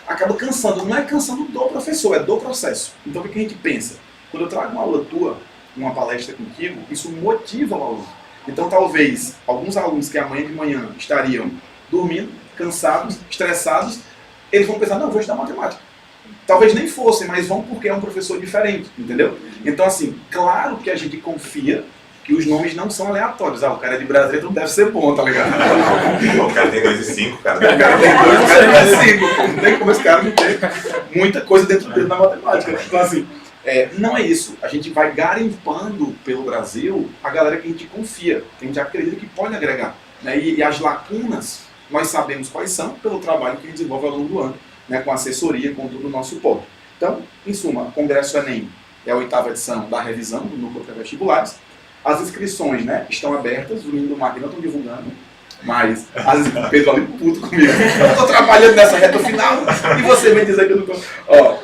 acaba cansando. Não é cansando do professor, é do processo. Então, o que a gente pensa? Quando eu trago uma aula tua, uma palestra contigo, isso motiva o aluno. Então, talvez, alguns alunos que amanhã de manhã estariam dormindo, cansados, estressados, eles vão pensar, não, vou estudar matemática. Talvez nem fossem, mas vão porque é um professor diferente, entendeu? Então, assim, claro que a gente confia que os nomes não são aleatórios. O cara é de Brasília, não deve ser bom, tá ligado? O cara tem 2 e 5, cara. O cara tem 2, o cara tem 5. Não tem como esse cara não ter muita coisa dentro dele na matemática. Né? Então, assim, não é isso. A gente vai garimpando pelo Brasil a galera que a gente confia, que a gente acredita que pode agregar. Né? E as lacunas, nós sabemos quais são pelo trabalho que a gente desenvolve ao longo do ano, né? Com assessoria, com todo o nosso suporte. Então, em suma, o Congresso Enem é a 8ª edição da revisão do núcleo pré-vestibulares. As inscrições, né, estão abertas, o menino do Marquinhos não estão divulgando, mas Pedro ali puto comigo. Eu estou trabalhando nessa reta final e você vem dizer que eu não estou...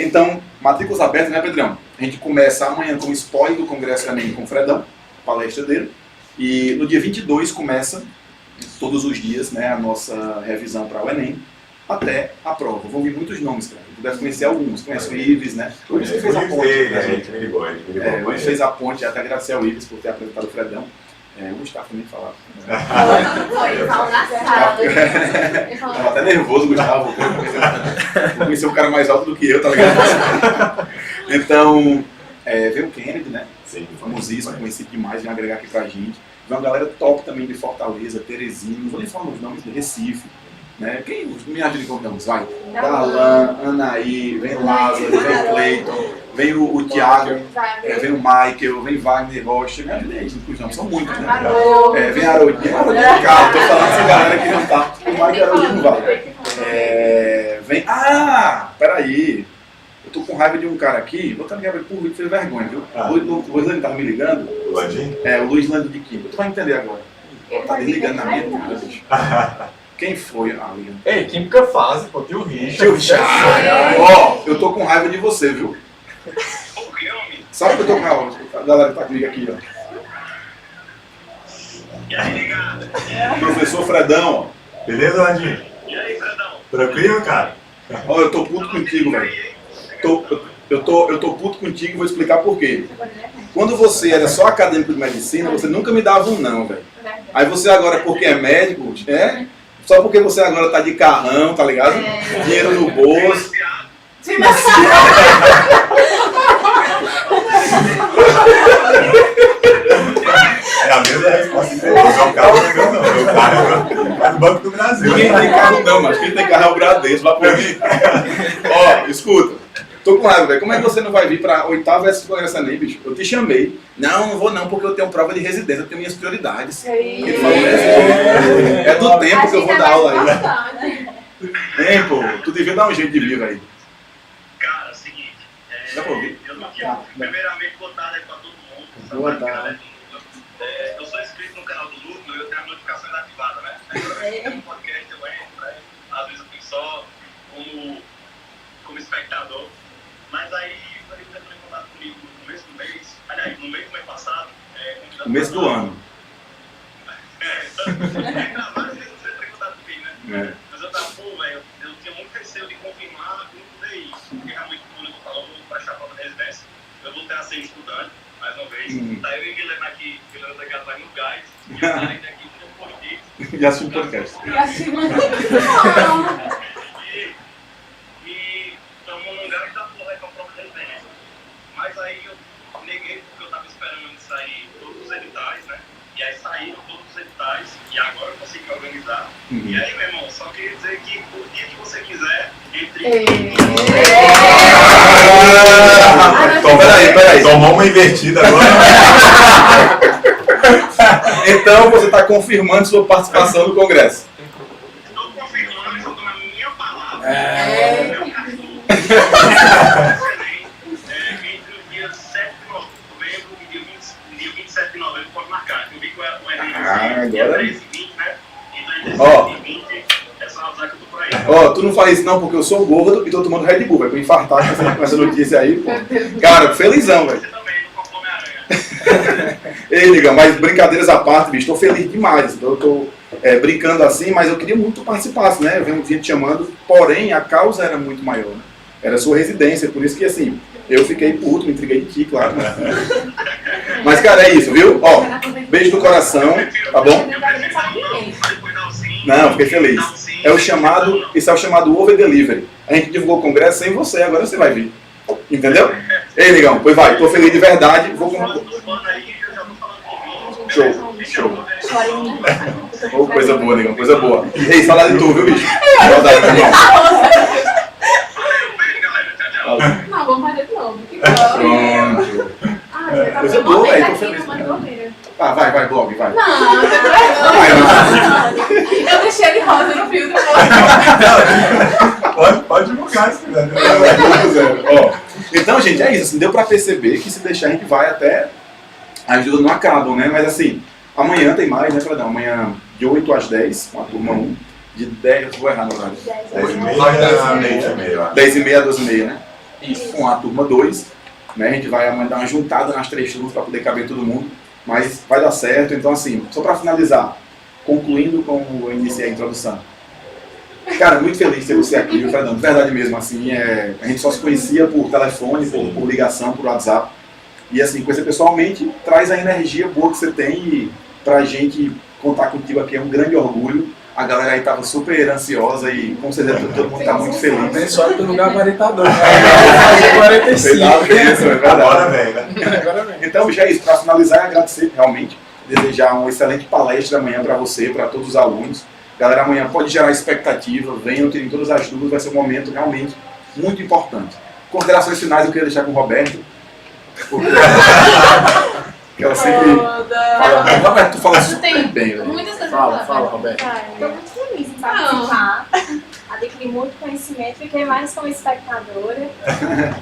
Então, matrículas abertas, né, Pedrão? A gente começa amanhã com o spoiler do Congresso Enem com o Fredão, palestra dele, e no dia 22 começa, todos os dias, né, a nossa revisão para o Enem, até a prova. Vou ouvir muitos nomes, cara. Tu deve conhecer alguns. Conhece o Ives, né? O Ives fez a ponte. Ele me ligou. O Ives fez a ponte, até agradecer ao Ives por ter apresentado o Fredão. O Gustavo também falava. Foi, ele falou na sala. Tava até nervoso, Gustavo. Vou conhecer um cara mais alto do que eu, tá ligado? Então, veio o Kennedy, né? Sim. Famosíssimo, conhecido demais, vem agregar aqui pra gente. Veio uma galera top também de Fortaleza, Terezinha, não vou nem falar os nomes, de Recife. Né? Quem me ajuda de convidamos? Vai. Dalan, Anaí, vem Lázaro, vem Cleiton. vem o Thiago, Vai, vem o Michael, vem Wagner Rocha, me ajuda aí, inclusive, são muitos, né? Haroldo. Vem Haroldinho, cara, tô falando dessa galera que não tá, o Michael e Haroldinho não vai. Vem, peraí, eu tô com raiva de um cara aqui, vou estar ligado por Luiz, fez vergonha, viu? O Luiz Lando tava me ligando. O Landim? O Luiz Lando de Quinto, tu vai entender agora. Tá desligando na minha cara, bicho. Quem foi? Liga. Ei, química fase, pô, tio Richard. Tio Richard. Eu tô com raiva de você, viu? Sabe que eu tô com raiva? A galera tá comigo aqui, ó. Professor Fredão, ó. Beleza, Landim? E aí, Fredão? Tranquilo, cara? Ó, eu tô puto contigo, velho. Eu tô puto contigo e vou explicar por quê. Quando você era só acadêmico de medicina, você nunca me dava um não, velho. Aí você agora, porque é médico, só porque você agora tá de carrão, tá ligado? Dinheiro no bolso. É a mesma resposta que meu carro não é meu, não. Meu carro é do Banco do Brasil. Ninguém tem carro não, mas quem tem carro é o Bradesco, vai por mim. Ó, escuta. Tô com raiva, velho. Como é que você não vai vir pra 8ª essa Congresso nem, bicho? Eu te chamei. Não vou não, porque eu tenho prova de residência, eu tenho minhas prioridades. Ele falou, é do tempo que eu vou dar aula aí. Hein, pô? Tu devia dar um jeito de vir, velho. Cara, é o seguinte. Dá pra ouvir? Primeiramente, boa tarde aí pra todo mundo. Boa tarde. Eu sou inscrito no canal do Lucro, eu tenho a notificação ativada, né? Agora, no podcast eu entro, né? Às vezes eu fico só como espectador. Mas aí, ele entrou em contato comigo no começo do mês, aliás, no meio do mês passado. Começo do ano. Várias vezes você entrou em contato comigo, né? Mas eu tava, velho, eu tinha muito receio de confirmar, não poder ir. Porque realmente, como eu falou, eu vou prestar a prova de residência. Eu vou ter a ser estudante, mais uma vez. Tá eu e Guilherme aqui, Guilherme daqui atrás no gás. E eu saí daqui com um positivo. E assiste o podcast. E estamos num lugar que tá porra com a prova de residência. Mas aí eu neguei porque eu tava esperando sair todos os editais, né? E aí saíram todos os editais e agora eu consegui organizar. E aí, meu irmão, só queria dizer que o dia que você quiser, entre... Peraí. Tomou uma invertida agora. Então você está confirmando sua participação no Congresso. Estou confirmando, estou dando a minha palavra. Entre o dia 7 de novembro e dia 27 de novembro, pode marcar. Eu vi que o Enem dia 13 e 20, né? Então, entre 13 e 20, é só avisar que eu tô por aí. Ó, tu não fala isso não, porque eu sou gordo e tô tomando Red Bull, vai pra infartar com essa notícia aí, pô. Cara, felizão, velho. Você também, não comprou Homem-Aranha. Ei, Liga, mas brincadeiras à parte, bicho, tô feliz demais. Eu tô brincando assim, mas eu queria muito que tu participasse, né? Eu vinha te chamando, porém a causa era muito maior, né? Era a sua residência, por isso que assim, eu fiquei puto, me intriguei de ti, claro. Mas, cara, é isso, viu? Ó, beijo do coração, tá bom? Não, fiquei feliz. Esse é o chamado Over Delivery. A gente divulgou o congresso sem você, agora você vai vir. Entendeu? Ei, Ligão, pois vai, tô feliz de verdade. Show. Oh, coisa boa, Ligão, coisa boa. Ei, saudade de tu, viu, bicho? Saudade, meu irmão. Não, vamos fazer de novo. Que Pronto. Coisa boa, velho, tô feliz. Vai, blog, vai. Não, eu deixei ele rosa no filtro. Pode divulgar se quiser. Ó, então, gente, é isso. Assim, deu pra perceber que se deixar a gente vai até... As ajudas não acabam, né? Mas assim, amanhã tem mais, né, Fredão? Amanhã de 8 às 10, com a turma 1. De 10, vou errar no horário. 10h30, 10h30 a 12h30, né? Isso. Com a turma 2. Né? A gente vai amanhã dar uma juntada nas 3 turmas para poder caber todo mundo. Mas vai dar certo. Então, assim, só para finalizar, concluindo como eu iniciei a introdução. Cara, muito feliz de ter você aqui, viu, Fredão? De verdade mesmo, assim, a gente só se conhecia por telefone, por ligação, por WhatsApp. E assim, conhecer pessoalmente traz a energia boa que você tem e pra gente contar contigo aqui é um grande orgulho. A galera aí tava super ansiosa e com certeza todo mundo tá muito feliz. Tem só que no gabaritador. 45. Agora vem, né? Então já é isso, para finalizar, agradecer realmente, desejar uma excelente palestra amanhã para você, para todos os alunos. Galera, amanhã pode gerar expectativa, venham, tirem todas as dúvidas, vai ser um momento realmente muito importante. Considerações finais eu queria deixar com o Roberto. Porque ela sempre... Roberto, tu fala super bem, velho. Muitas coisas Fala, Roberto. Estou muito feliz em participar, adquiri muito conhecimento, fiquei mais como espectadora.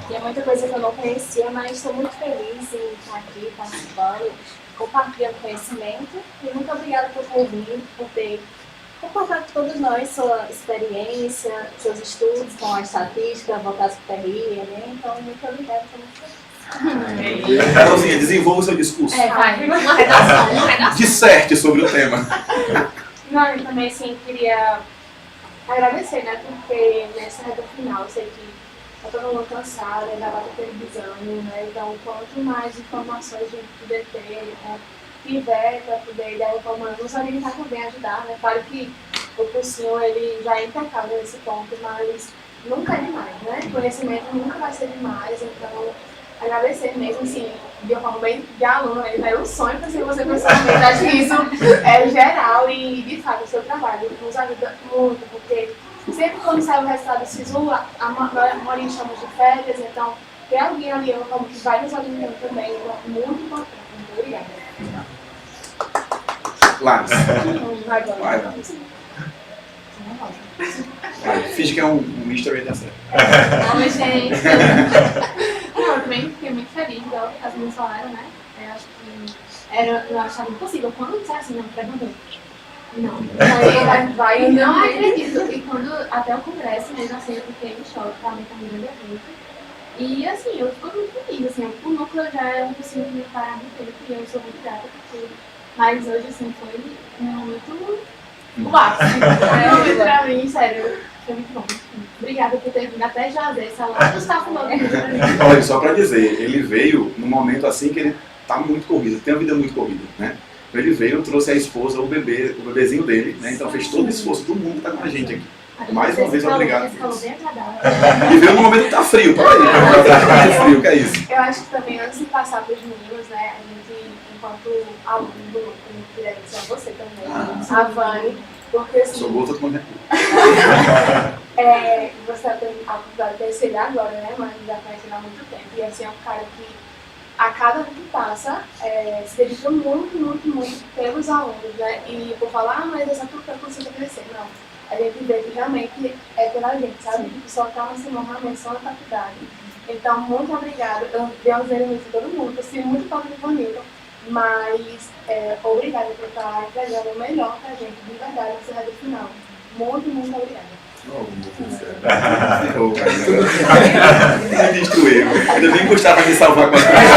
Tinha muita coisa que eu não conhecia, mas estou muito feliz em estar aqui participando, compartilhando conhecimento. E muito obrigada por ter vindo, por ter compartilhado com todos nós sua experiência, seus estudos com a estatística, voltados para o TRI, né? Então, muito obrigada, estou muito feliz. Carolzinha, desenvolva o seu discurso. Vai, uma redação. Disserte sobre o tema. Não, eu também, assim, queria agradecer, né, porque nessa reta final, eu sei que tá todo mundo cansado, ainda vai ter televisão, né, então quanto mais informações a gente puder ter, né, tiver para poder dar informação, nos orientar também, ajudar, né, claro que o cursinho, ele já é impecável nesse ponto, mas nunca é demais, né, conhecimento nunca vai ser demais, então agradecer mesmo, assim, de uma forma bem de aluno, era um sonho para ser você pessoalmente, acho que isso é geral e, de fato, o seu trabalho nos ajuda muito, porque sempre quando sai o resultado do SISU, a maioria chama de férias, então tem alguém ali como que vai nos orientando também, então muito importante. Muito obrigada. Lares. Vai, Finge que é um mystery da série. Oi, gente. Não, eu também fiquei muito feliz, igual as meninas falaram, né? Eu acho que eu achava impossível. Quando disseram assim, não, perguntei. Não. Vai, eu não acredito. E quando até o congresso mesmo, assim, eu fiquei em choque, realmente é um grande evento. E assim, eu fico muito feliz, assim, o núcleo já é um cursinho que me para muito tempo e eu sou muito grata por tudo. Mas hoje, assim, foi um momento o ápice. Pra mim, sério, foi muito bom. Obrigada por ter vindo até Jazé, lá do Gustavo Lobo. Olha, só pra dizer, ele veio num momento assim que ele tá muito corrido, tem uma vida muito corrida, né? Ele veio, trouxe a esposa, o bebezinho dele, né? Então fez todo o esforço do mundo pra estar com a gente aqui. Mais uma vez, obrigado. E veio num momento que tá frio, peraí. Tá frio, que é isso? Eu acho que também, antes de passar para os meninos, né, a gente, enquanto aluno do grupo, a gente queria agradecer a você também, a Vani, porque assim... Sou boa, todo mundo você tem a oportunidade de conhecer ele agora, né, mas já conhece ele há muito tempo. E assim, é um cara que, a cada ano que passa, se dedica muito pelos alunos, né, e por falar, mas essa turma consegue crescer, não. A gente vê que realmente é pela gente, sabe? Que só está no realmente só na faculdade. Então, muito obrigada. Eu dei uns elogios a todo mundo, eu sinto muito falta de Vanilton, mas obrigada por estar entregando o melhor pra gente, de verdade, nessa reta final. Muito obrigada. Me destruiu. Ainda bem que gostava de salvar com as coisas.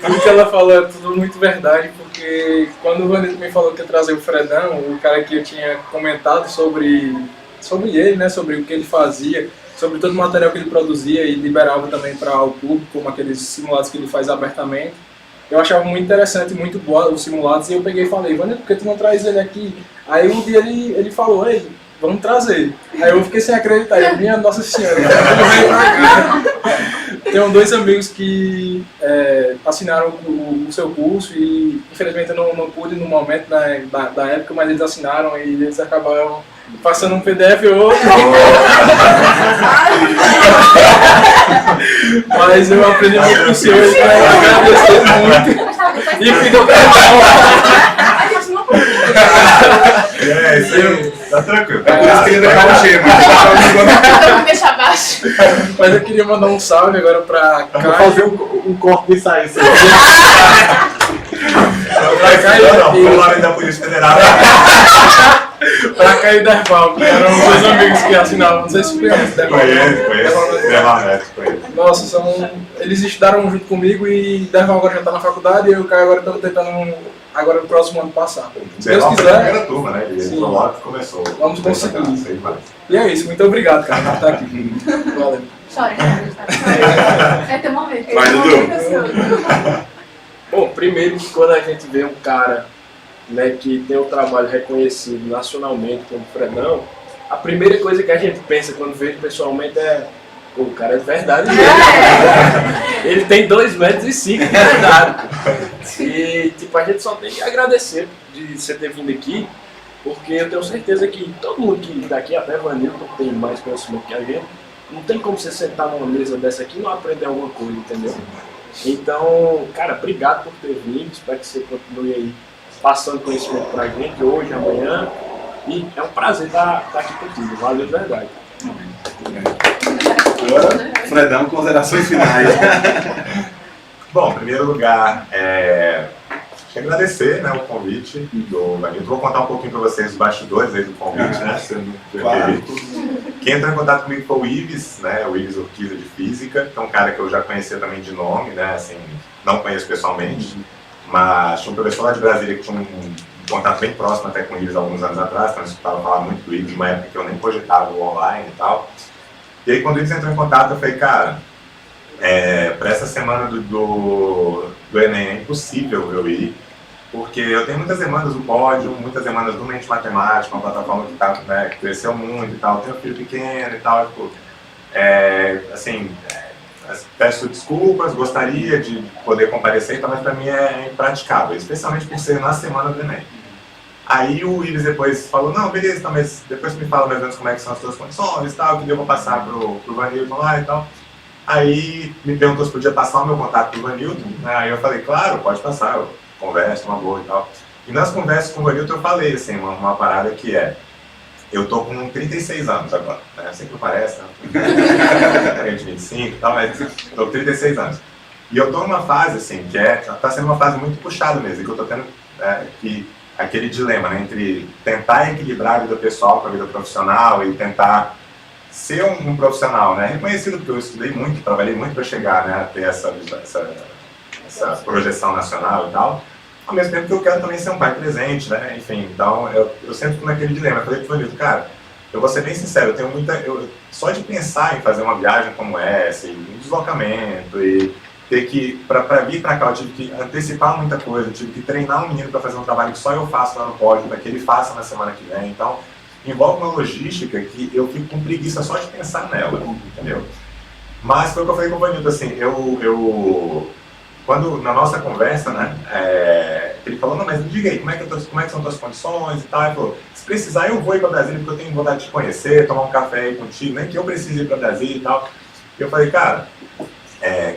Tudo que ela falou é tudo muito verdade, porque quando o Vanilton me falou que ia trazer o Fredão, o cara que eu tinha comentado sobre ele, né, sobre o que ele fazia, sobre todo o material que ele produzia e liberava também para o público, como aqueles simulados que ele faz abertamente, eu achava muito interessante, muito bom os simulados, e eu peguei e falei, Vanilton, por que tu não traz ele aqui? Aí um dia ele falou, ei, vamos trazer. Aí eu fiquei sem acreditar, eu, minha Nossa Senhora, ele veio pra cá. Tenho dois amigos que assinaram o seu curso e infelizmente eu não pude no momento da época, mas eles assinaram e eles acabaram passando um PDF ou outro. Mas eu aprendi muito com o senhor e quero agradecer muito. E fico isso aí, tá tranquilo. É por isso que ele deixava o gema. Vou deixar abaixo. Mas eu queria mandar um salve agora pra Caio. Vou fazer um corte disso aí. Não, lá da Polícia Federal. Pra Caio e Derval, que eram os dois amigos que assinavam. Não sei se conhece Derval. Conheço. Nossa, eles estudaram junto comigo e Derval agora já tá na faculdade e eu e o Caio agora estamos tentando agora no próximo ano passar. Se Deus quiser. A primeira turma, né? Ele entrou lá que começou. Vamos conseguir. E é isso, muito obrigado, cara, por estar aqui. Valeu. Chora, é teu momento. Vai, Dudu. Bom, primeiro que quando a gente vê um cara, né, que tem um trabalho reconhecido nacionalmente como Fredão, a primeira coisa que a gente pensa quando vê ele pessoalmente é o cara é de verdade mesmo. Ele tem 2,5 metros de verdade. E tipo, a gente só tem que agradecer de você ter vindo aqui, porque eu tenho certeza que todo mundo que daqui, até Vanilton, tem mais conhecimento que a gente, não tem como você sentar numa mesa dessa aqui e não aprender alguma coisa, entendeu? Então, cara, obrigado por ter vindo, espero que você continue aí passando conhecimento pra gente hoje, amanhã, e é um prazer estar aqui contigo, valeu de verdade. Agora, Fredão, considerações finais. Bom, em primeiro lugar, agradecer, né, o convite do Vanilton. Vou contar um pouquinho para vocês os bastidores aí do convite, né? Claro. Quem entrou em contato comigo foi o Ives, né? O Ives Urquiza de Física, que é um cara que eu já conhecia também de nome, né? Assim, não conheço pessoalmente, mas tinha um professor lá de Brasília que tinha um contato bem próximo até com o Ives alguns anos atrás, então eu escutava falar muito do Ives, uma época que eu nem cogitava o online e tal. E aí quando o Ives entrou em contato, eu falei, cara, para essa semana do Enem é impossível eu ir, porque eu tenho muitas demandas do pódio, muitas demandas do Mente Matemática, uma plataforma que, tá, né, que cresceu muito e tal, tenho um filho pequeno e tal, tipo, peço desculpas, gostaria de poder comparecer, então, mas para mim é impraticável, especialmente por ser na semana do Enem. Aí o Ives depois falou, não, beleza, tá, mas depois me fala mais ou menos como é que são as suas condições e tal, que eu vou passar pro Vanilton lá e tal. Aí me perguntou se podia passar o meu contato pro Vanilton, né? Aí eu falei, claro, pode passar, eu converso, uma boa e tal. E nas conversas com o Vanilton eu falei, assim, uma parada que eu tô com 36 anos agora, né? Eu sei que não parece, né? 25 e tal, mas tô com 36 anos. E eu tô numa fase, assim, que tá sendo uma fase muito puxada mesmo, que eu tô tendo aquele dilema, né, entre tentar equilibrar a vida pessoal com a vida profissional e tentar ser um profissional, né, reconhecido, porque eu estudei muito, trabalhei muito para chegar, né, a ter essa projeção nacional e tal, ao mesmo tempo que eu quero também ser um pai presente, né, enfim, então eu sempre fico naquele dilema. Eu falei pro Vanilton, cara, eu vou ser bem sincero, eu tenho só de pensar em fazer uma viagem como essa, um deslocamento e ter que, para vir para cá, eu tive que antecipar muita coisa, eu tive que treinar um menino para fazer um trabalho que só eu faço lá no pódio, para que ele faça na semana que vem, então envolve uma logística que eu fico com preguiça só de pensar nela, entendeu? Mas foi o que eu falei com o Vanilton, assim, quando na nossa conversa, né, ele falou, não, mas me diga aí, como é que são tuas condições e tal, ele falou, se precisar eu vou ir para Brasília porque eu tenho vontade de te conhecer, tomar um café aí contigo, nem que eu precise ir para Brasília e tal. E eu falei, cara,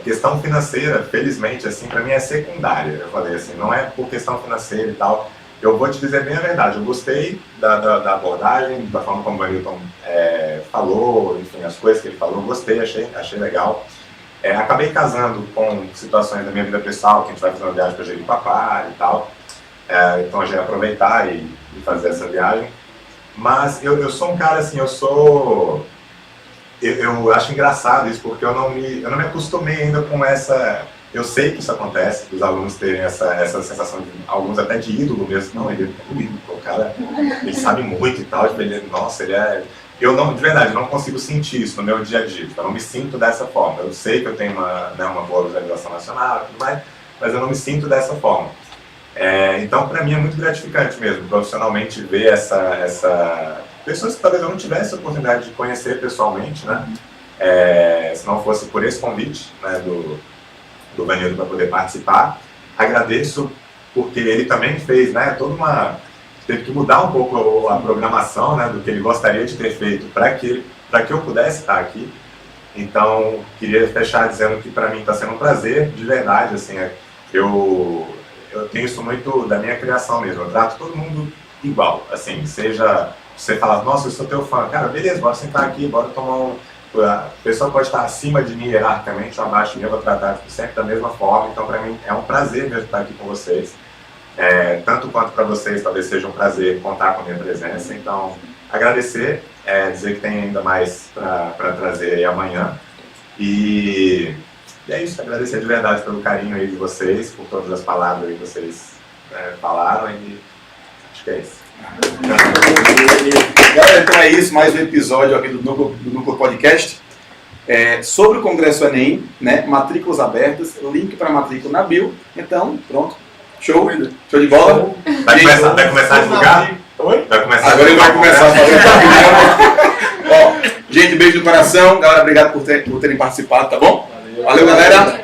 questão financeira, felizmente, assim, para mim é secundária. Eu falei assim, não é por questão financeira e tal. Eu vou te dizer bem a verdade, eu gostei da abordagem, da forma como o Vanilton falou, enfim, as coisas que ele falou, gostei, achei legal. Acabei casando com situações da minha vida pessoal, que a gente vai fazer uma viagem para Jericoacoara e tal. Então a gente vai aproveitar e fazer essa viagem. Mas eu sou um cara assim, eu acho engraçado isso, porque eu não me acostumei ainda com essa... Eu sei que isso acontece, os alunos terem essa sensação, alguns até de ídolo mesmo. Não, ele é um ídolo, o cara, ele sabe muito e tal, nossa, ele é... Eu não, de verdade, não consigo sentir isso no meu dia a dia, eu não me sinto dessa forma. Eu sei que eu tenho uma boa visualização nacional e tudo mais, mas eu não me sinto dessa forma. Então, para mim é muito gratificante mesmo, profissionalmente, ver pessoas que talvez eu não tivesse a oportunidade de conhecer pessoalmente, né? Se não fosse por esse convite, né, do Vanilton para poder participar. Agradeço porque ele também fez, né, teve que mudar um pouco a programação, né, do que ele gostaria de ter feito para que eu pudesse estar aqui. Então, queria fechar dizendo que para mim está sendo um prazer, de verdade, assim, eu tenho isso muito da minha criação mesmo, eu trato todo mundo igual, assim, seja você falar, nossa, eu sou teu fã, cara, beleza, bora sentar aqui, bora tomar a pessoa pode estar acima de mim hierarquicamente ou abaixo de mim, eu vou tratar sempre da mesma forma, então para mim é um prazer mesmo estar aqui com vocês. Tanto quanto para vocês, talvez seja um prazer contar com a minha presença. Então, agradecer, dizer que tem ainda mais para trazer aí amanhã. E é isso, agradecer de verdade pelo carinho aí de vocês, por todas as palavras que vocês falaram, e acho que é isso. Galera, então é isso, mais um episódio aqui do Núcleo Podcast. Sobre o Congresso Enem, né, matrículas abertas, link para matrícula na bio. Então, pronto. Show de bola. Vai começar a divulgar? Oi? Agora ele vai começar a fazer Gente, beijo no coração. Galera, obrigado por terem participado, tá bom? Valeu, galera.